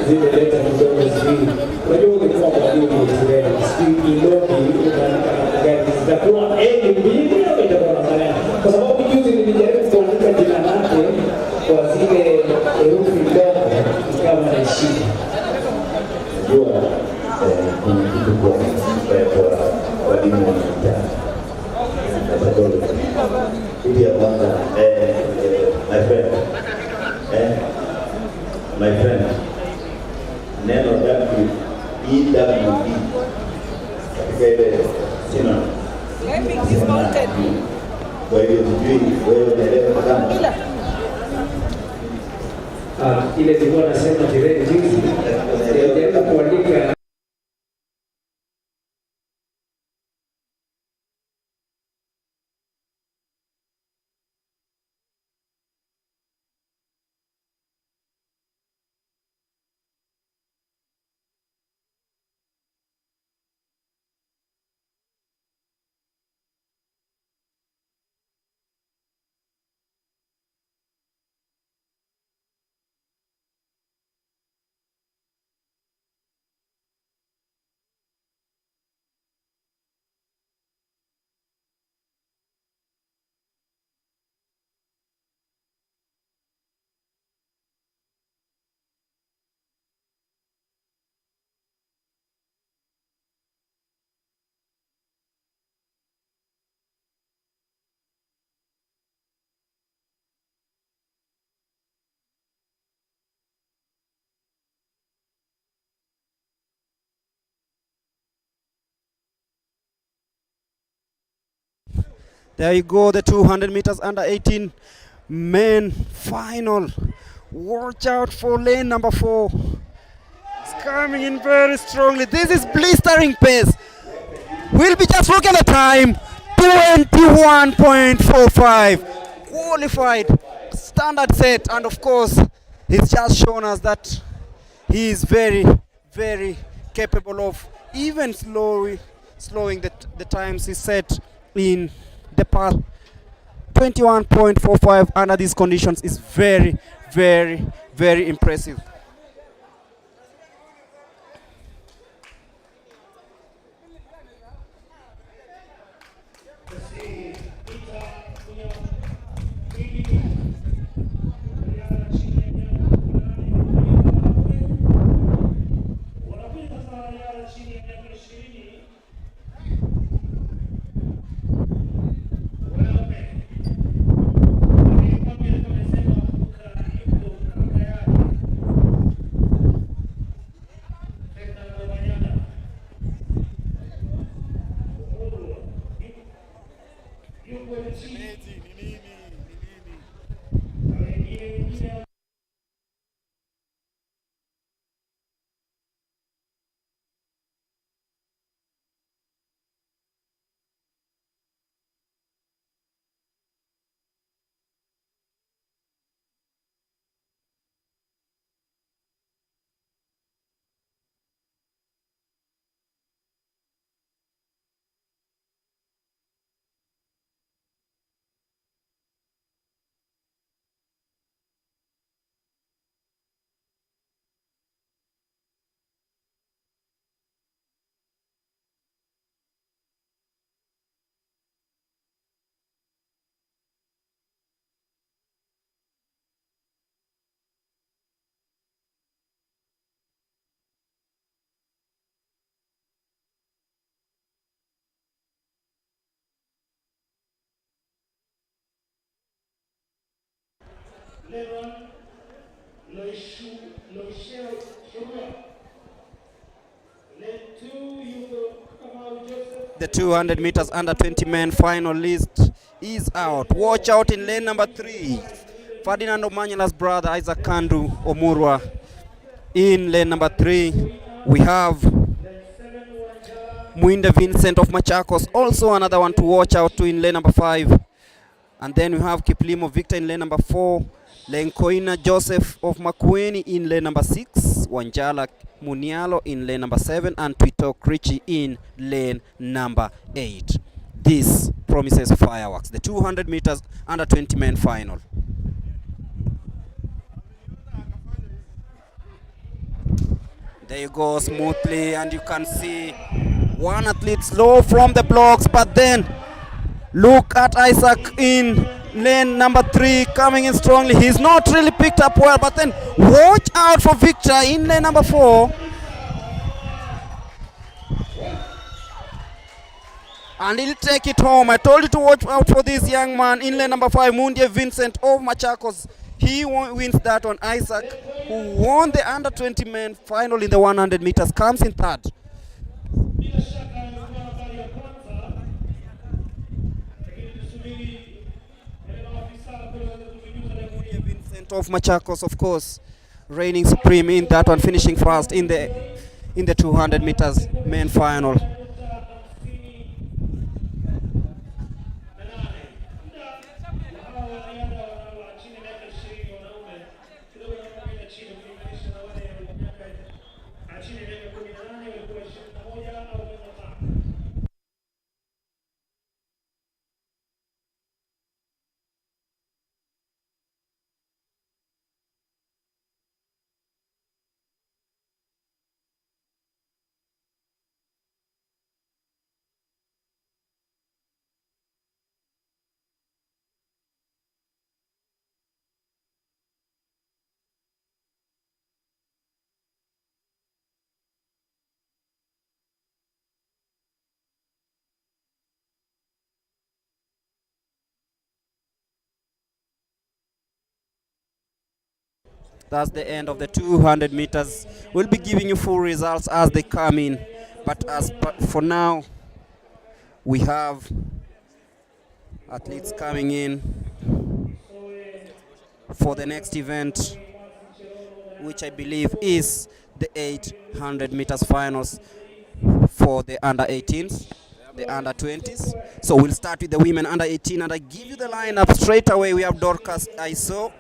I: zimeleta kidogo sijui. Unajua ulikuwa mwalimu shuleni, sijui ilobi unaandika na gani zitakuwa mbili au itakuwa na maana. Kwa sababu juzi nilijaribu kuandika jina lake kwa zile herufi ndogo ikawa na shida.
B: Jua kuna kitu kwa walimu wa mtaa. Kitu ya kwanza, my friend, neno EWD katika ile sina. Kwa hiyo sijui wewe unaelewa kama
I: ile nilikuwa nasema jirani juzi, ndio kuandika
F: There you go, the 200 meters under 18 men final. Watch out for lane number 4. It's coming in very strongly. This is blistering pace. We'll be just looking at the time. 21.45. Qualified standard set, and of course he's just shown us that he is very, very capable of even slowing the times he set in the past. 21.45 under these conditions is very, very, very impressive. The 200 meters under 20 men final list is out. Watch out in lane number 3. Ferdinand Omanyala's brother Isaac Kandu Omurwa. In lane number 3 we have Muinde Vincent of Machakos, also another one to watch out to in lane number 5. And then we have Kiplimo Victor in lane number 4. Lenkoina Joseph of Makueni in lane number 6. Wanjala Munialo in lane number 7. And Twito Krichi in lane number 8. This promises fireworks. The 200 meters under 20 men final. There you go, smoothly, and you can see one athlete slow from the blocks, but then look at Isaac in lane number 3 coming in strongly. He's not really picked up well, but then watch out for Victor in lane number 4. And he'll take it home. I told you to watch out for this young man in lane number 5, Mundie Vincent of Machakos. He wins that one. Isaac, who won the under 20 men final in the 100 meters, comes in third. Vincent of Machakos, of course, reigning supreme in that one, finishing first in the 200 meters men final. That's the end of the 200 meters. We'll be giving you full results as they come in. But for now, we have athletes coming in for the next event, which I believe is the 800 meters finals for the under 18s, the under 20s. So we'll start with the women under 18, and I give you the lineup straight away. We have Dorcas Iso.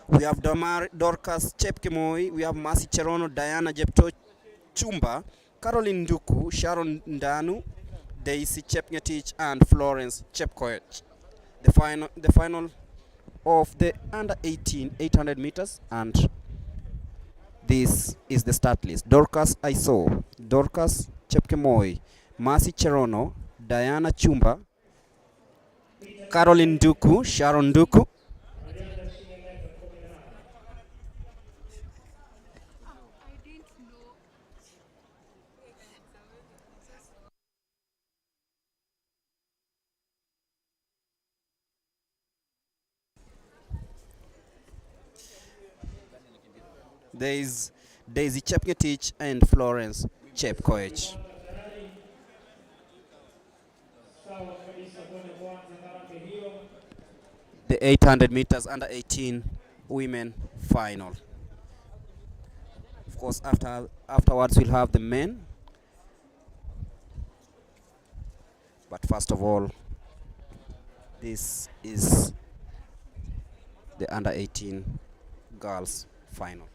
F: We have Dorcas Chepkemoi, we have Masi Cherono, Diana Jepto Chumba, Caroline Nduku, Sharon Ndanu, Daisy Chepngetich, and Florence Chepkoech. The final of the under 18 800 meters, and this is the start list. Dorcas Iso, Dorcas Chepkemoi, Masi Cherono, Diana Chumba, Caroline Nduku, Sharon Nduku, there is Daisy Chepngetich and Florence Chepkoech. The 800 meters under 18 women final. Of course, afterwards we'll have the men. But first of all, this is the under 18 girls final.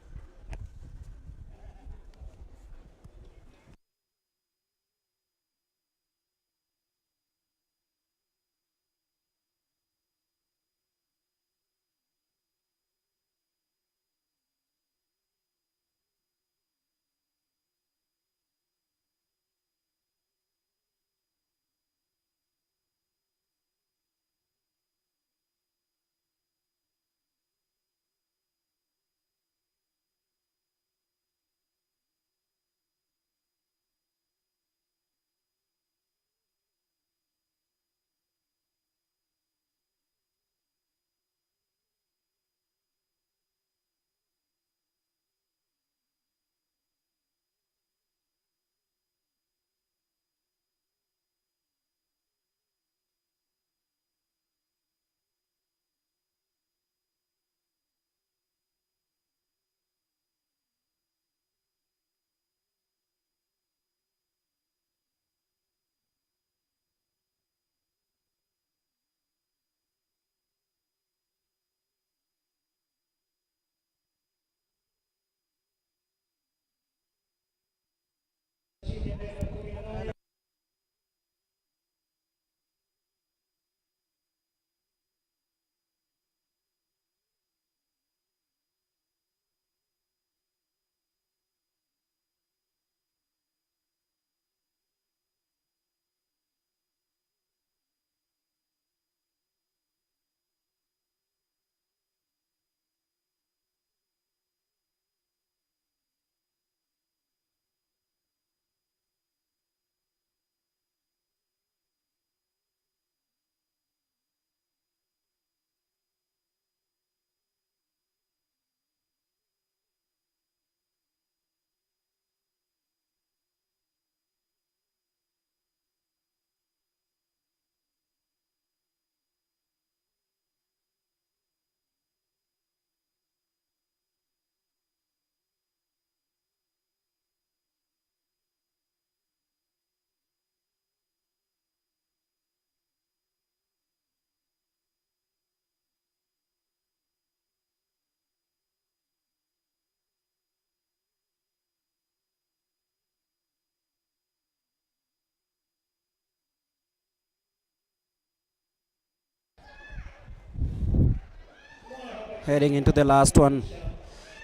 F: Heading into the last one,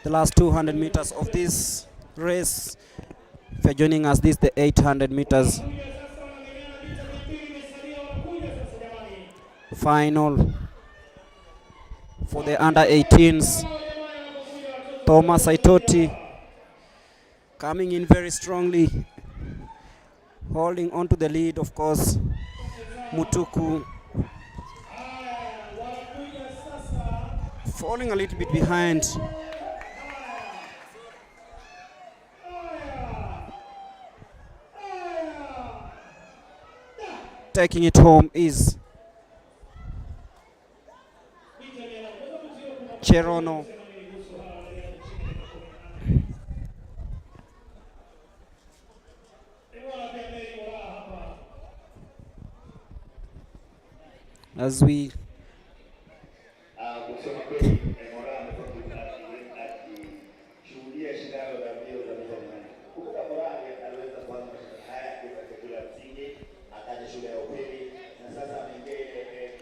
F: the last 200 meters of this race. If you're joining us, this is the 800 meters final for the under 18s. Thomas Saitoti coming in very strongly, holding on to the lead, of course. Mutuku falling a little bit behind. Taking it home is Cherono. As we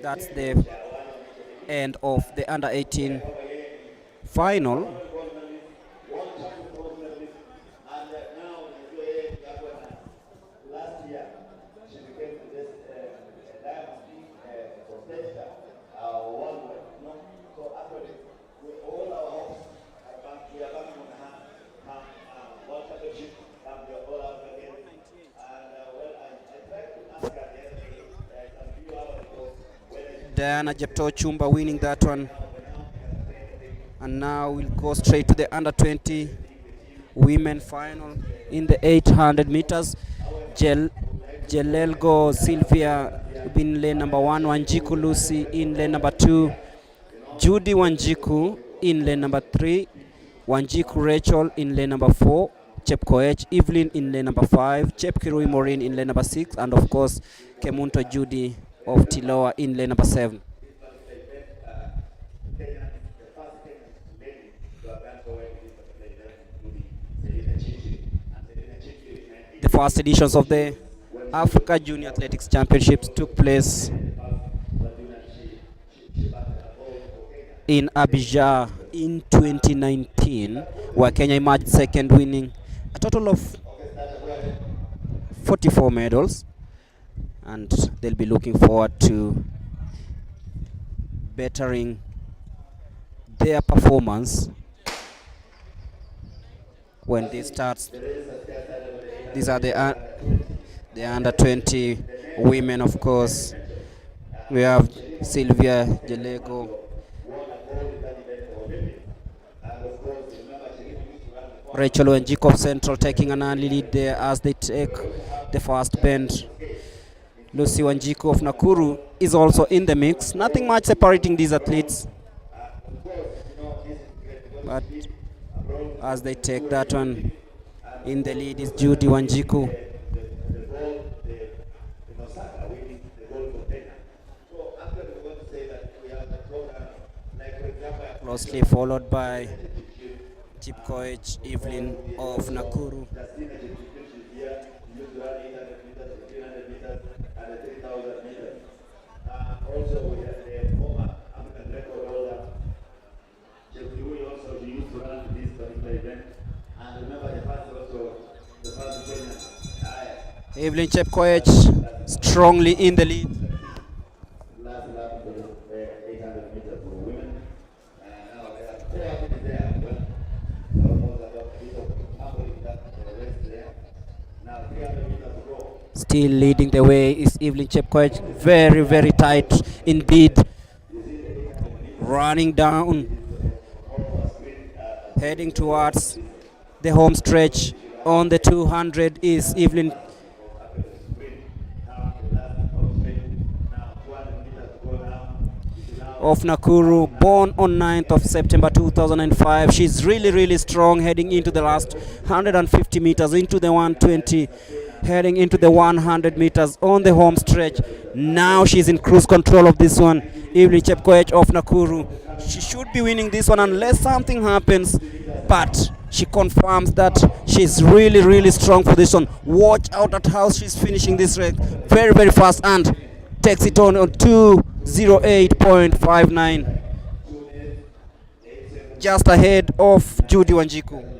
F: that's the end of the under 18 final. Diana Jepto Chumba winning that one, and now we'll go straight to the under 20 women final in the 800 meters. Jelelgo Sylvia in lane number 1, Wanjiku Lucy in lane number 2, Judy Wanjiku in lane number 3, Wanjiku Rachel in lane number 4, Chepkoech Evelyn in lane number 5, Chepkirui Maureen in lane number 6, and of course Kemunto Judy of Tiloa in lane number 7. The first editions of the Africa Junior Athletics Championships took place in Abidjan in 2019, where Kenya emerged second, winning a total of 44 medals, and they'll be looking forward to bettering their performance when this starts. These are the under 20 women, of course. We have Sylvia Jelego, Rachel Wanjiku of Central taking an early lead there as they take the first bend. Lucy Wanjiku of Nakuru is also in the mix. Nothing much separating these athletes, but as they take that one, in the lead is Judy Wanjiku. Closely followed by Chepkoech Evelyn of Nakuru.
B: Also, we have the former African record holder, Chepkirui, also he used to run this particular event. And remember the first Kenyan.
F: Evelyn Chepkoech strongly in the lead.
B: Last lap for the 800 meters for women. And now they are very happy there. Well, almost about a bit of humble in that race there. Now 300 meters to go.
F: Still leading the way is Evelyn Chepkoech, very, very tight indeed. Running down, heading towards the home stretch. On the 200 is Evelyn of Nakuru, born on 9th of September 2005. She's really, really strong, heading into the last 150 meters, into the 120, heading into the 100 meters on the home stretch. Now she's in cruise control of this one. Evelyn Chepkoech of Nakuru. She should be winning this one unless something happens, but she confirms that she's really, really strong for this one. Watch out at how she's finishing this race. Very, very fast, and takes it on 2:08.59. just ahead of Judy Wanjiku.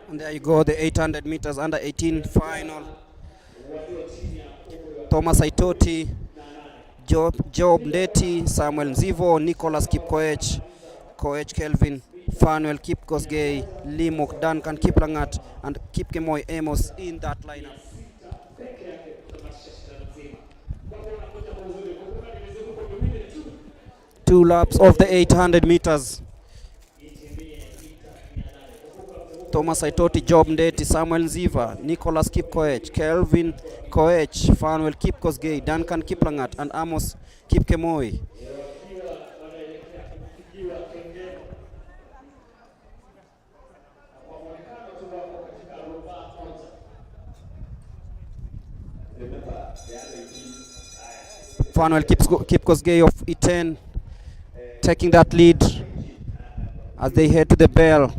F: And there you go, the 800 meters under 18 final. Thomas Aitoti, Job Ndeti, Samuel Nzivo, Nicholas Kipkoech, Koech Kelvin, Fanuel Kipkosgei, Limok Duncan Kiplangat, and Kipkemoy Amos in that lineup. 2 laps of the 800 meters. Thomas Aitoti, Job Ndeti, Samuel Nziva, Nicholas Kipkoech, Kelvin Koech, Fanuel Kipkosgei, Duncan Kiplangat, and Amos Kipkemoy. Fanuel Kipkosgei of U-20 taking that lead as they head to the bell.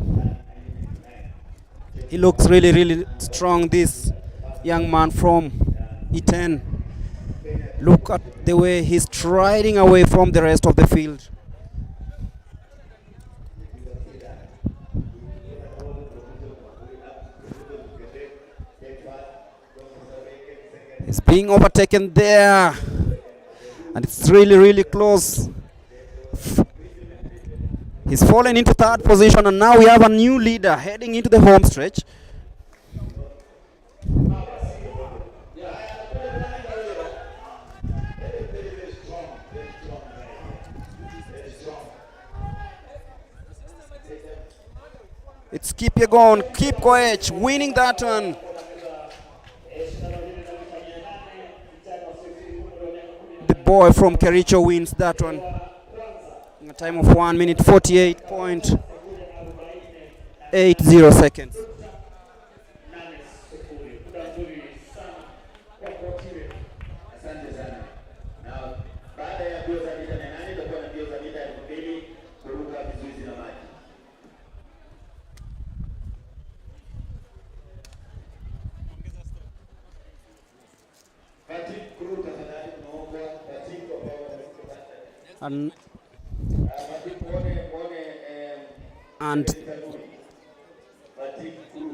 F: He looks really, really strong, this young man from U-20. Look at the way he's striding away from the rest of the field. He's being overtaken there. And it's really, really close. He's fallen into third position, and now we have a new leader heading into the home stretch. It's Kipyegon, Kipkoech winning that one. The boy from Kericho wins that one. A time of 1 minute 48.80 seconds. And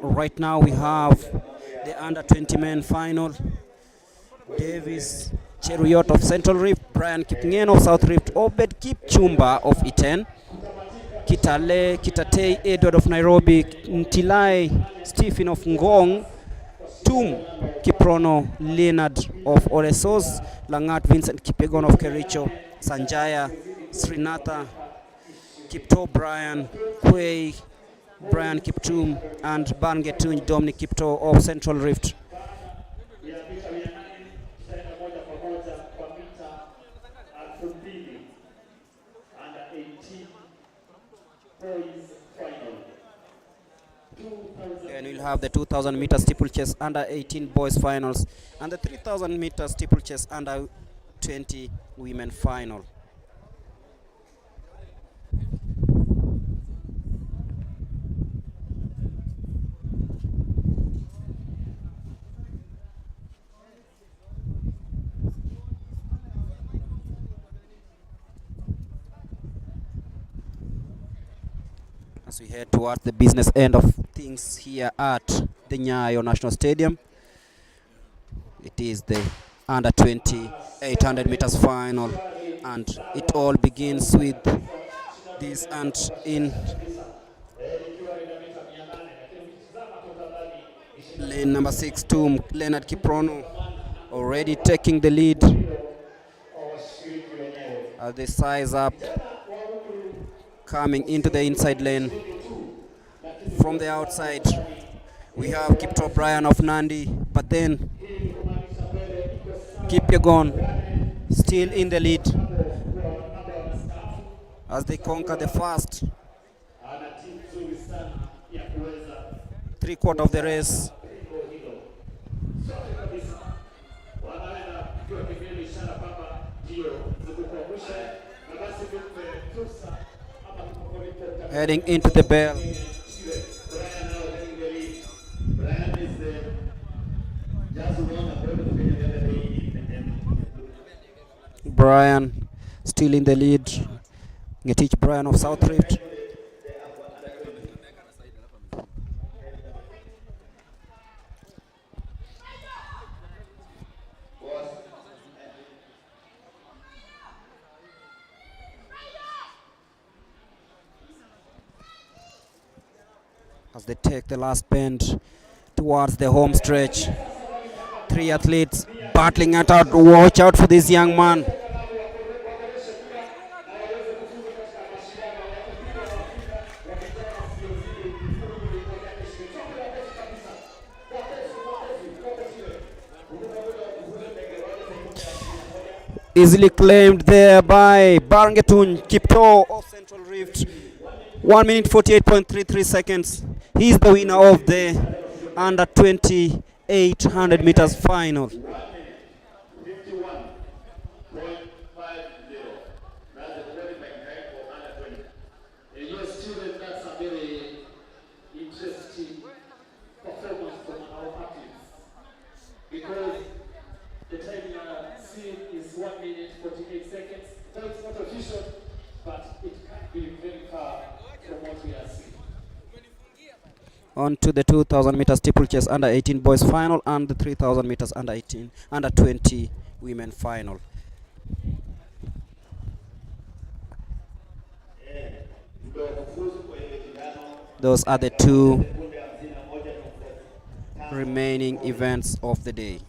F: right now we have the under 20 men final. Davis, Cheruyot of Central Rift, Brian Kipngeno of South Rift, Obed Kipchumba of Iten, Kitatei Edward of Nairobi, Ntilai Stephen of Ngong, Tum Kiprono Leonard of Olesos, Langat Vincent Kipegon of Kericho, Sanjaya Srinatha, Kipto Brian, Kwei Brian Kiptum, and Bangetuny Dominic Kipto of Central Rift. And we'll have the 2,000 meter steeplechase under 18 boys finals and the 3,000 meter steeplechase under 20 women final. As we head towards the business end of things here at the NYAYO National Stadium, it is the under 20 800 meters final, and it all begins with this, and in lane number 6 to Leonard Kiprono already taking the lead as they size up, coming into the inside lane. From the outside we have Kipto Brian of Nandi, but then Kipyegon still in the lead as they conquer the first 3/4 of the race. Heading into the bell. Brian still in the lead. Ngetich Brian of South Rift. As they take the last bend towards the home stretch. 3 athletes battling it out. Watch out for this young man. Easily claimed there by Bangetuny Kipto of Central Rift. 1 minute 48.33 seconds. He's the winner of the under 20 800 meters final. On to the 2,000 meters steeplechase under 18 boys final and the 3,000 meters under 20 women final. Those are the 2 remaining events of the day.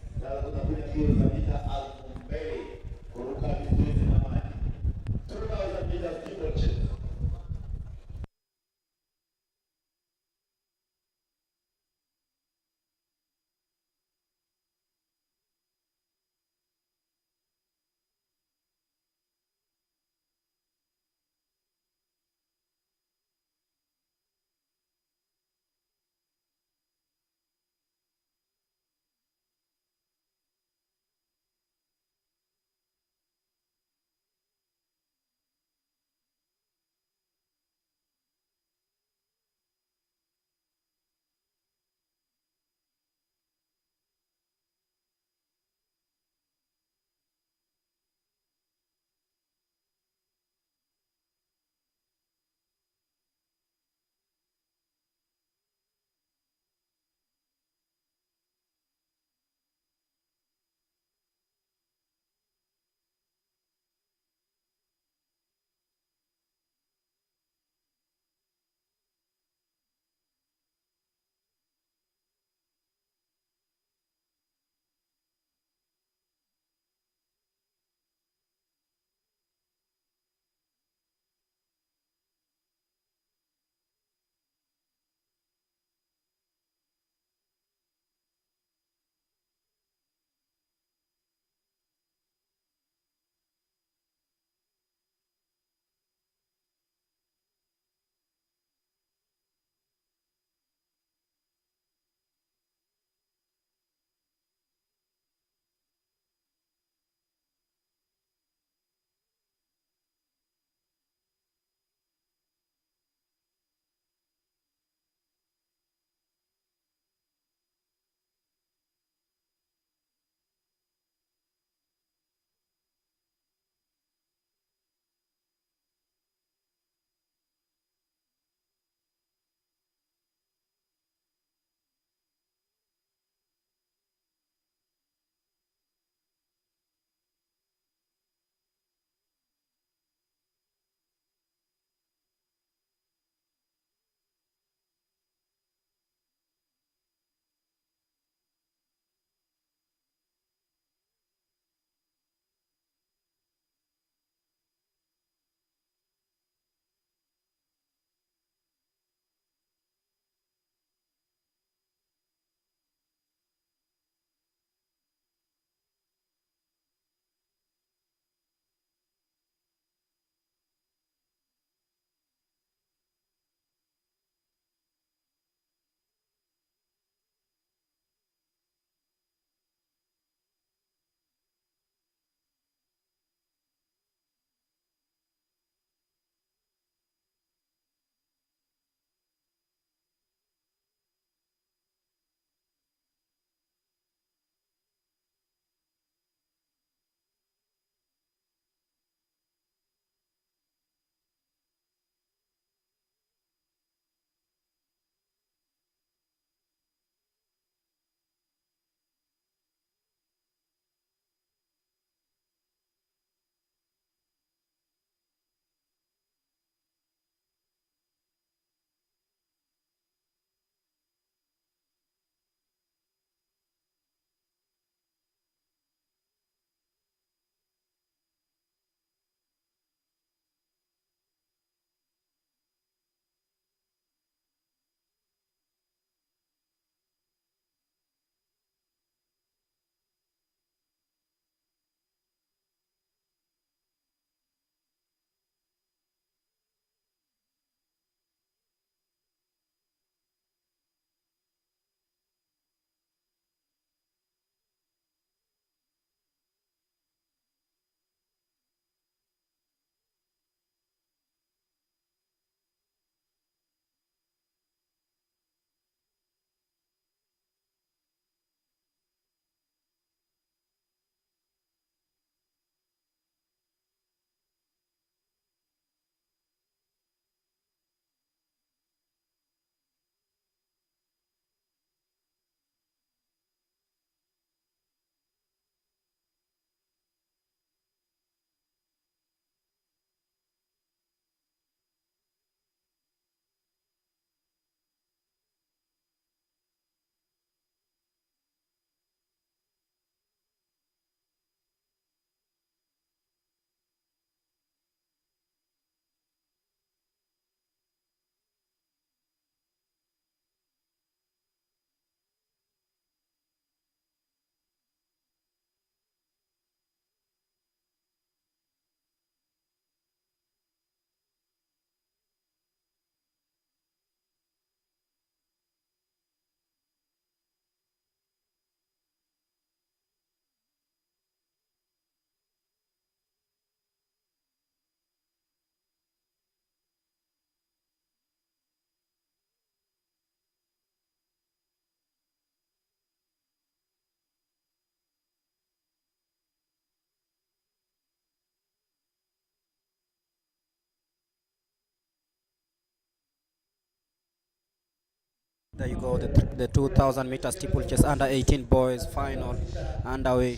F: There you go, the 2,000 meter steeplechase under 18 boys final underway.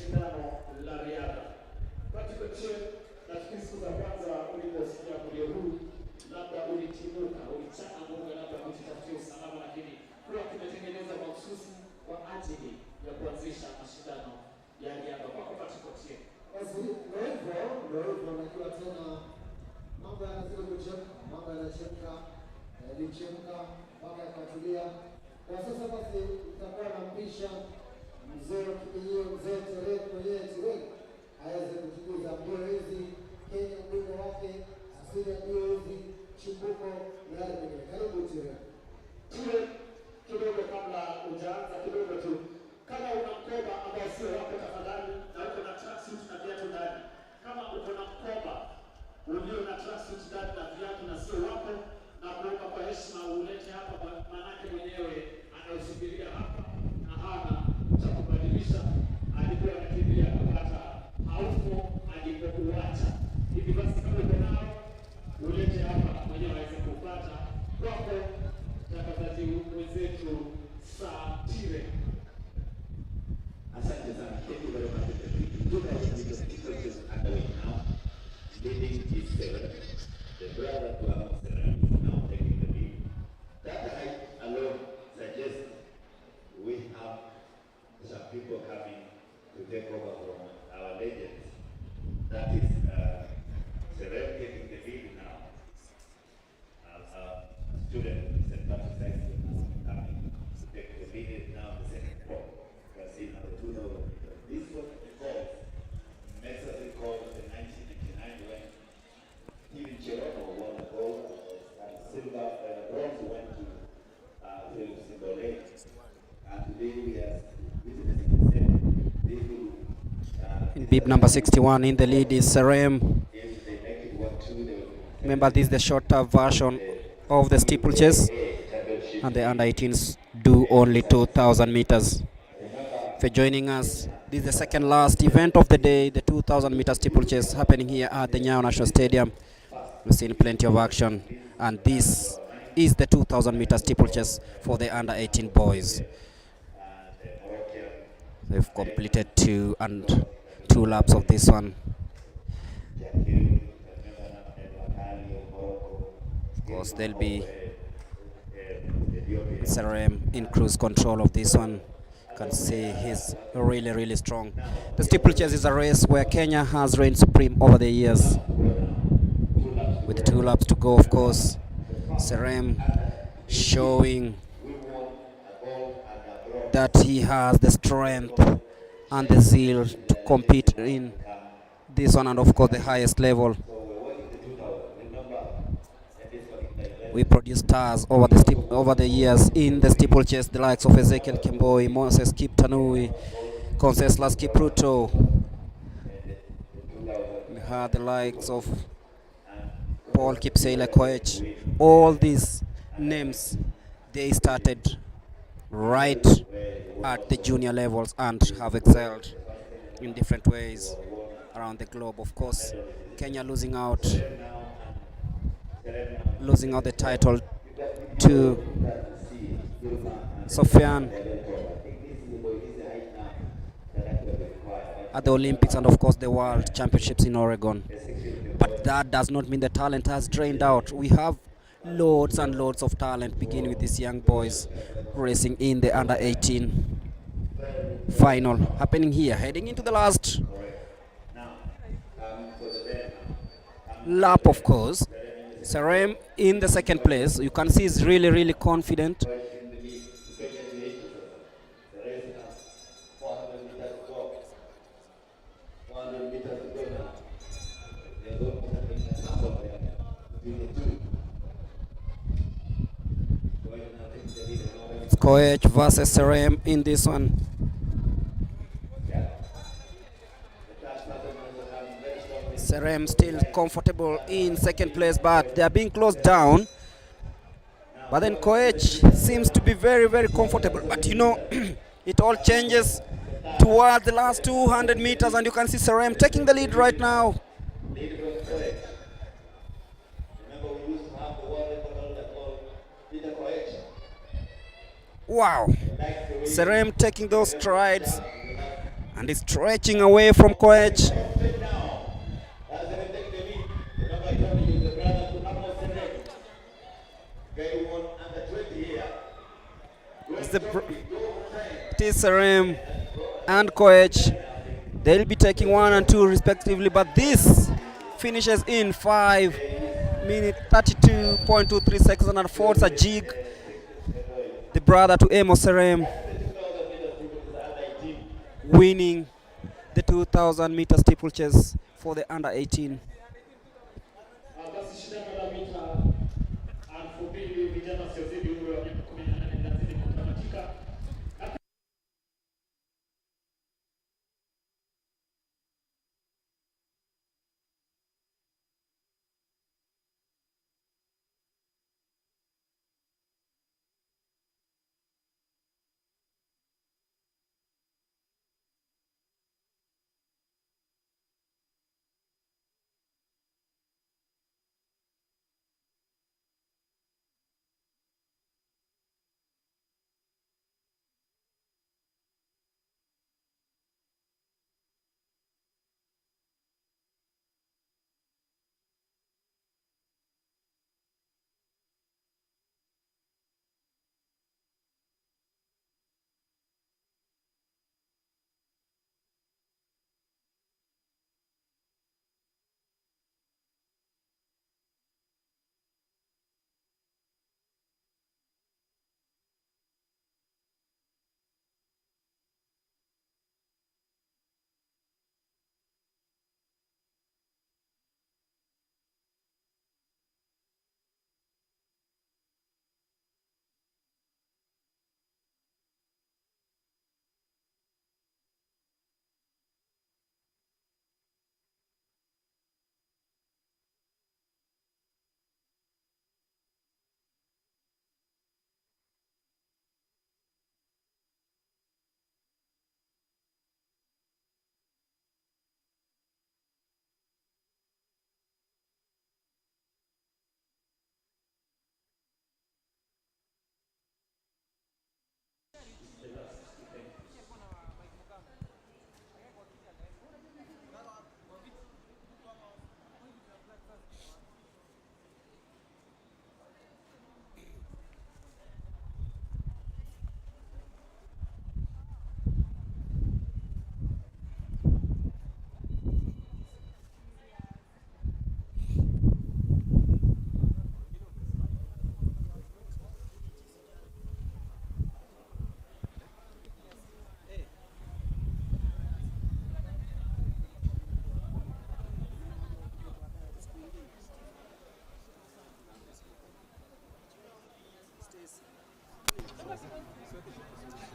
I: Mambo yanazidi kuchemka, mambo yanachemka, yalichemka mpaka yakatulia. Kwa sasa basi itakuwa nampisha mzee Kibinyio, mzee Tere mwenyewe Tere aweze kutujuza mbio hizi, Kenya mbio wake, asili ya mbio hizi, chimbuko na yale mengine. Karibu Tere.
D: Tere, kidogo kabla hujaanza kidogo tu, kama una mkoba ambao sio wako tafadhali, na uko na tracksuit na viatu ndani. Kama uko na mkoba ulio na tracksuit ndani na viatu na sio wako, na kuomba kwa heshima ulete hapa, manake mwenyewe anausubiria hapa na hana cha kubadilisha. Alikuwa anakimbia kupata hauko alipokuacha. Hivi basi kama uko nao ulete hapa mwenyewe aweze kupata kwako. Tafadhali mwenzetu Satire.
B: Asante sana. Thank you very much. The Steeplechase underway now. Leading is the brother to our is now taking the lead. That height alone suggests we have some people coming to take over from our legends. That is Serem taking the lead now. A student St. Patrick's High School coming to take the lead now in the second floor. You can see now the 2,000 meters. This was because makes us recall the 1999 when even Cherono won the gold and silver, bronze went to Philip Simbole. And today we are witnessing the same. They will,
F: In bib number 61 in the lead is Serem.
B: if they make it 1-2, they will.
F: Remember, this is the shorter version of the steeplechase, and the under 18s do only 2,000 meters. If you're joining us, this is the second last event of the day, the 2,000 meter steeplechase happening here at the NYAYO National Stadium. We've seen plenty of action, and this is the 2,000 meter steeplechase for the under 18 boys. They've completed 2 laps of this one. Of course, there'll be Serem in cruise control of this one. You can see he's really, really strong. The steeplechase is a race where Kenya has reigned supreme over the years. With 2 laps to go, of course, Serem showing that he has the strength and the zeal to compete in this one, and of course the highest level. We produce stars over the years in the steeplechase, the likes of Ezekiel Kemboi, Moses Kiptanui, Conseslus Kipruto. We had the likes of Paul Kipsele Koech. All these names, they started right at the junior levels and have excelled in different ways around the globe. Of course, Kenya losing out the title to Sofian at the Olympics and of course the World Championships in Oregon. But that does not mean the talent has drained out. We have loads and loads of talent, beginning with these young boys racing in the under 18 final happening here, heading into the last lap. Of course, Serem in the second place. You can see he's really, really confident. It's Koech versus Serem in this one. Serem still comfortable in second place, but they are being closed down. But then Koech seems to be very, very comfortable. But you know, it all changes towards the last 200 meters, and you can see Serem taking the lead right now. Wow. Serem taking those strides and is stretching away from coach. It is Serem and coach. They'll be taking 1 and 2 respectively, but this finishes in 5 minutes 32.23 seconds and affords a jig, the brother to Amos Serem, winning the 2,000 meter steeplechase for the under 18.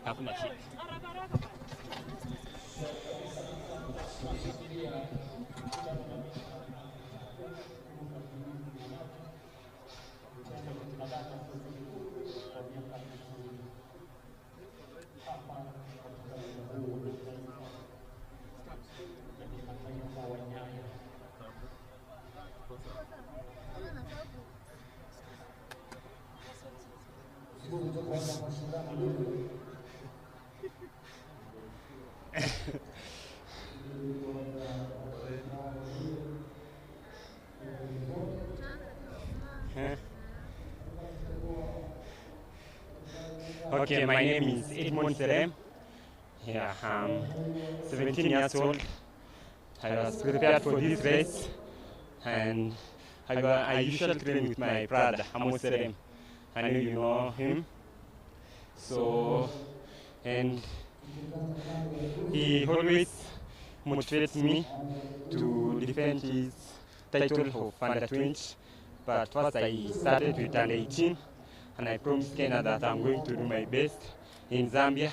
C: Hakuna shida.
K: Okay, my name is Edmond Serem. Yeah, I'm 17 years old. I was prepared for this race, and I usually train with my brother, Amos Serem. I know you know him. So, and he always motivates me to defend his title of under 20. But first I started with under 18, and I promised Kenya that I'm going to do my best in Zambia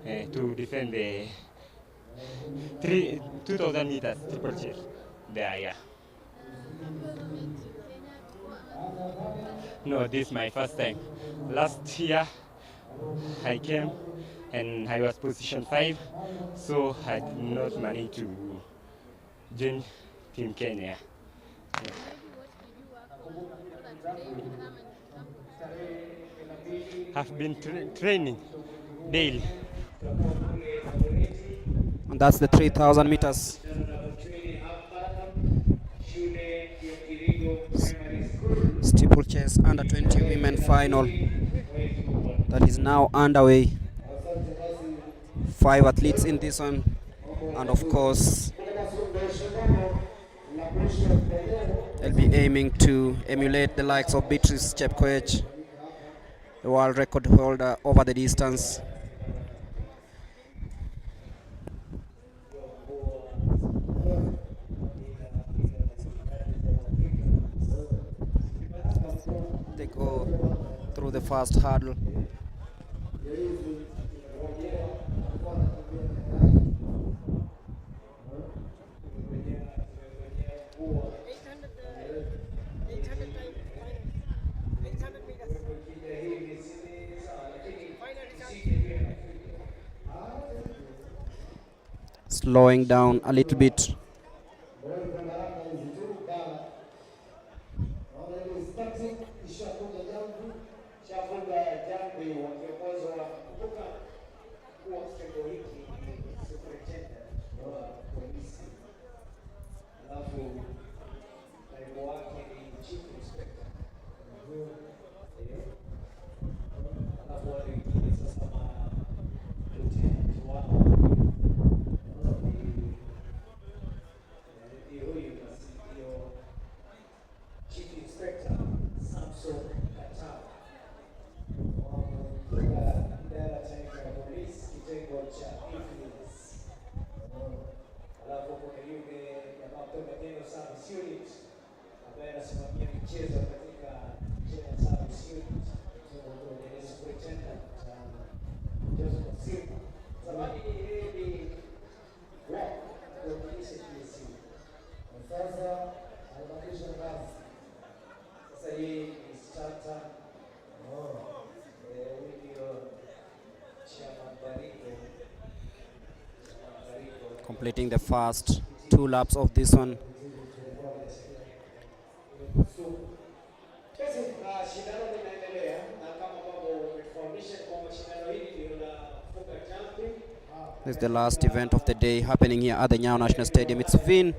K: to defend the 2,000 meters steeplechase there, yeah. No, this is my first time. Last year I came and I was position 5, so I did not manage to join Team Kenya. Yeah. have been training daily.
F: And that's the 3,000 meters. Steeplechase under 20 women final that is now underway. 5 athletes in this one, and of course they'll be aiming to emulate the likes of Beatrice Chepkoech, the world record holder over the distance. They go through the first hurdle. Slowing down a little bit. Completing the first 2 laps of this one. This is the last event of the day happening here at the NYAYO National Stadium. It's been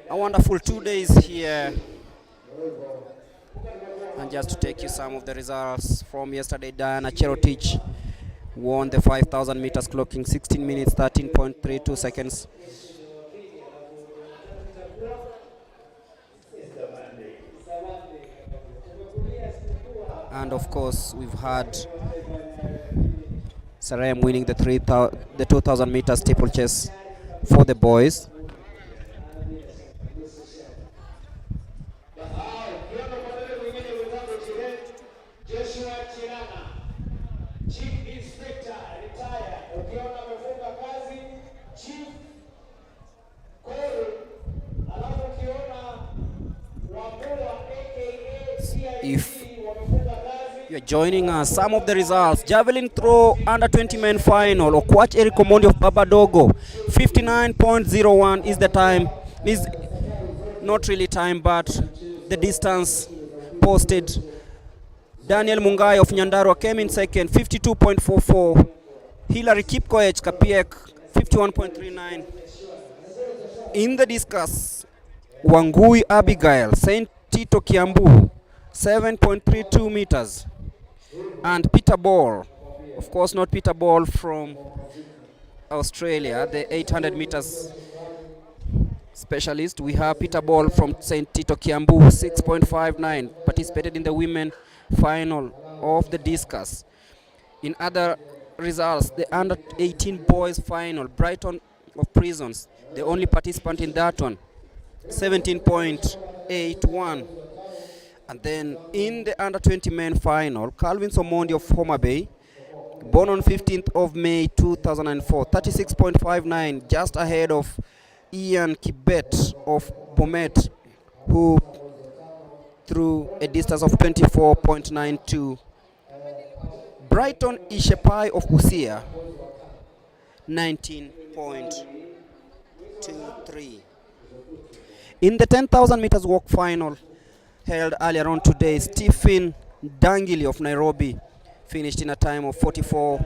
F: a wonderful 2 days here. And just to take you some of the results from yesterday, Diana Cherotich won the 5,000 meters, clocking 16 minutes 13.32 seconds. And of course we've had Sarem winning the 2,000 meters steeplechase for the boys. If you're joining us, some of the results: javelin throw under 20 men final, Okwach Eric Omondi of Babadogo, 59.01 is the time. Is not really time, but the distance posted. Daniel Mungai of Nyandarua came in second, 52.44. Hilary Kipkoech Kapiek, 51.39. In the discus, Wangui Abigail, Saint Tito Kiambu, 7.32 meters. And Peter Ball, of course not Peter Ball from Australia, the 800 meters specialist. We have Peter Ball from St. Tito Kiambu, 6.59, participated in the women final of the discus. In other results, the under 18 boys final, Brighton of Prisons, the only participant in that one, 17.81. And then in the under 20 men final, Calvin Somondi of Homa Bay, born on 15th of May 2004, 36.59, just ahead of Ian Kibet of Bomet, who threw a distance of 24.92. Brighton Ishepai of Busia, 19.23. In the 10,000 meters walk final held earlier on today, Stephen Dangili of Nairobi finished in a time of 44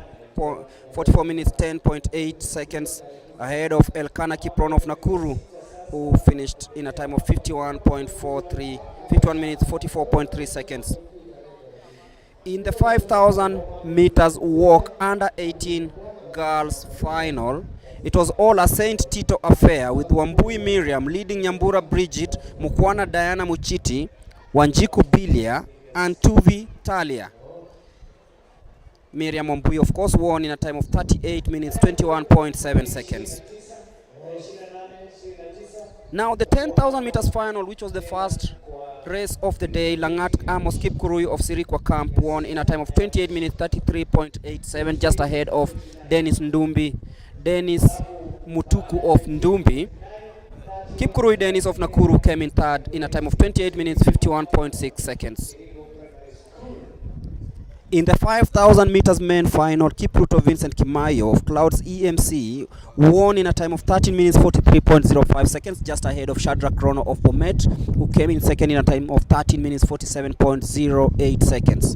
F: minutes 10.8 seconds, ahead of Elkana Kipron of Nakuru, who finished in a time of 51 minutes 44.3 seconds. In the 5,000 meters walk under 18 girls final, it was all a Saint Tito affair, with Wambui Miriam leading Nyambura Bridget, Mukwana Diana Muchiti, Wanjiku Bilia, and Tuvi Talia. Miriam Wambui, of course, won in a time of 38 minutes 21.7 seconds. Now the 10,000 meters final, which was the first race of the day, Langat Amos Kipkurui of Sirikwa Camp won in a time of 28 minutes 33.87, just ahead of Dennis Mutuku of Ndumbi. Kipkurui Dennis of Nakuru came in third in a time of 28 minutes 51.6 seconds. In the 5,000 meters men final, Kipruto Vincent Kimayo of Clouds EMC won in a time of 13 minutes 43.05 seconds, just ahead of Shadrach Rono of Bomet, who came in second in a time of 13 minutes 47.08 seconds.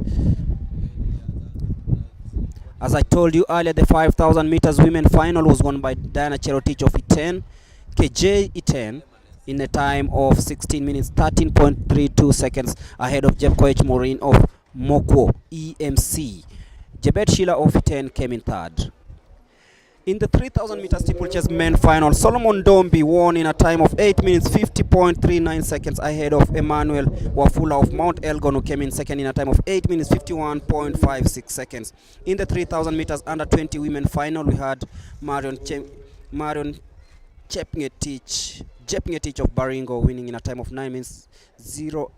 F: As I told you earlier, the 5,000 meters women final was won by Diana Cherotich of Iten, KJ Iten, in a time of 16 minutes 13.32 seconds, ahead of Jeff Koech Maureen of Mokwo EMC. Jebet Sheila of Iten came in third. In the 3,000 meter steeplechase men final, Solomon Dombi won in a time of 8 minutes 50.39 seconds, ahead of Emmanuel Wafula of Mount Elgon, who came in second in a time of 8 minutes 51.56 seconds. In the 3,000 meters under 20 women final, we had Marion Chepngetich of Baringo winning in a time of 9 minutes 02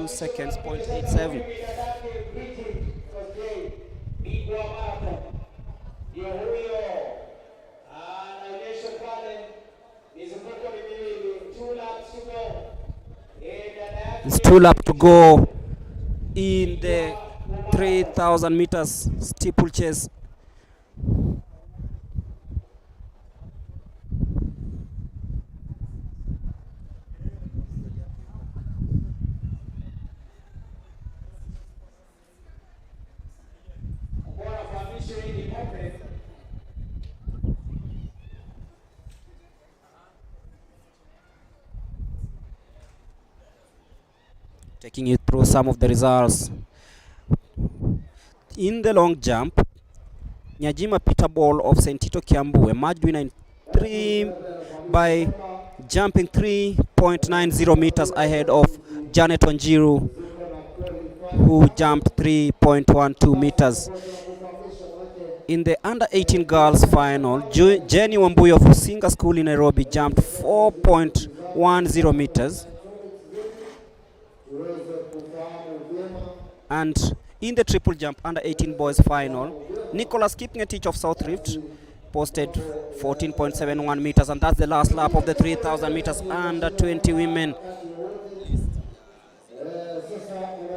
F: seconds, 0.87. It's 2 laps to go in the 3,000 meters steeplechase. Taking you through some of the results. In the long jump, Nyajima Peter Ball of St. Tito Kiambu emerged winner in 3 by jumping 3.90 meters ahead of Janet Wanjiru, who jumped 3.12 meters. In the under 18 girls final, Jenny Wambui of Usinga School in Nairobi jumped 4.10 meters. And in the triple jump under 18 boys final, Nicholas Kipngetich of South Rift posted 14.71 meters, and that's the last lap of the 3,000 meters under 20 women.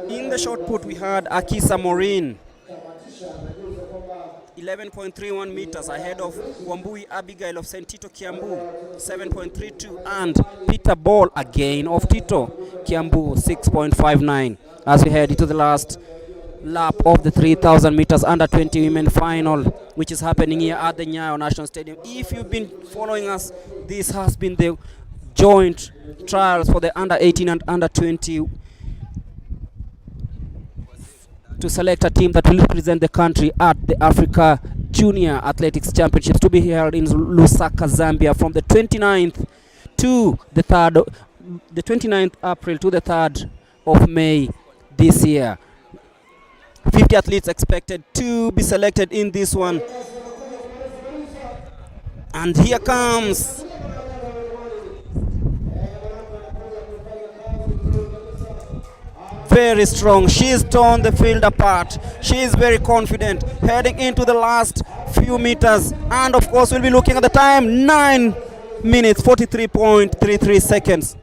F: In the shot put, we had Akisa Maureen, 11.31 meters ahead of Wambui Abigail of St. Tito Kiambu, 7.32, and Peter Ball again of Tito Kiambu, 6.59. As we head into the last lap of the 3,000 meters under 20 women final, which is happening here at the NYAYO National Stadium. If you've been following us, this has been the joint trials for the under 18 and under 20 to select a team that will represent the country at the Africa Junior Athletics Championships, to be held in Lusaka, Zambia, from the 29th to the 3rd, the 29th April to the 3rd of May this year. 50 athletes expected to be selected in this one. And here comes very strong. She's torn the field apart. She is very confident heading into the last few meters. And of course, we'll be looking at the time, 9 minutes 43.33 seconds.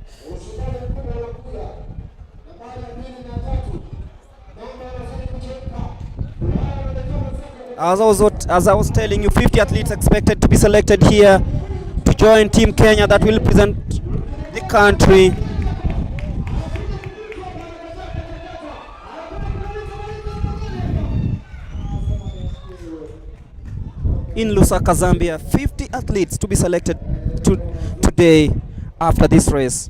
F: As I was telling you, 50 athletes expected to be selected here to join Team Kenya that will represent the country. in Lusaka, Zambia. 50 athletes to be selected today after this race.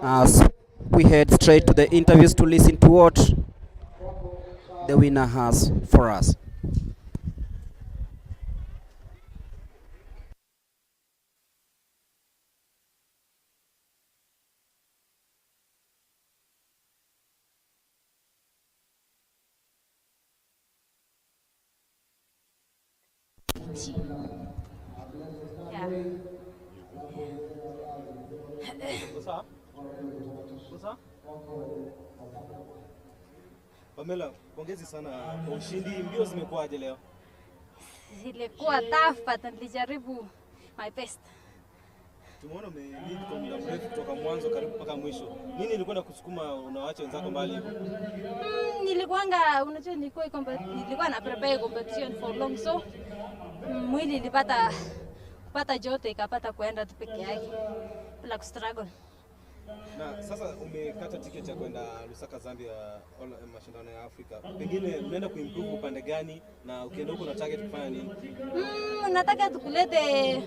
F: As we head straight to the interviews to listen to what the winner has for us.
L: Pamela, pongezi sana kwa ushindi. Mbio zimekuwaje leo?
M: Zilikuwa tough but nilijaribu my best.
L: Tumeona umelead kwa muda mrefu kutoka mwanzo karibu mpaka mwisho. Nini ilikuwa kusukuma unawaacha wenzako mbali hivyo?
M: Nilikuwa na prepare competition for long, so mwili ilipata kupata joto ikapata kuenda tu peke yake bila kustruggle.
L: Na sasa umekata tiketi ya kwenda Lusaka, Zambia, mashindano ya Afrika. Pengine unaenda kuimprove upande gani, na ukienda huko na target kufanya nini?
M: Nataka tukulete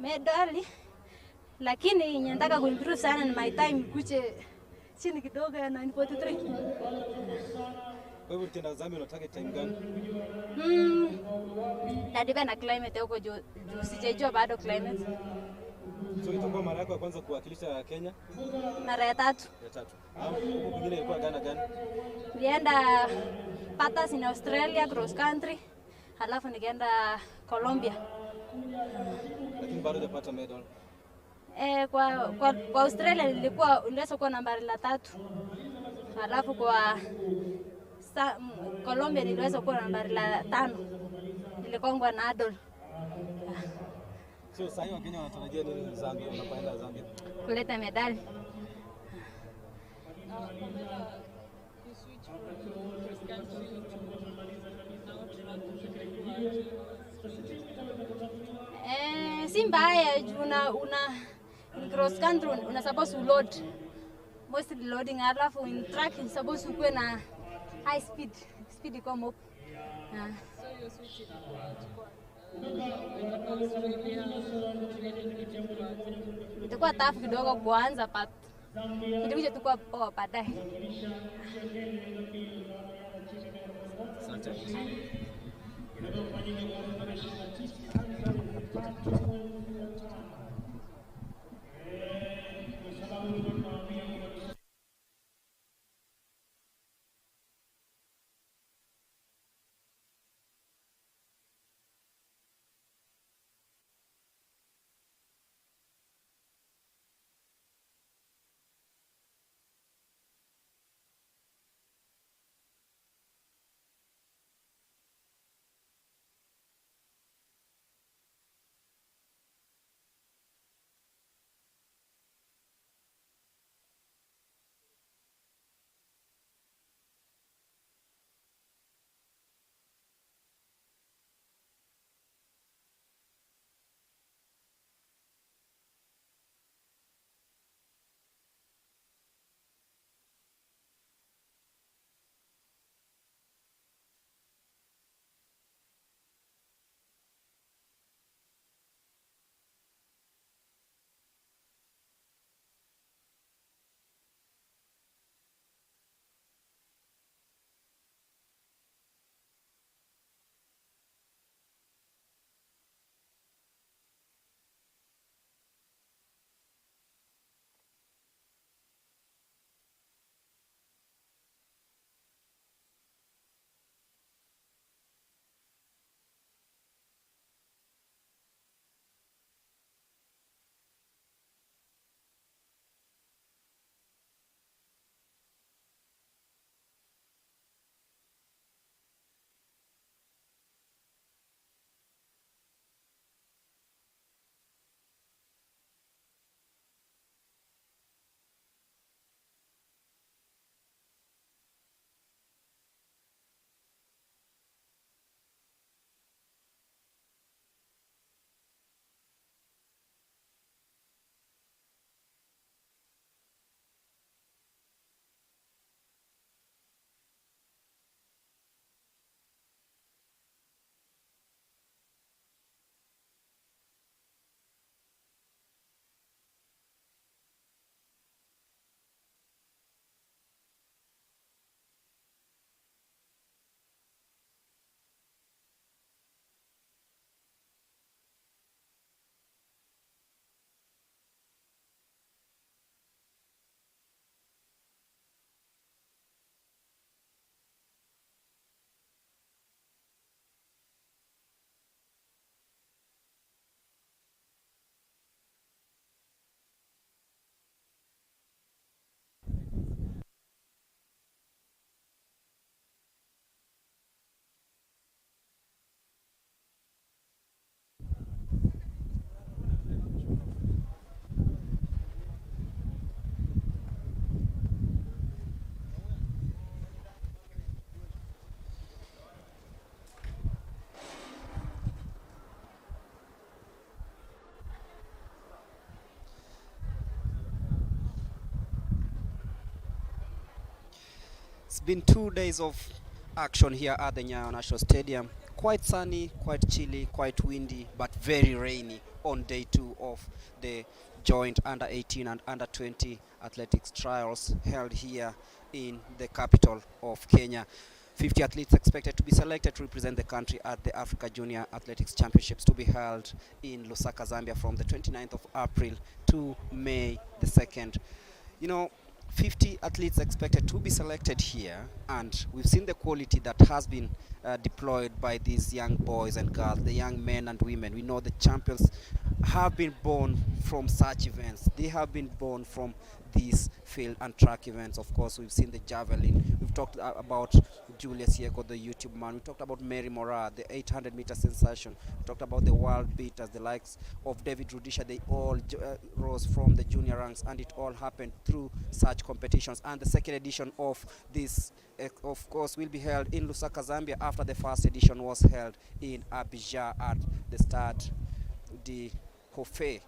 M: medali, lakini nataka kuimprove sana na my time kuche chini kidogo ya 9:43.
L: Kwa hivyo ukienda Zambia una target time gani?
M: Na depend na climate huko juu sijajua bado climate.
L: So itakuwa mara yako ya kwanza kuwakilisha Kenya?
M: Mara ya tatu.
L: Ya tatu. Huko kwingine ilikuwa gani?
M: Nilienda patas in Australia cross country, halafu nikaenda Colombia.
L: Lakini bado hujapata medal.
M: Kwa Australia niliweza kuwa nambari la 3. Halafu kwa Colombia niliweza kuwa nambari la 5. Nilikongwa na Adol.
L: So sasa Wakenya wanatarajia nini Zambia, unapoenda Zambia?
M: Kuleta medali. Si mbaya, in cross country una supposed to load, mostly loading, alafu in track you supposed to kuwe na high speed come up. Itakuwa tough kidogo kuanza but ndio tukua poa baadaye.
L: Asante.
F: been 2 days of action here at the NYAYO National Stadium. Quite sunny, quite chilly, quite windy, but very rainy on day 2 of the joint under 18 and under 20 athletics trials held here in the capital of Kenya. 50 athletes expected to be selected to represent the country at the Africa Junior Athletics Championships to be held in Lusaka, Zambia from the 29th of April to May the 2nd. You know, 50 athletes expected to be selected here, and we've seen the quality that has been deployed by these young boys and girls, the young men and women. We know the champions have been born from such events. They have been born from these field and track events. Of course, we've seen the javelin. We've talked about Julius Yeko, the YouTube man. We talked about Mary Moraa, the 800-meter sensation. We talked about the world beaters, the likes of David Rudisha. They all rose from the junior ranks, and it all happened through such competitions. And the second edition of this, of course, will be held in Lusaka, Zambia, after the first edition was held in Abidjan at the Stade de Hofe,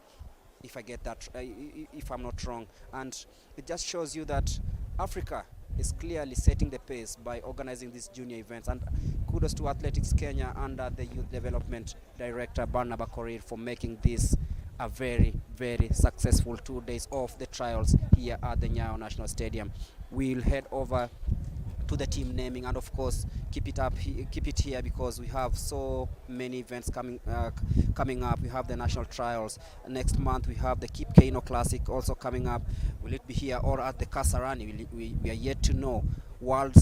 F: if I get that, if I'm not wrong. And it just shows you that Africa is clearly setting the pace by organizing these junior events. And kudos to Athletics Kenya under the Youth Development Director Barnaba Korir for making this a very, very successful 2 days of the trials here at the NYAYO National Stadium. We'll head over to the team naming, and of course keep it here because we have so many events coming up. We have the national trials next month. We have the Kip Keino Classic also coming up. Will it be here or at the Kasarani? We are yet to know. World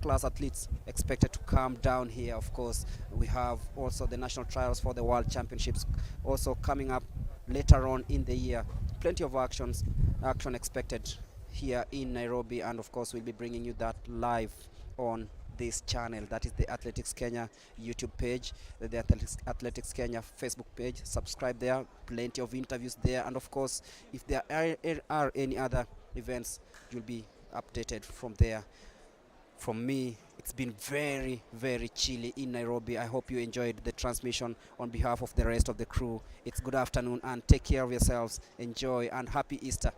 F: class athletes expected to come down here. Of course, we have also the national trials for the World Championships also coming up later on in the year. Plenty of action expected here in Nairobi, and of course we'll be bringing you that live on this channel. That is the Athletics Kenya YouTube page, the Athletics Kenya Facebook page. Subscribe there, plenty of interviews there, and of course if there are any other events, you'll be updated from there. From me, it's been very, very chilly in Nairobi. I hope you enjoyed the transmission. On behalf of the rest of the crew, it's good afternoon and take care of yourselves. Enjoy and happy Easter.